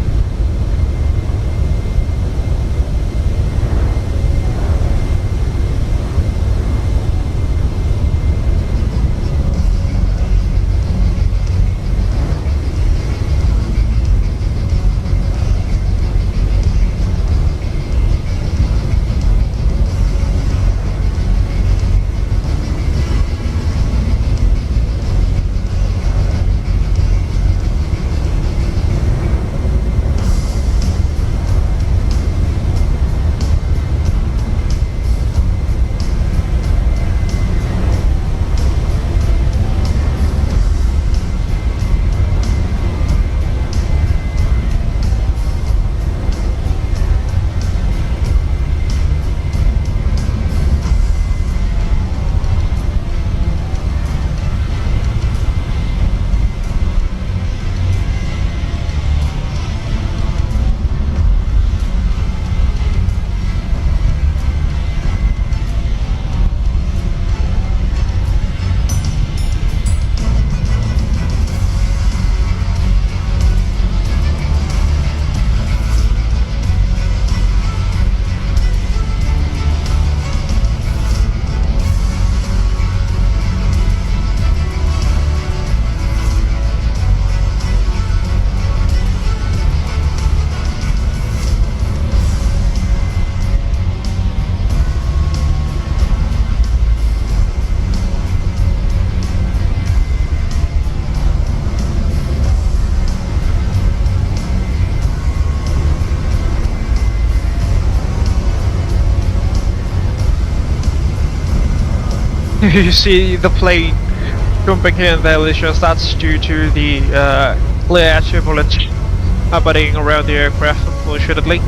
You see the plane jumping here and there, Licious. That's due to the clear air turbulence happening around the aircraft, unfortunately.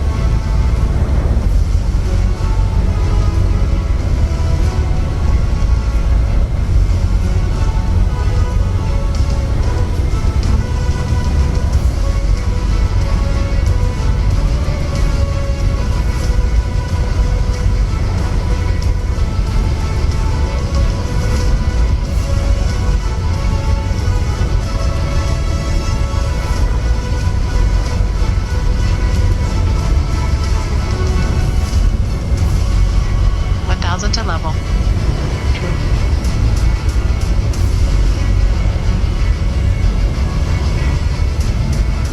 To level.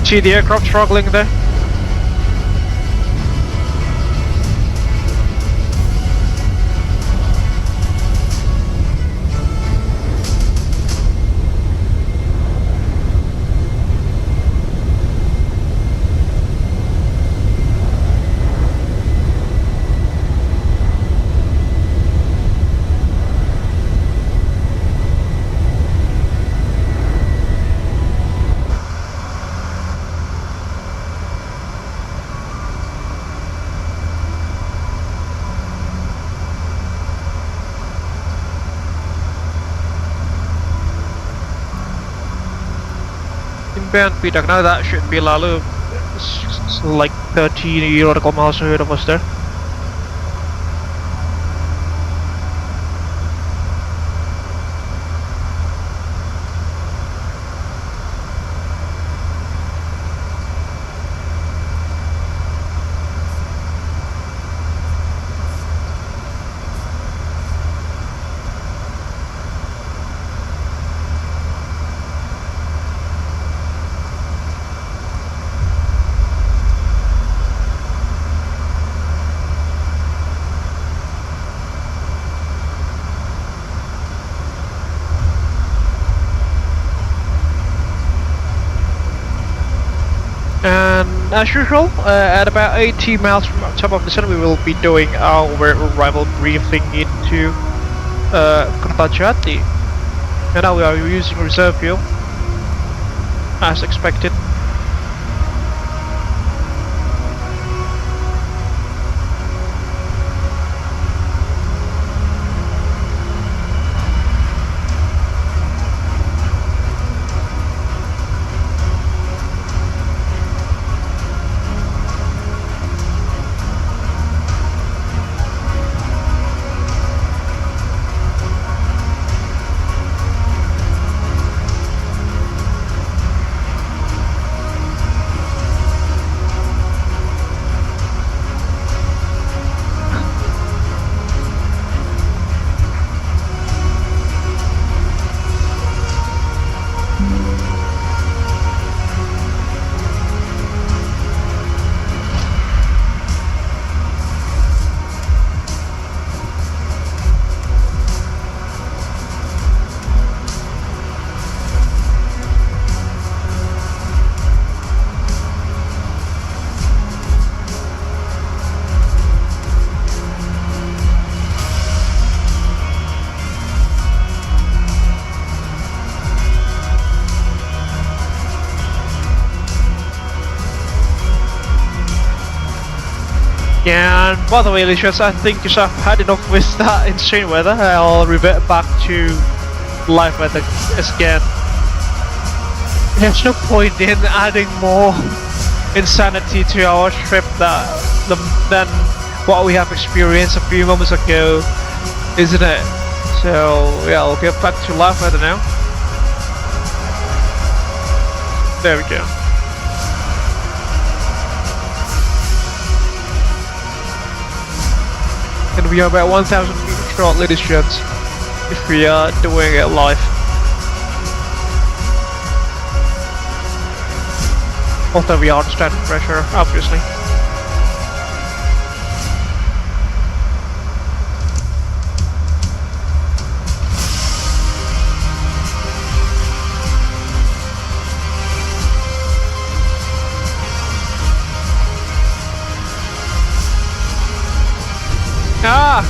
See the aircraft struggling there? PMDG, now that should be Lalu. It's like 30 nautical miles ahead of us there. And as usual, at about 80 miles from the top of the sun, we will be doing our arrival briefing into Kertajati. And now we are using reserve fuel, as expected. Yeah, and by the way, Lucius, I think I've had enough with that insane weather. I'll revert back to live weather again. There's no point in adding more insanity to our trip than what we have experienced a few moments ago, isn't it? So yeah, I'll get back to live weather now. There we go. And we are about 1,000 feet short, ladies and gents, if we are doing it live. Although we are under standard pressure, obviously. Ah!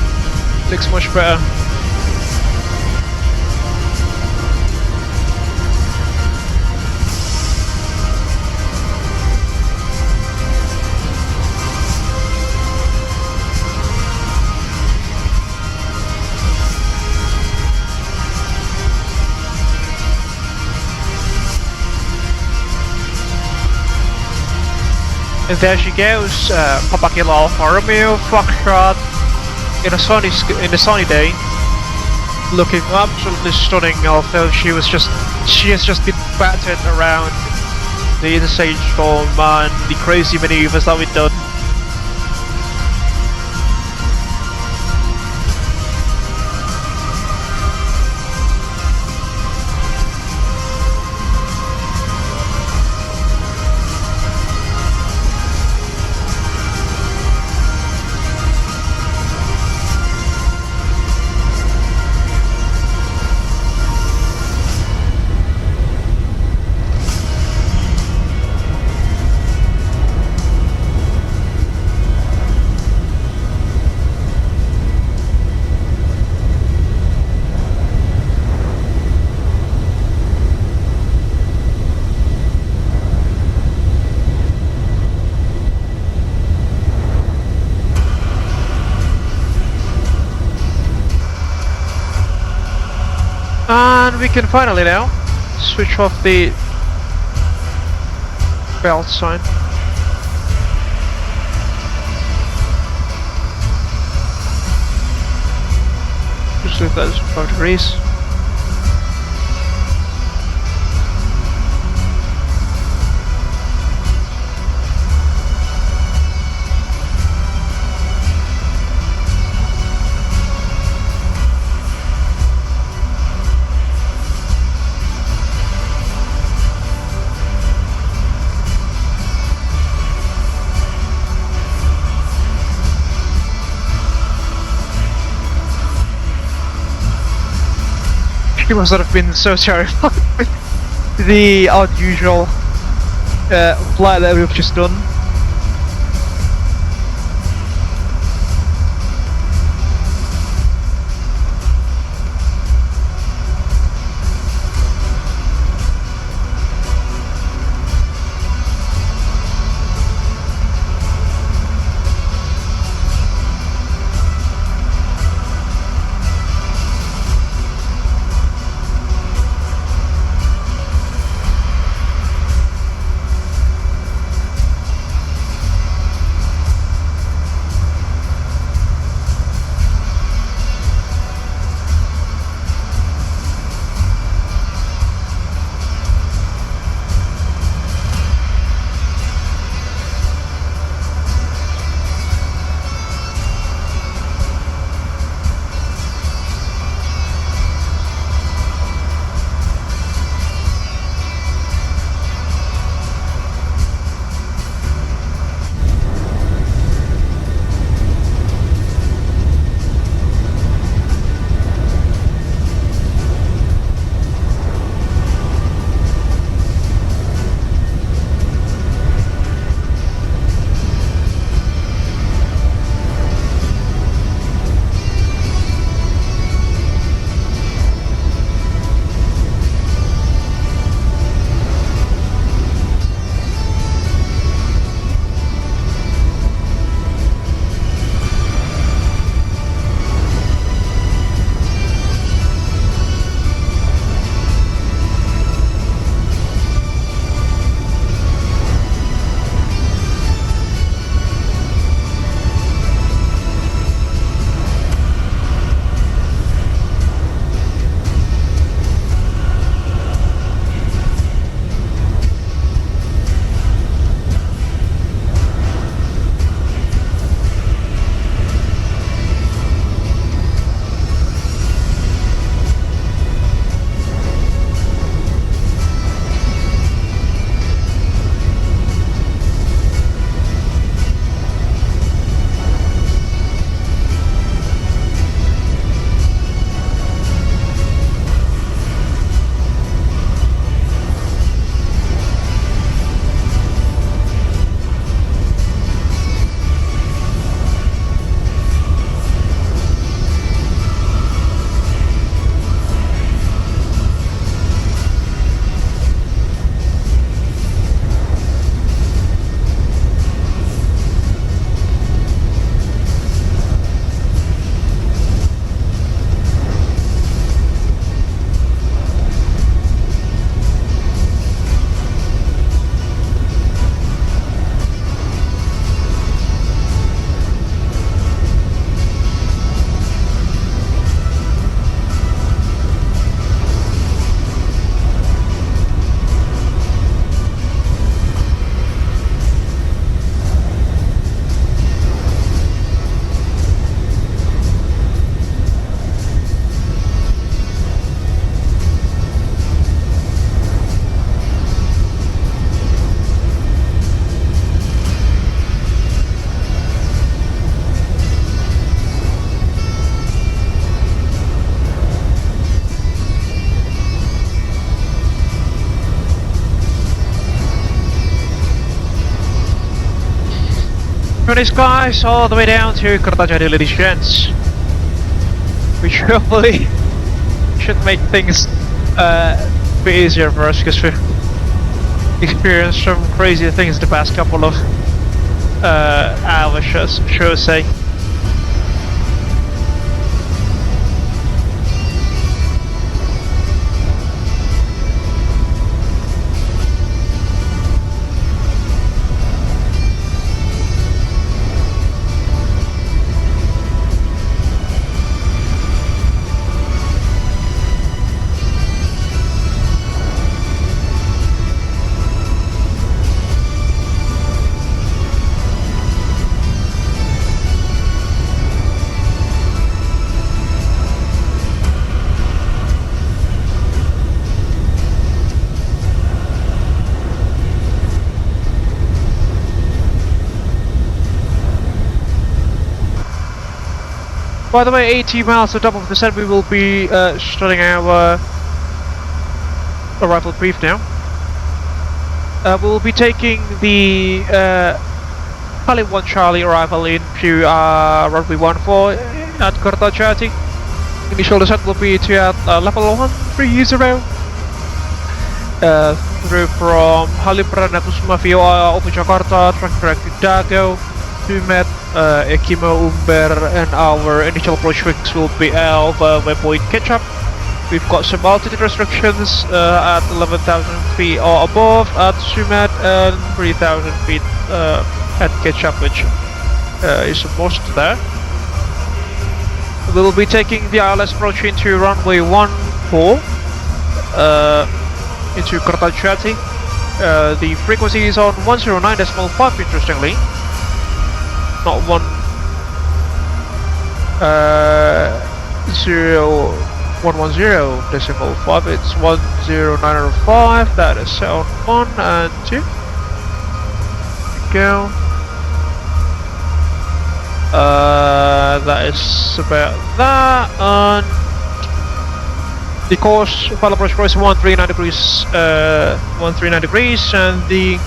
Looks much better. And there she goes, Papa Kilo Alfa Romeo Foxtrot in a sunny day, looking absolutely stunning. Although she has just been battered around the insane storm and the crazy maneuvers that we've done. And we can finally now switch off the belt sign. Just leave that as 5 degrees. She must have been so terrified with the unusual flight that we've just done. From the skies all the way down to Kertajati, ladies and gents. Which hopefully should make things a bit easier for us, because we've experienced some crazy things the past couple of hours, should say. By the way, 80 miles to top of the set, we will be starting our arrival brief now. We will be taking the Palembang Charlie arrival into runway 14 at Kertajati. Initial descent will be to at level 130. Through from Halimprana Kusuma via over Jakarta, track to Dago, Sumat, Ekimo, Umber, and our initial approach fix will be over waypoint Ketchup. We've got some altitude restrictions at 11,000 feet or above at Sumat and 3,000 feet at Ketchup, which is most there. We will be taking the ILS approach into runway 14 into Kertajati. The frequency is on 109.5, interestingly. Not 110.5, it's 109.5. That is set on 1 and 2. Go. That is about that, and the course final approach is 139 degrees, and the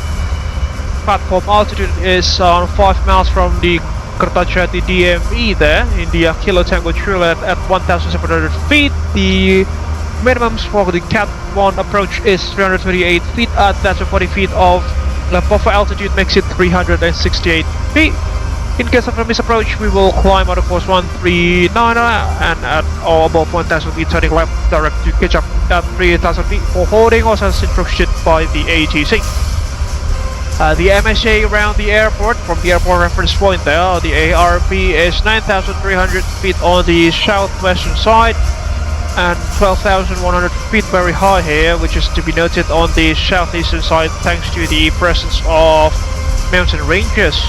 platform altitude is on 5 miles from the Kertajati DME there in the Kilo Tango Trulet at 1,700 feet. The minimums for the Cat 1 approach is 328 feet at 1,040 feet of the buffer altitude makes it 368 feet. In case of a misapproach, we will climb out of course 139 and at or above 1,000 feet, turning left direct to catch up at 3,000 feet for holding, also as instructed by the ATC. The MSA around the airport, from the airport reference point there, the ARP is 9,300 feet on the southwestern side and 12,100 feet very high here, which is to be noted on the southeastern side thanks to the presence of mountain ranges.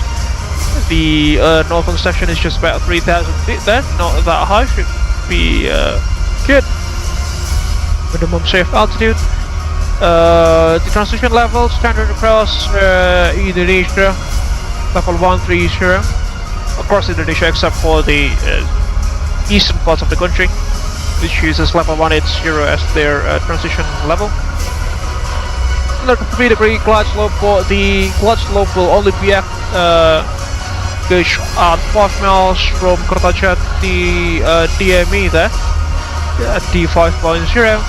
The northern section is just about 3,000 feet there, not that high, should be good. Minimum safe altitude. The transition level, standard across Indonesia, level 130, across Indonesia except for the eastern parts of the country, which uses level 180 as their transition level. 3-degree glide slope, but the glide slope will only be at gauge at 5 miles from Kertajati DME there, at D5.0.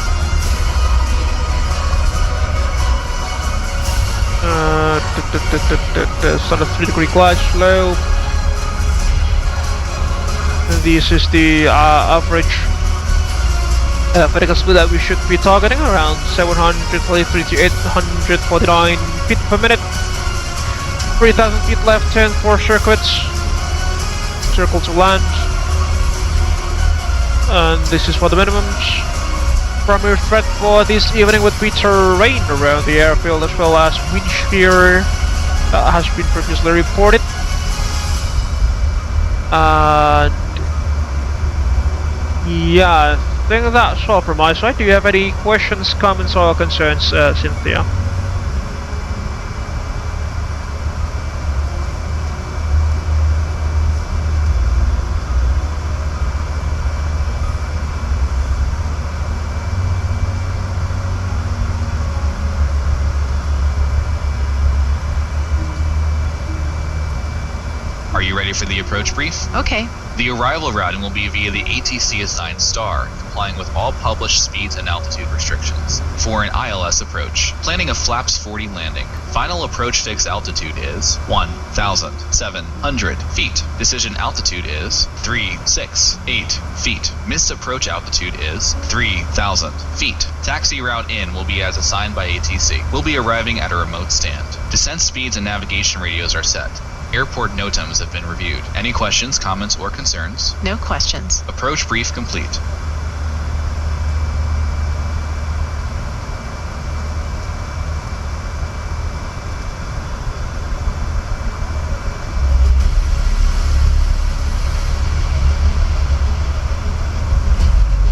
Standard 3-degree glide slope. And this is the average vertical speed that we should be targeting, around 743 to 849 feet per minute. 3,000 feet left, 10 for circuits. Circle to land. And this is for the minimums. Primary threat for this evening would be terrain around the airfield, as well as wind shear that has been previously reported. And yeah, I think that's all from my side. Do you have any questions, comments, or concerns, Cynthia? Are you ready for the approach brief? Okay. The arrival routing will be via the ATC assigned SAR, complying with all published speeds and altitude restrictions. For an ILS approach, planning a flaps 40 landing. Final approach fixed altitude is 1,700 feet. Decision altitude is 368 feet. Missed approach altitude is 3,000 feet. Taxi route in will be as assigned by ATC. We'll be arriving at a remote stand. Descent speeds and navigation radios are set. Airport NOTAMs have been reviewed. Any questions, comments, or concerns? No questions. Approach brief complete.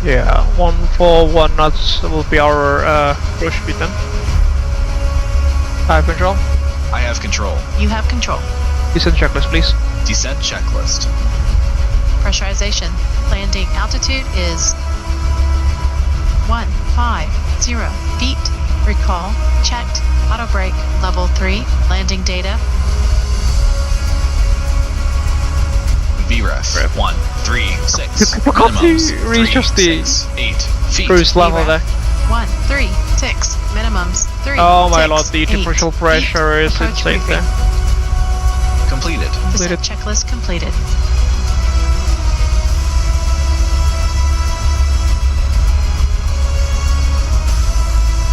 Yeah, 141 knots will be our approach speed then. I have control. I have control. You have control. Descent checklist, please. Descent checklist. pressurization. Landing altitude is 150 feet. Recall checked. Auto brake level 3. Landing data. VREF 136. Forgot to Minimums readjust 3, the 6, 8 feet. cruise level there. 136. Minimums 3. Oh my 6, lord, the 8 differential pressure is Approach insane briefing. there. Completed. Descent checklist completed.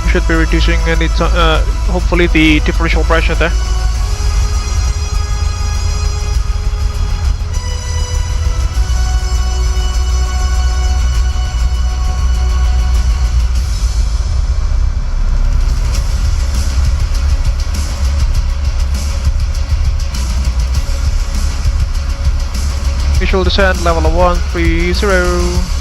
We should be reducing any hopefully the differential pressure there. Visual descent level of 130.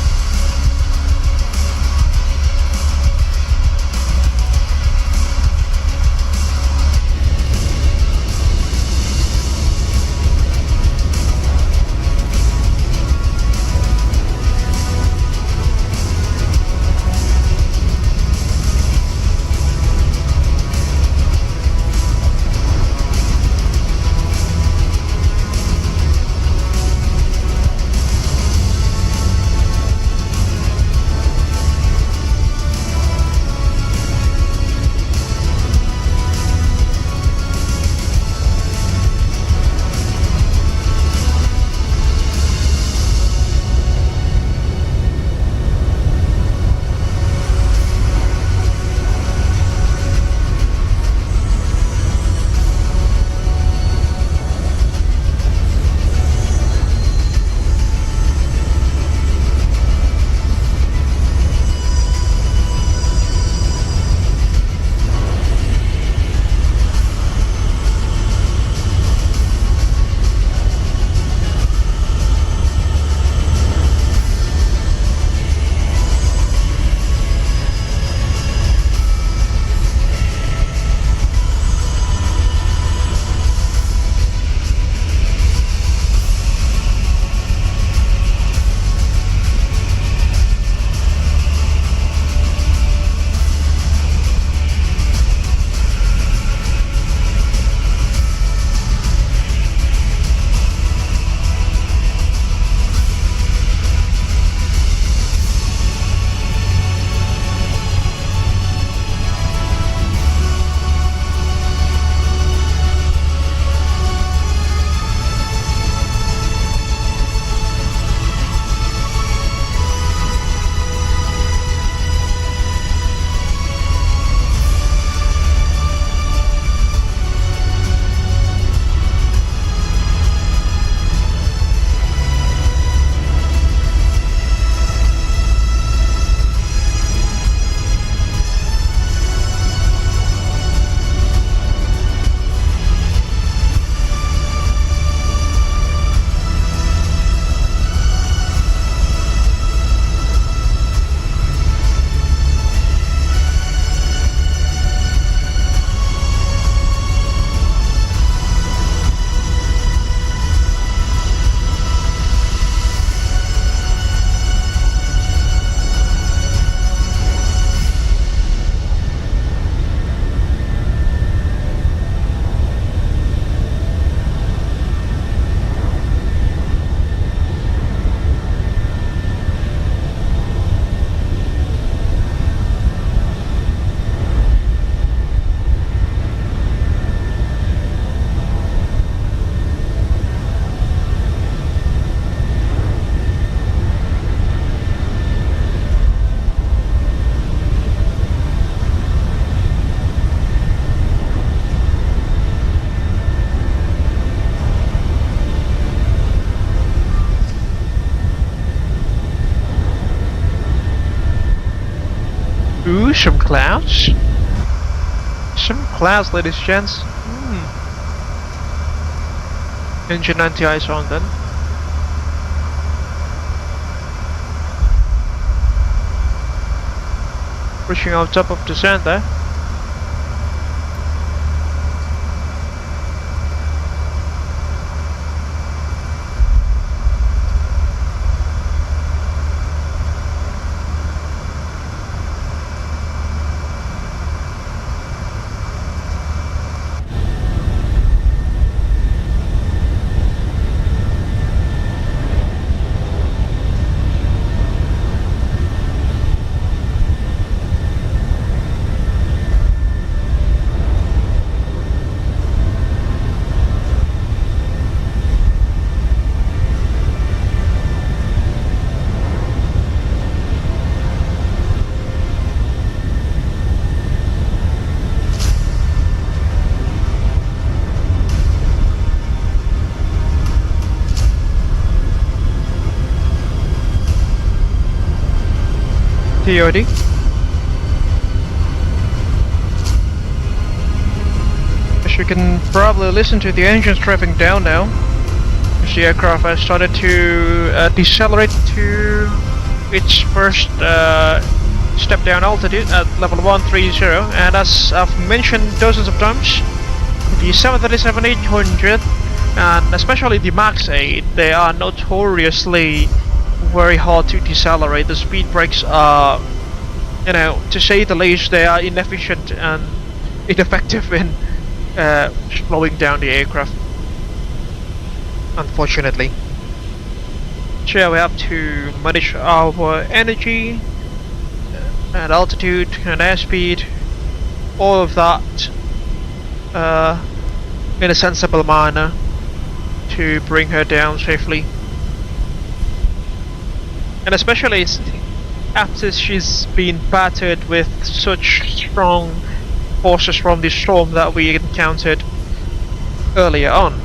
Ooh, some clouds. Some clouds, ladies and gents. Engine anti-ice on then. Pushing out top of the sand there. TOD. As you can probably listen to the engines revving down now, as the aircraft has started to decelerate to its first step down altitude at level 130, and as I've mentioned dozens of times, the 737-800 and especially the Max 8, they are notoriously very hard to decelerate. The speed brakes are, you know, to say the least, they are inefficient and ineffective in slowing down the aircraft, unfortunately. So we have to manage our energy and altitude and airspeed, all of that in a sensible manner to bring her down safely. And especially after she's been battered with such strong forces from the storm that we encountered earlier on.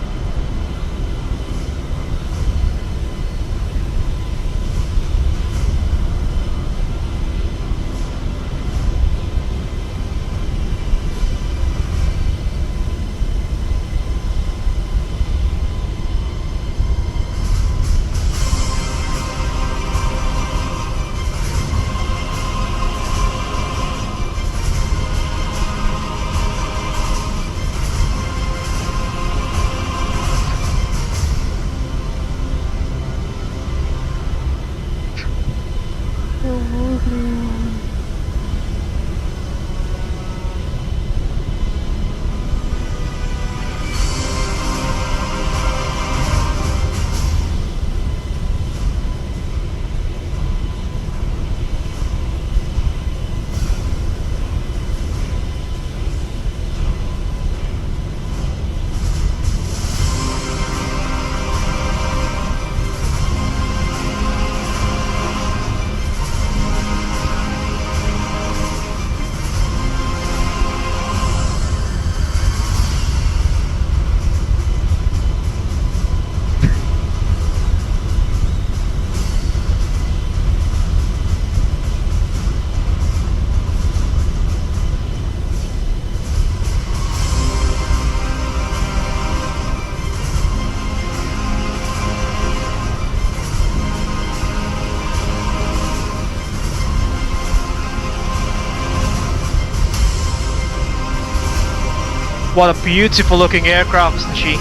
What a beautiful looking aircraft, isn't she?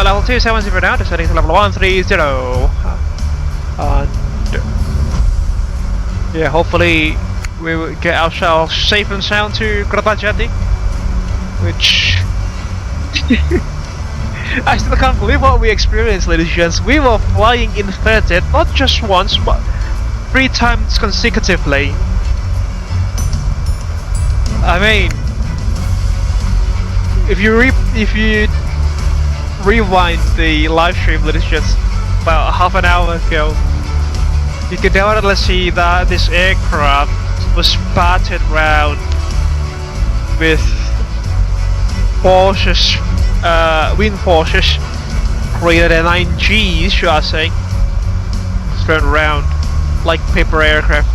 Level 270 now, descending to level 130. And yeah, hopefully we will get ourselves safe and sound to Kertajati, which I still can't believe what we experienced, ladies and gents. We were flying inverted, not just once, but 3 times consecutively. I mean, if you rewind the live stream, ladies and gents, about half an hour ago, you can definitely see that this aircraft was battered round with forces, wind forces greater than 9 Gs, should I say, thrown around like paper aircraft.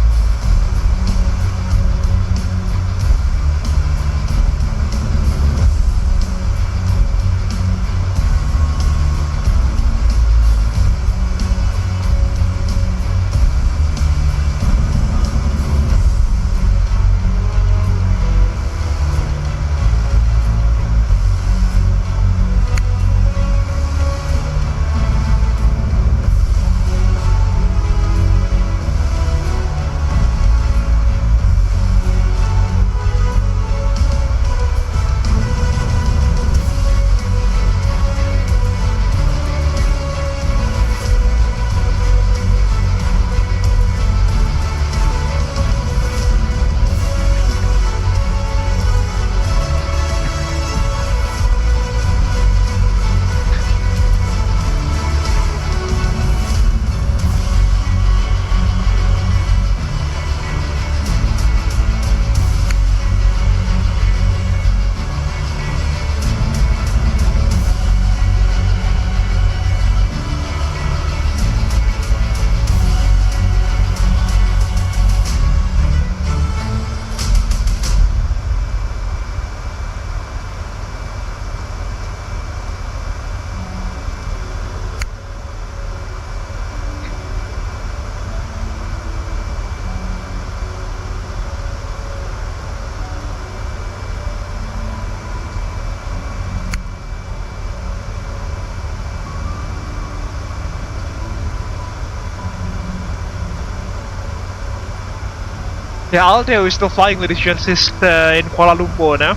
Yeah, Aldeo is still flying, ladies and gents. Is in Kuala Lumpur now.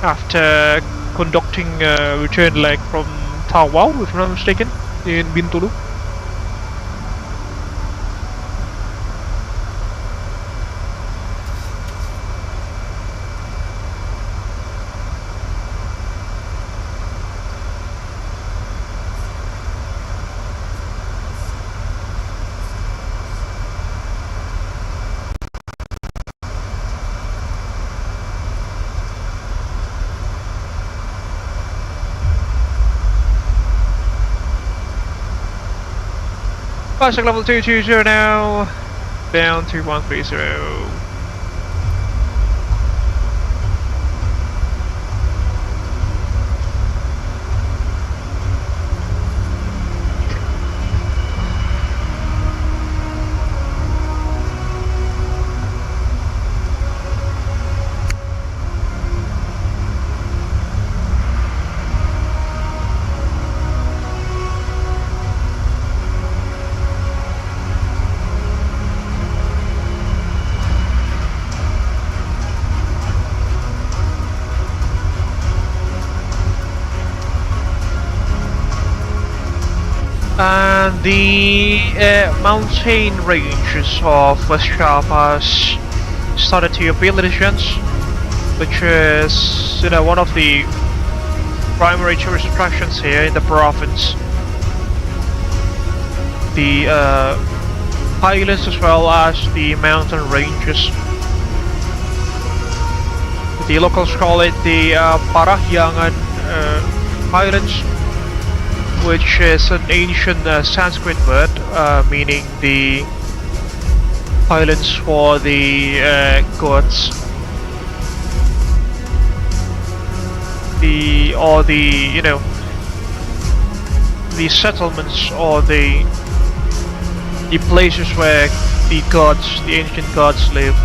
After conducting a return leg from Tawau, if I'm not mistaken, in Bintulu. Bicycle level 220 now, down to 130. And the mountain ranges of West Java started to appeal, ladies and gents, which is, you know, one of the primary tourist attractions here in the province. The highlands as well as the mountain ranges. The locals call it the Parahyangan Highlands, which is an ancient Sanskrit word meaning the highlands for the gods. You know, the settlements or the places where the gods, the ancient gods, live.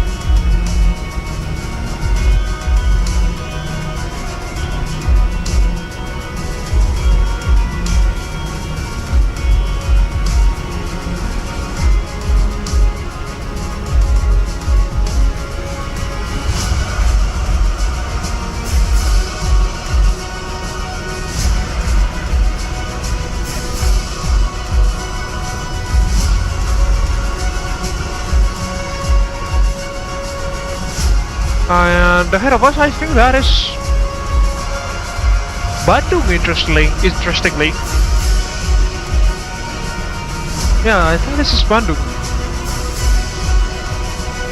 And ahead of us, I think that is Bandung, interestingly. Yeah, I think this is Bandung.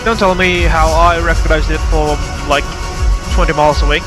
Don't tell me how I recognized it from like 20 miles away.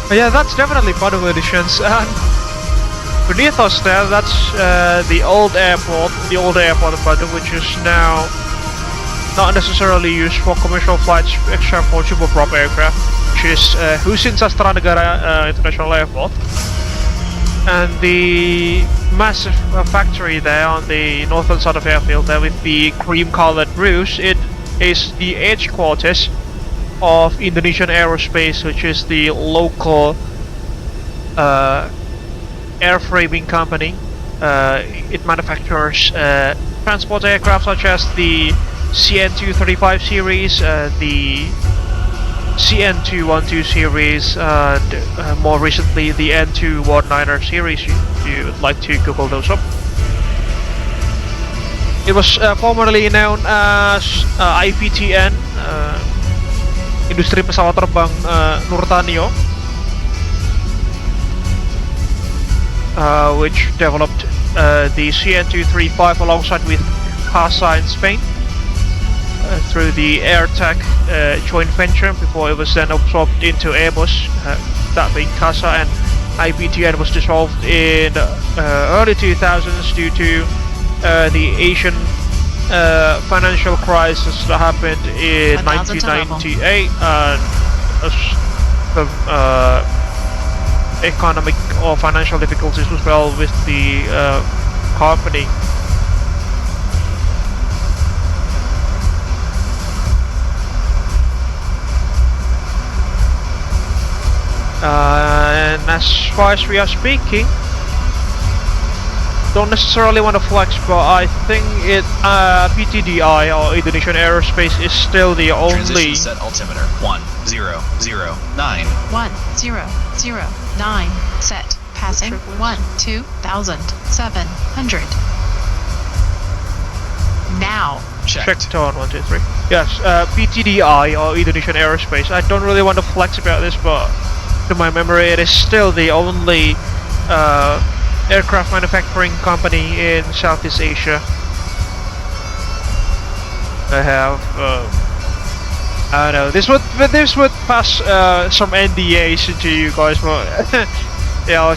Yeah, that's definitely Bandung editions, and beneath us there, that's the old airport of Bandung, which is now not necessarily used for commercial flights except for turboprop aircraft, which is Husin Sastranegara International Airport. And the massive factory there on the northern side of the airfield there with the cream-colored roofs, it is the headquarters of Indonesian Aerospace, which is the local airframing company. It manufactures transport aircraft such as the CN235 series, the CN212 series, and more recently the N219er series. You would like to Google those up. It was formerly known as IPTN, Industri Pesawat Terbang Nurtanio, which developed the CN235 alongside with CASA in Spain through the AirTech joint venture before it was then absorbed into Airbus, that being CASA, and IPTN was dissolved in early 2000s due to the Asian financial crisis that happened in 1998 and economic or financial difficulties as well with the company. And as far as we are speaking, don't necessarily want to flex, but I think it PTDI or Indonesian Aerospace is still the only. Transition set altimeter 1009. 1009 set, passing 12,700. Now. Checked on 1, 2, 3. Yes, PTDI or Indonesian Aerospace. I don't really want to flex about this, but to my memory, it is still the only aircraft manufacturing company in Southeast Asia. I have, I don't know, this would pass some NDAs into you guys, but yeah, I'll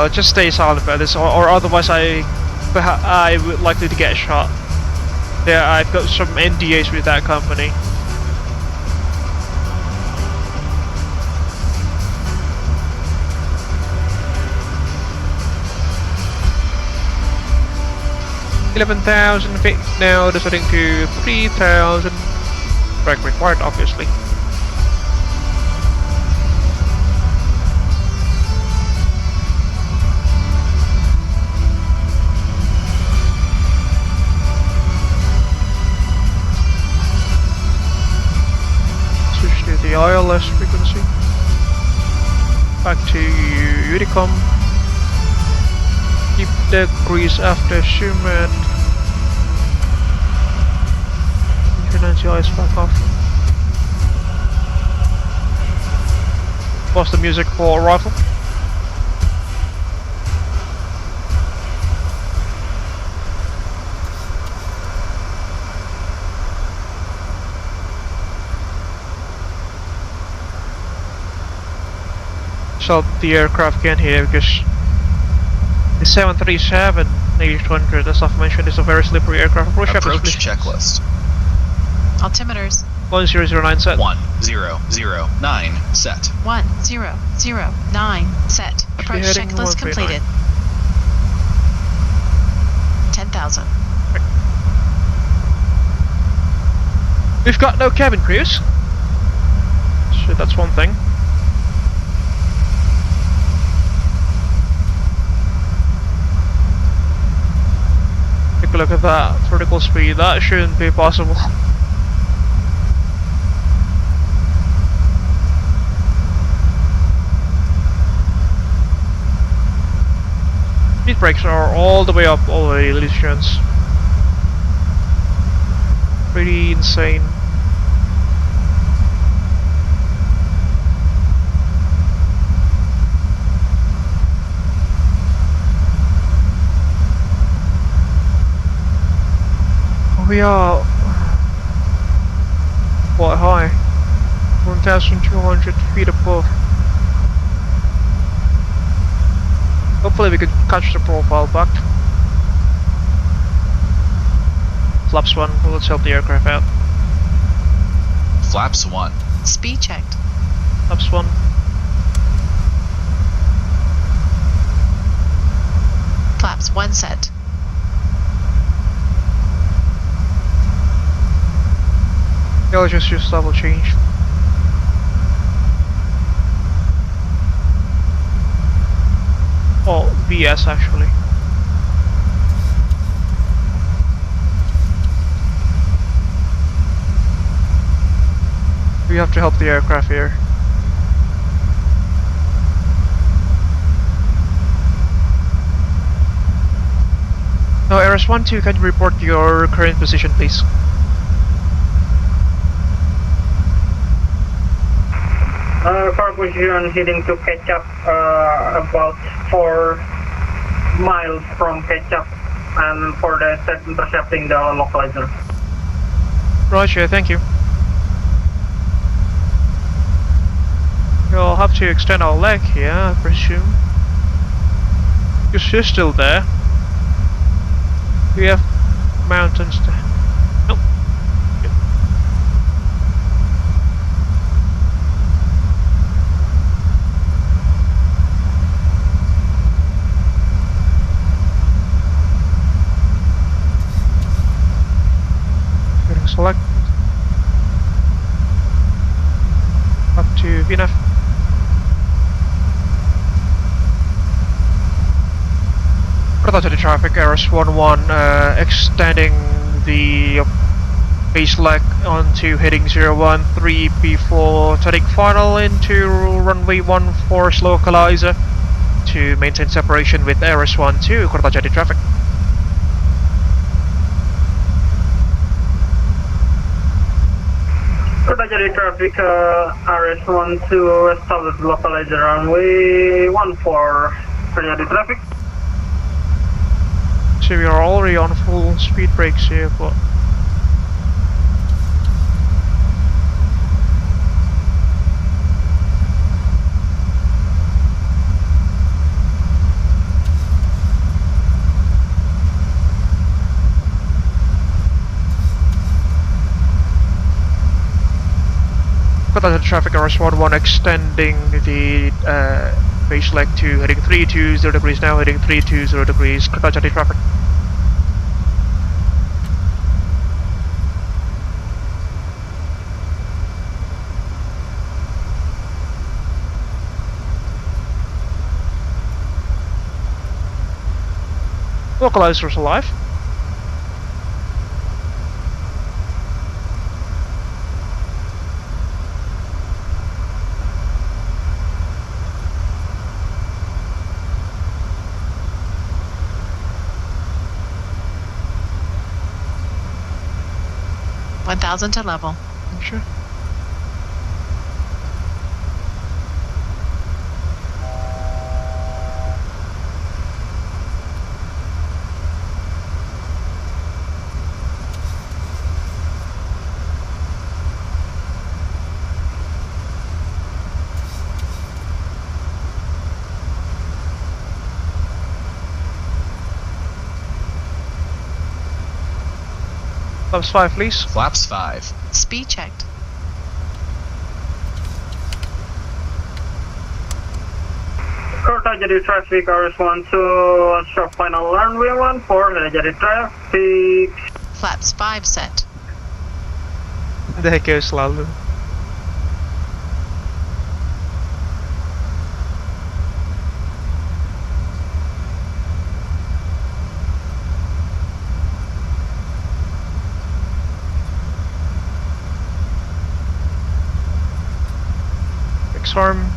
just stay silent about this, or otherwise I would likely to get shot. Yeah, I've got some NDAs with that company. $11,000 feet now, descending to 3,000. Brake required, obviously. Switch to the ILS frequency. Back to Unicom. Keep the grease after Schumann. Eyes back off. Pause the music for rifle. So the aircraft can't hear because the 737-800, as I've mentioned, is a very slippery aircraft. Approach checklist. Altimeters. 1009 set. 1009 set. 1009 set. Approach checklist completed. 10,000. We've got no cabin crews, so that's one thing. Take a look at that vertical speed. That shouldn't be possible. Speed brakes are all the way up already, ladies and gents. Pretty insane. We are quite high, 1,200 feet above. Hopefully we can catch the profile back. Flaps 1, let's help the aircraft out. Flaps 1. Speed checked. Flaps 1. Flaps 1 set. Yeah, I'll just use double change. Oh, VS actually. have to help the aircraft here. No, RS-12, can you report your current position, please? Car position heading to Ketchup, about 4 miles from Ketchup, and for the set intercepting the localizer. Roger, thank you. You'll have to extend our leg here, I presume. Because she's still there. Do we have mountains to... Nope. Good. Getting select. Up to VNF. Kertajati traffic, RS-11, extending the base leg onto heading 013 before turning final into runway 14 localizer to maintain separation with RS-12, Kertajati traffic. Kertajati traffic, RS-12 established localizer runway 14, Kertajati traffic. So we are already on full speed brakes here, but Kertajati traffic, RS-11 extending the base leg to heading 320 degrees now, heading 320 degrees, Kertajati traffic. Localizers alive. $1,000 to level. Sure. Flaps 5, please. Flaps 5. Speed checked. Kertajati traffic, RS-12, short final runway 14, Kertajati traffic. Flaps 5 set. There goes selalu. Armed.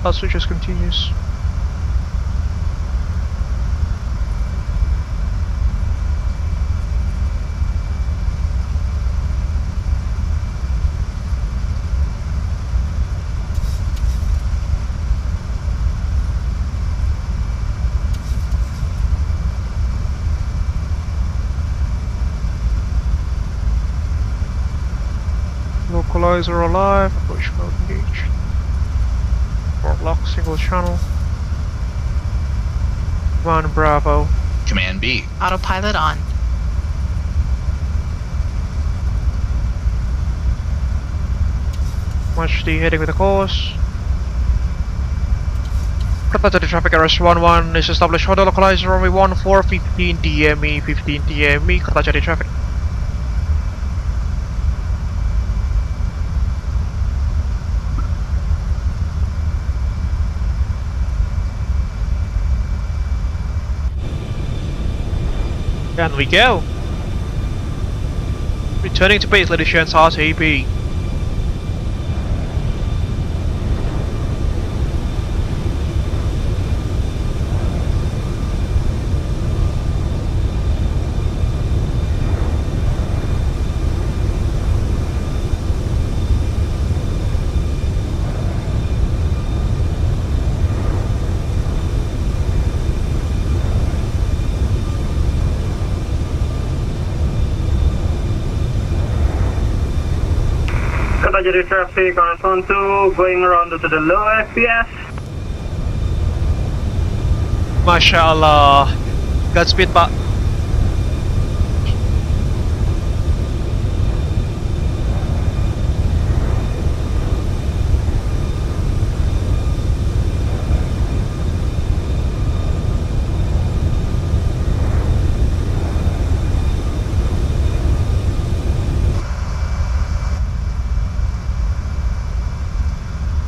Also just continues. Localizer alive, approach mode engaged. Port lock, single channel. 1 Bravo. Command B. Autopilot on. Watch the heading with the course. Kertajati traffic, RS-11 is established hotel localizer runway 14, 15 DME, 15 DME, Kertajati traffic. And we go. Returning to base, ladies and gents, RTB. Kertajati traffic, RS12 going around to the low FPS. MashaAllah. Godspeed, Pak.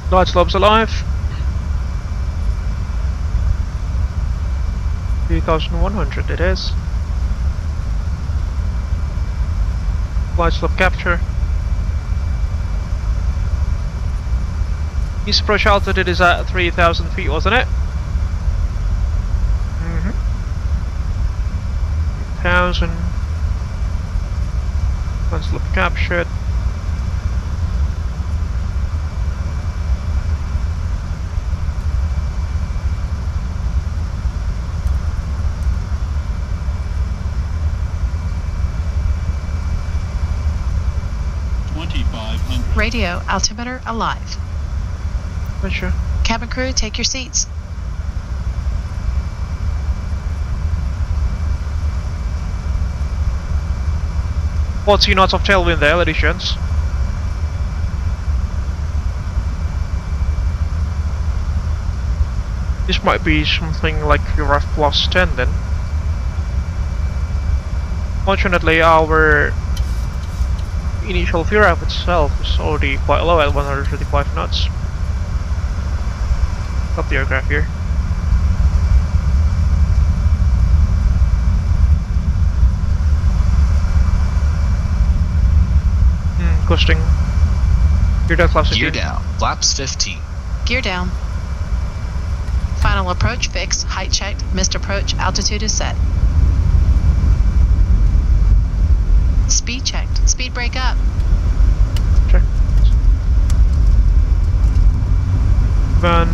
Light slopes alive. 3,100 it is. Light slope capture. East approach altitude is at 3,000 feet, wasn't it? 1,000. Light slope captured. Radio altimeter alive. Sure. Cabin crew, take your seats. What's knots of tailwind there, ladies and gents? This might be something like VATSIM plus 10 then. Fortunately, our initial VATSIM itself is already quite low at 135 knots. Stop the aircraft here. Coasting. Gear down, flaps 15. Gear down, flaps 15. Gear down. Final approach fixed, height checked, missed approach, altitude is set. Speed checked, speed brake up. Check. And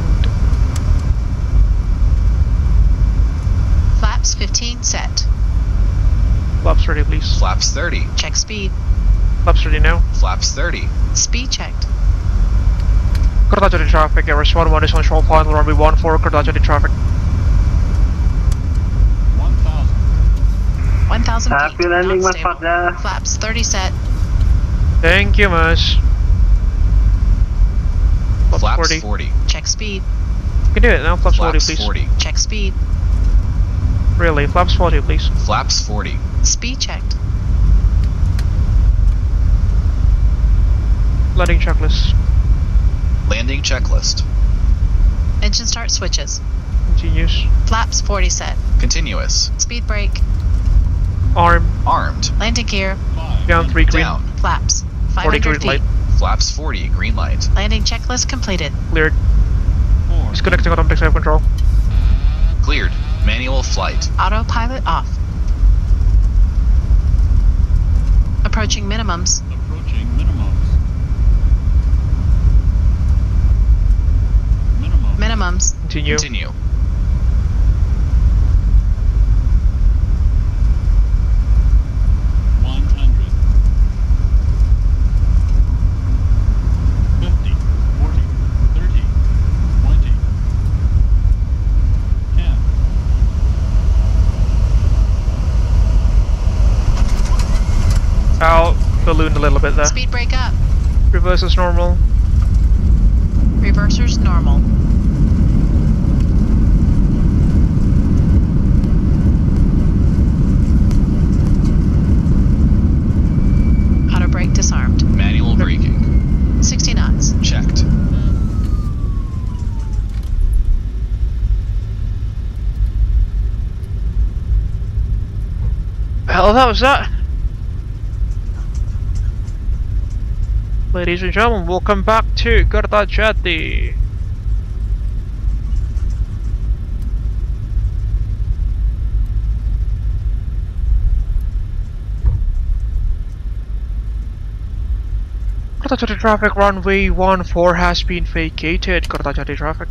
Flaps 15 set. flaps ready, please. Flaps 30. Check speed. Flaps ready now. Flaps 30. Speed checked. Kertajati traffic, Airbus 11 is on short final runway 14, Kertajati traffic. 1,000 feet. Happy landing, not Mas stable. Fatda. Flaps 30 set. Thank you, Mas. Flaps 40. Check speed. You can do it now, flaps 40, Flaps please. 40. Check speed. Really, flaps 40, please. Flaps 40. Speed checked. Landing checklist. Landing checklist. Engine start switches. Continues. Flaps 40 set. Continuous. Speed brake. Arm. Armed. Landing gear. Down 3 green. Down. Flaps 40 500 green feet. light. Flaps 40. Green light. Landing checklist completed. Cleared. Disconnecting automatic safe control. Cleared. Manual flight. Autopilot off. Approaching minimums. Approaching minimums. Minimums. Continue. Continue. Out, ballooned a little bit there. Speed brake up. Reverse is normal. Reversers normal. Auto brake disarmed. Manual braking. 60 knots. Checked. hell that was that? Ladies and gentlemen, welcome back to Kertajati. Kertajati traffic runway 14 has been vacated. Kertajati traffic.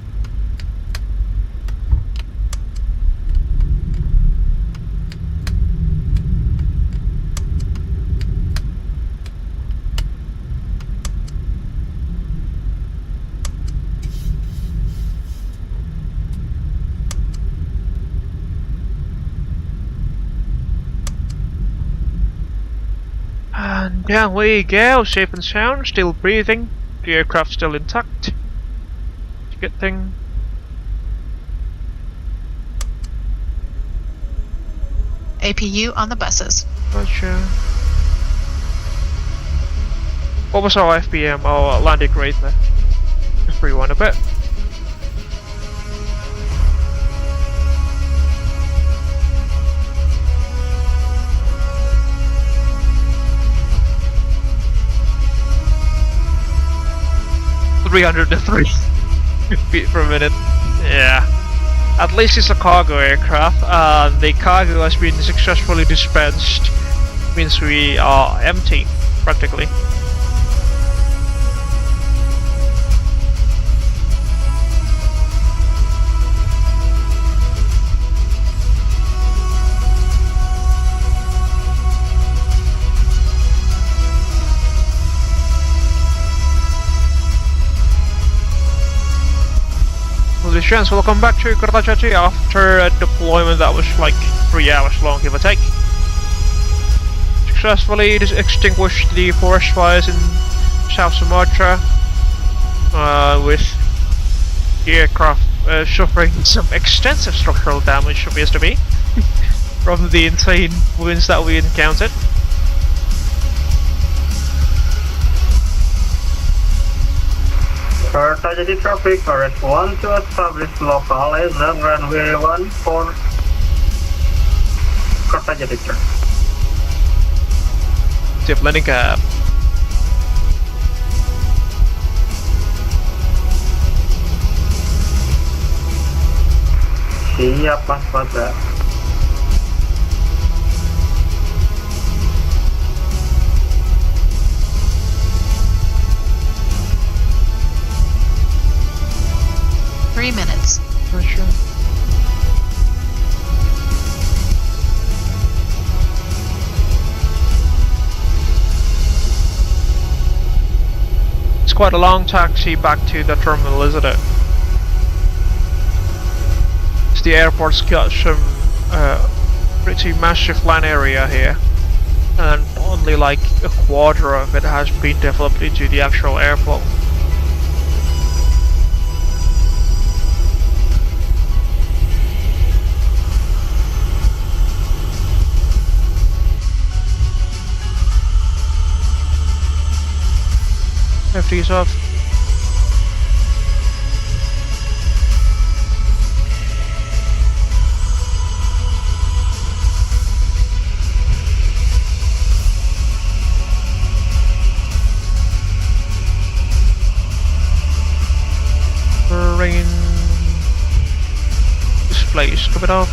And down we go, safe and sound, still breathing, the aircraft still intact. It's a good thing. APU on the buses. Gotcha. What was our FPM? Our landing rate there. Just rewind a bit. .303 feet per minute. Yeah. At least it's a cargo aircraft. The cargo has been successfully dispensed. Means we are empty, practically. Welcome back to Kertajati after a deployment that was like 3 hours long, give or take. Successfully extinguished the forest fires in South Sumatra, with the aircraft suffering some extensive structural damage, appears to be, from the insane winds that we encountered. Kertajati traffic, arrest 1 to establish local as and runway 1 for Kertajati traffic. Tip landing cap. Siap Mas Pada. Minutes. For sure. It's quite a long taxi back to the terminal, isn't it? The airport's got some pretty massive land area here, and only like a quarter of it has been developed into the actual airport. Safety's off. Rain displays, top it off.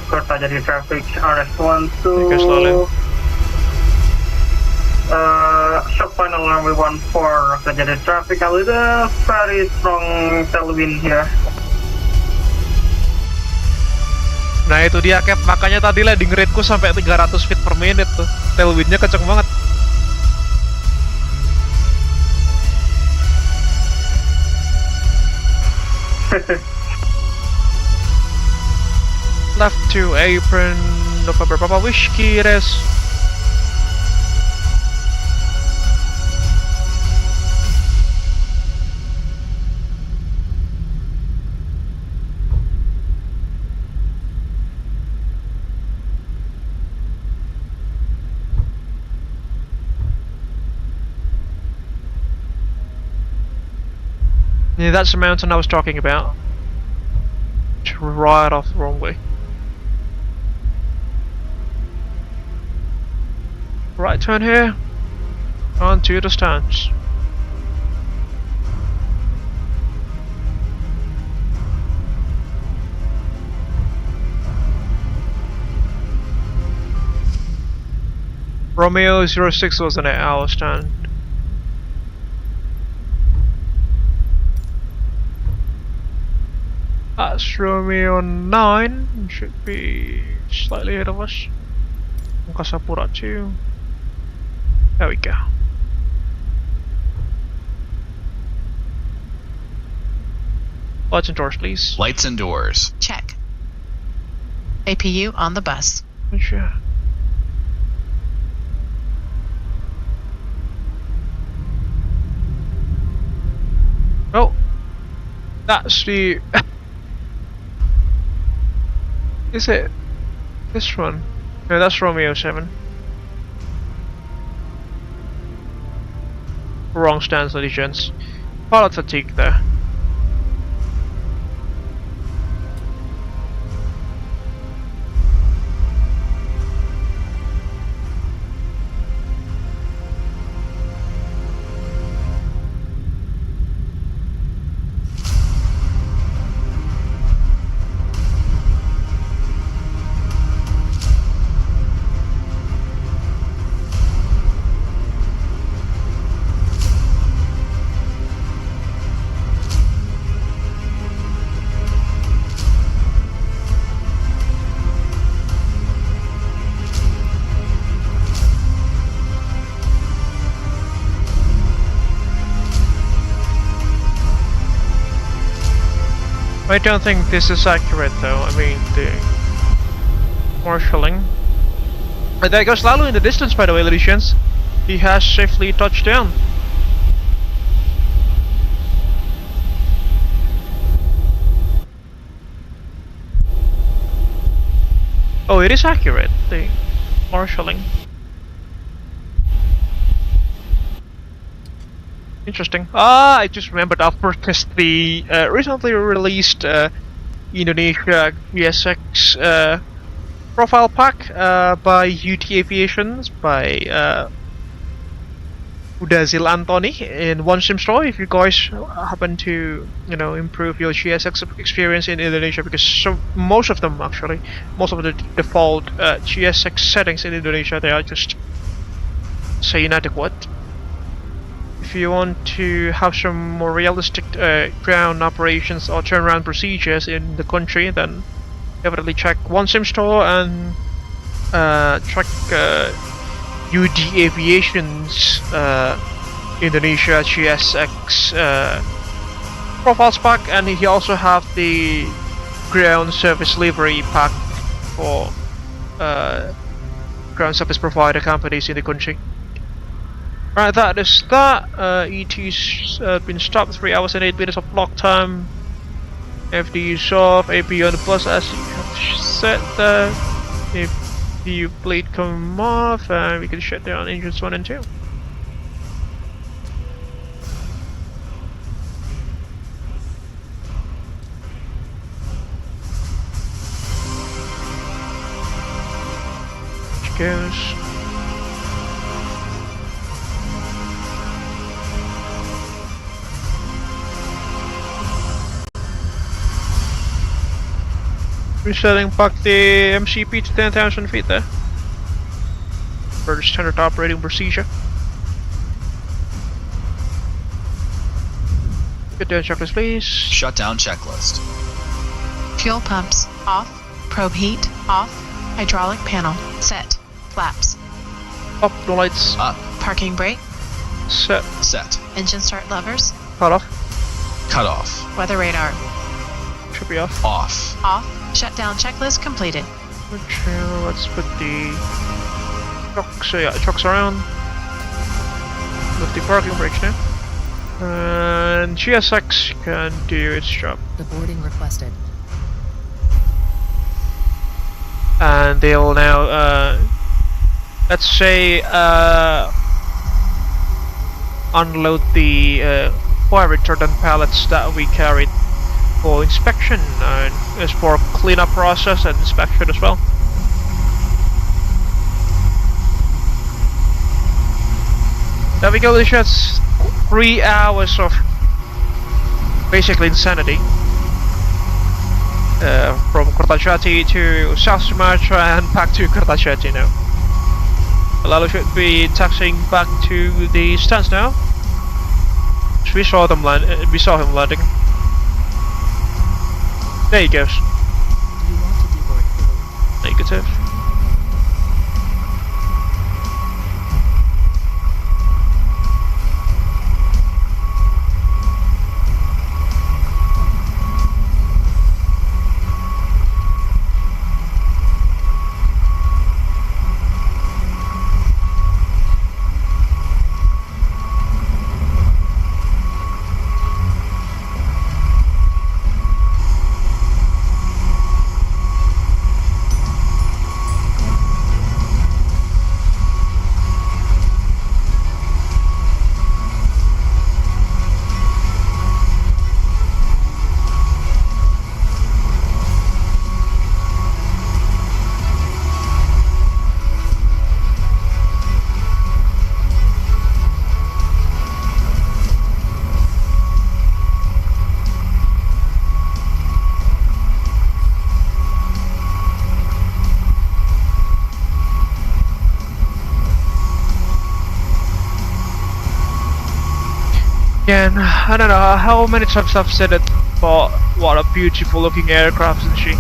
Kertajati traffic, RS1 to shop final runway 14 Kertajati traffic, with a very strong tailwind here. Nah itu dia Cap, makanya tadi landing rate-ku sampai 300 feet per minute tuh. Tailwindnya kenceng banget. Left to apron, November Papa Whiskey it is. Yeah, that's the mountain I was talking about. Right off the wrong way. Right turn here. Onto the stands. Romeo 06 wasn't at our stand. That's Romeo 9, should be slightly ahead of us. Kasapura 2. There we go. Lights and doors, please. Lights and doors. Check. APU on the bus. Sure. Oh, that's the. Is it this one? No, that's Romeo 7. Wrong stance, ladies and gents. Pilot fatigue there. I don't think this is accurate though, I mean the marshalling. There goes Lalo in the distance, by the way, ladies and gents. He has safely touched down. Oh, it is accurate, the marshalling. Interesting. Ah, I just remembered I've purchased the recently released Indonesia GSX profile pack by UT Aviations by Udazil Antoni in One Sim Store. If you guys happen to, you know, improve your GSX experience in Indonesia, because most of them actually, most of the default GSX settings in Indonesia, they are just say inadequate. If you want to have some more realistic ground operations or turnaround procedures in the country, then definitely check One Sim Store and check UD Aviation's Indonesia GSX profiles pack, and he also have the ground service livery pack for ground service provider companies in the country. Right, that is that. ET's been stopped, 3 hours and 8 minutes of block time. FD is off, AP on the bus as you have said there. If the blade come off, and we can shut down engines 1 and 2. Which goes. Resetting back the MCP to 10,000 feet there. For the standard operating procedure. Get down checklist, please. Shutdown checklist. Fuel pumps off. Probe heat off. Hydraulic panel set. Flaps up. No lights. Up. Parking brake set. Set. Engine start levers cut off. Cut off. Weather radar should be off. Off. Off. Shutdown checklist completed. Okay, let's put the trucks around. With the parking brakes now. And GSX can do its job. The boarding requested. And they'll now, let's say, unload the fire retardant pallets that we carried for inspection and as for cleanup process and inspection as well. There we go, that's 3 hours of basically insanity. From Kertajati to South Sumatra and back to Kertajati now. Lalu should be taxiing back to the stands now. So we saw him landing. There he goes. Negative. Again, I don't know how many times I've said it, but what a beautiful looking aircraft, isn't she?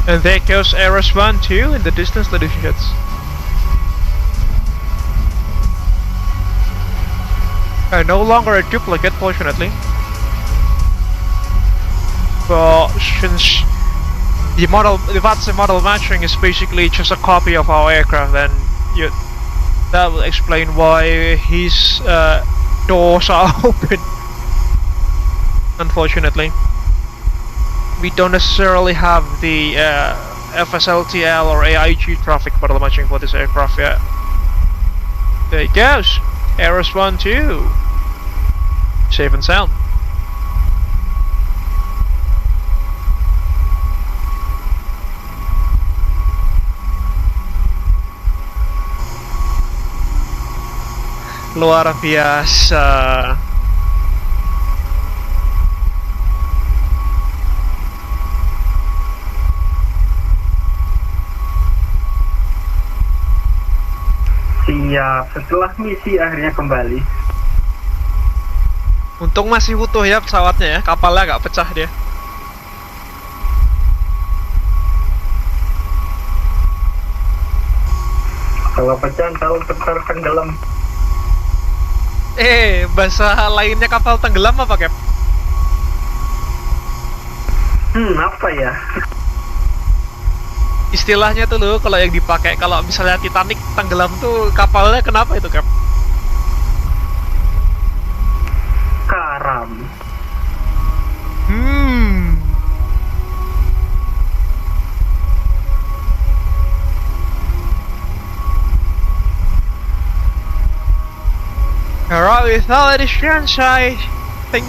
And there goes Airbus 1 too in the distance, ladies and gents. No longer a duplicate, fortunately. But since the VATSIM model matching is basically just a copy of our aircraft, then that will explain why his doors are open. Unfortunately. We don't necessarily have the FSLTL or AIG traffic model matching for this aircraft yet. There it goes! Airbus 1 2. Safe and sound. Luar biasa. Siap, setelah misi akhirnya kembali. Untung masih utuh ya pesawatnya ya, kapalnya agak pecah dia. Kalau pecah, kalau tenggelam. Bahasa lainnya kapal tenggelam apa, Cap? Apa ya? Istilahnya tuh loh, kalau yang dipakai kalau misalnya Titanic tenggelam tuh kapalnya kenapa itu, Cap? Karam. Alright, with all additions, I think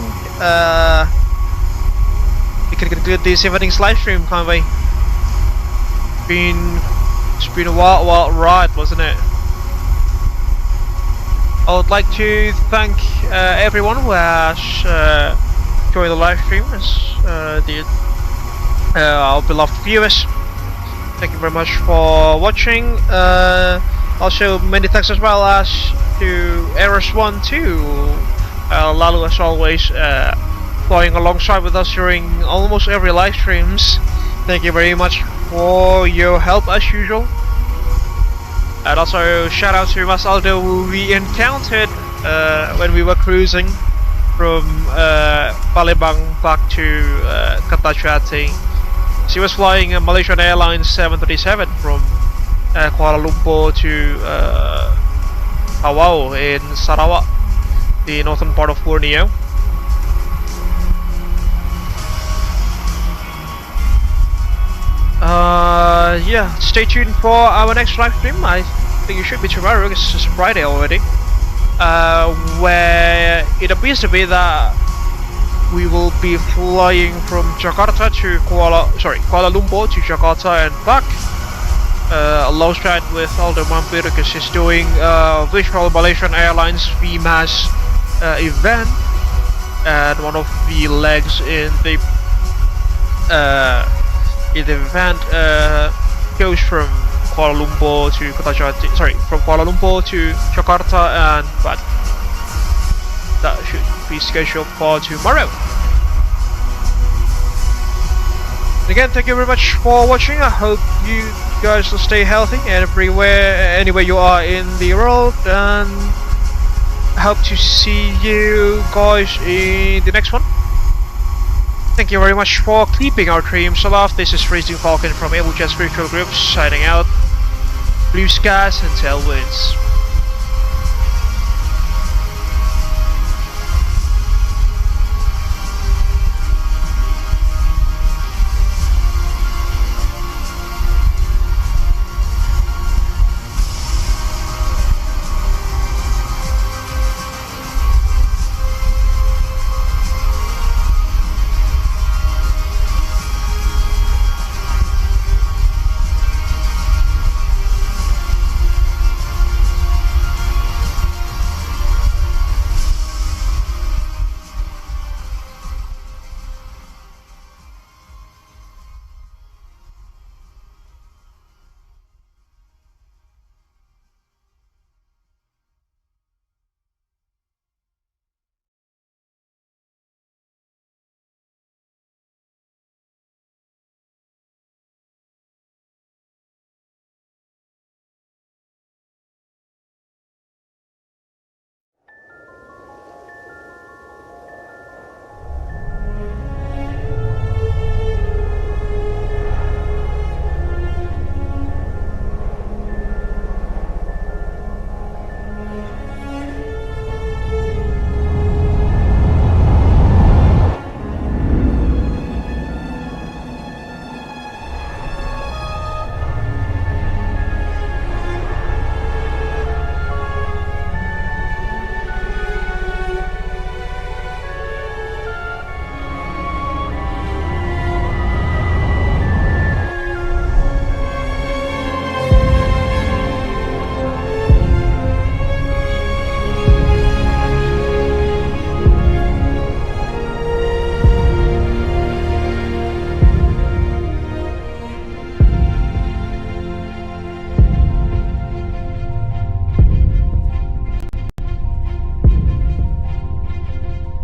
the can conclude this evening's live stream, can't we? It's been a wild ride, wasn't it? I would like to thank everyone who has joined the live stream, our beloved viewers. Thank you very much for watching. Also, many thanks as well as to Eros12, Lalu as always, flying alongside with us during almost every live streams. Thank you very much for your help as usual. And also shout out to Masaldo, who we encountered when we were cruising from Palembang back to Kertajati. She was flying a Malaysian Airlines 737 from Kuala Lumpur to Awau in Sarawak, the northern part of Borneo. Yeah, stay tuned for our next live stream. I think it should be tomorrow, because it's Friday already, where it appears to be that we will be flying from Jakarta to Kuala Lumpur to Jakarta and back, alongside with Aldo Mampir, because he's doing Virtual Malaysian Airlines VMAS event, and one of the legs in the event goes from Kuala Lumpur to from Kuala Lumpur to Jakarta and back. That should be scheduled for tomorrow. Again, thank you very much for watching. I hope you guys will stay healthy anywhere you are in the world, and I hope to see you guys in the next one. Thank you very much for keeping our dreams alive. This is Freezing Falcon from Abel Jets Virtual Group signing out. Blue skies and tailwinds.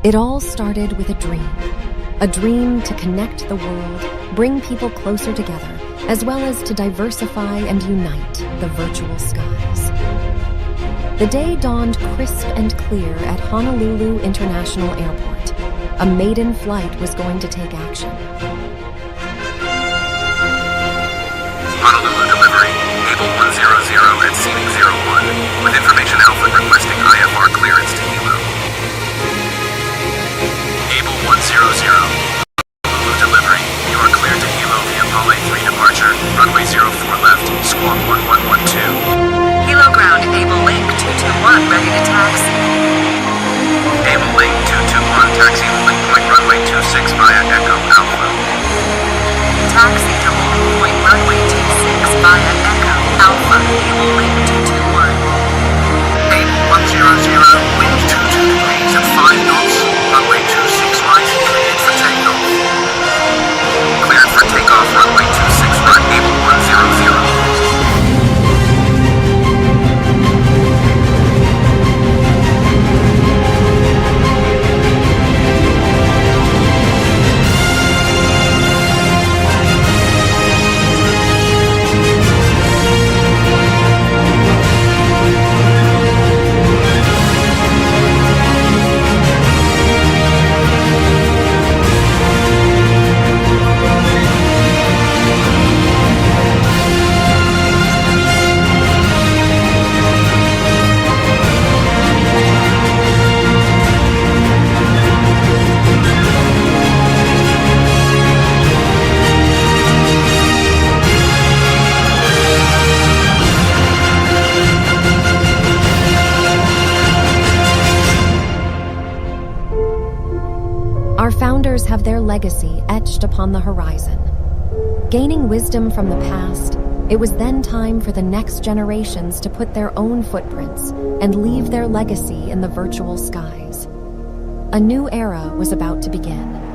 It all started with a dream to connect the world, bring people closer together, as well as to diversify and unite the virtual skies. The day dawned crisp and clear at Honolulu International Airport. A maiden flight was going to take action. Honolulu delivery, Abel 100 at seating 01, with information Alpha requesting IFR clearance to Hilo. Abel 100, Honolulu delivery, you are cleared to Hilo via Palais 3 departure, runway 04 left, squawk 1112. Hilo ground, Abel Link 221, ready to taxi. Abel Link 221, taxi link point runway 26 via Echo Alpha. have their legacy etched upon the horizon. Gaining wisdom from the past, it was then time for the next generations to put their own footprints and leave their legacy in the virtual skies. A new era was about to begin.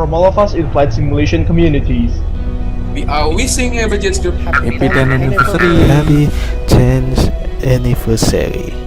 from all of us in flight simulation communities. We are wishing Abel Jets Group happy 10th anniversary. Happy 10th anniversary.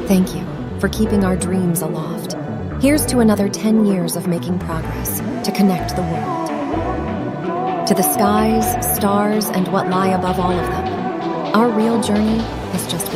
Thank you for keeping our dreams aloft. Here's to another 10 years of making progress to connect the world. To the skies, stars, and what lie above all of them. Our real journey is just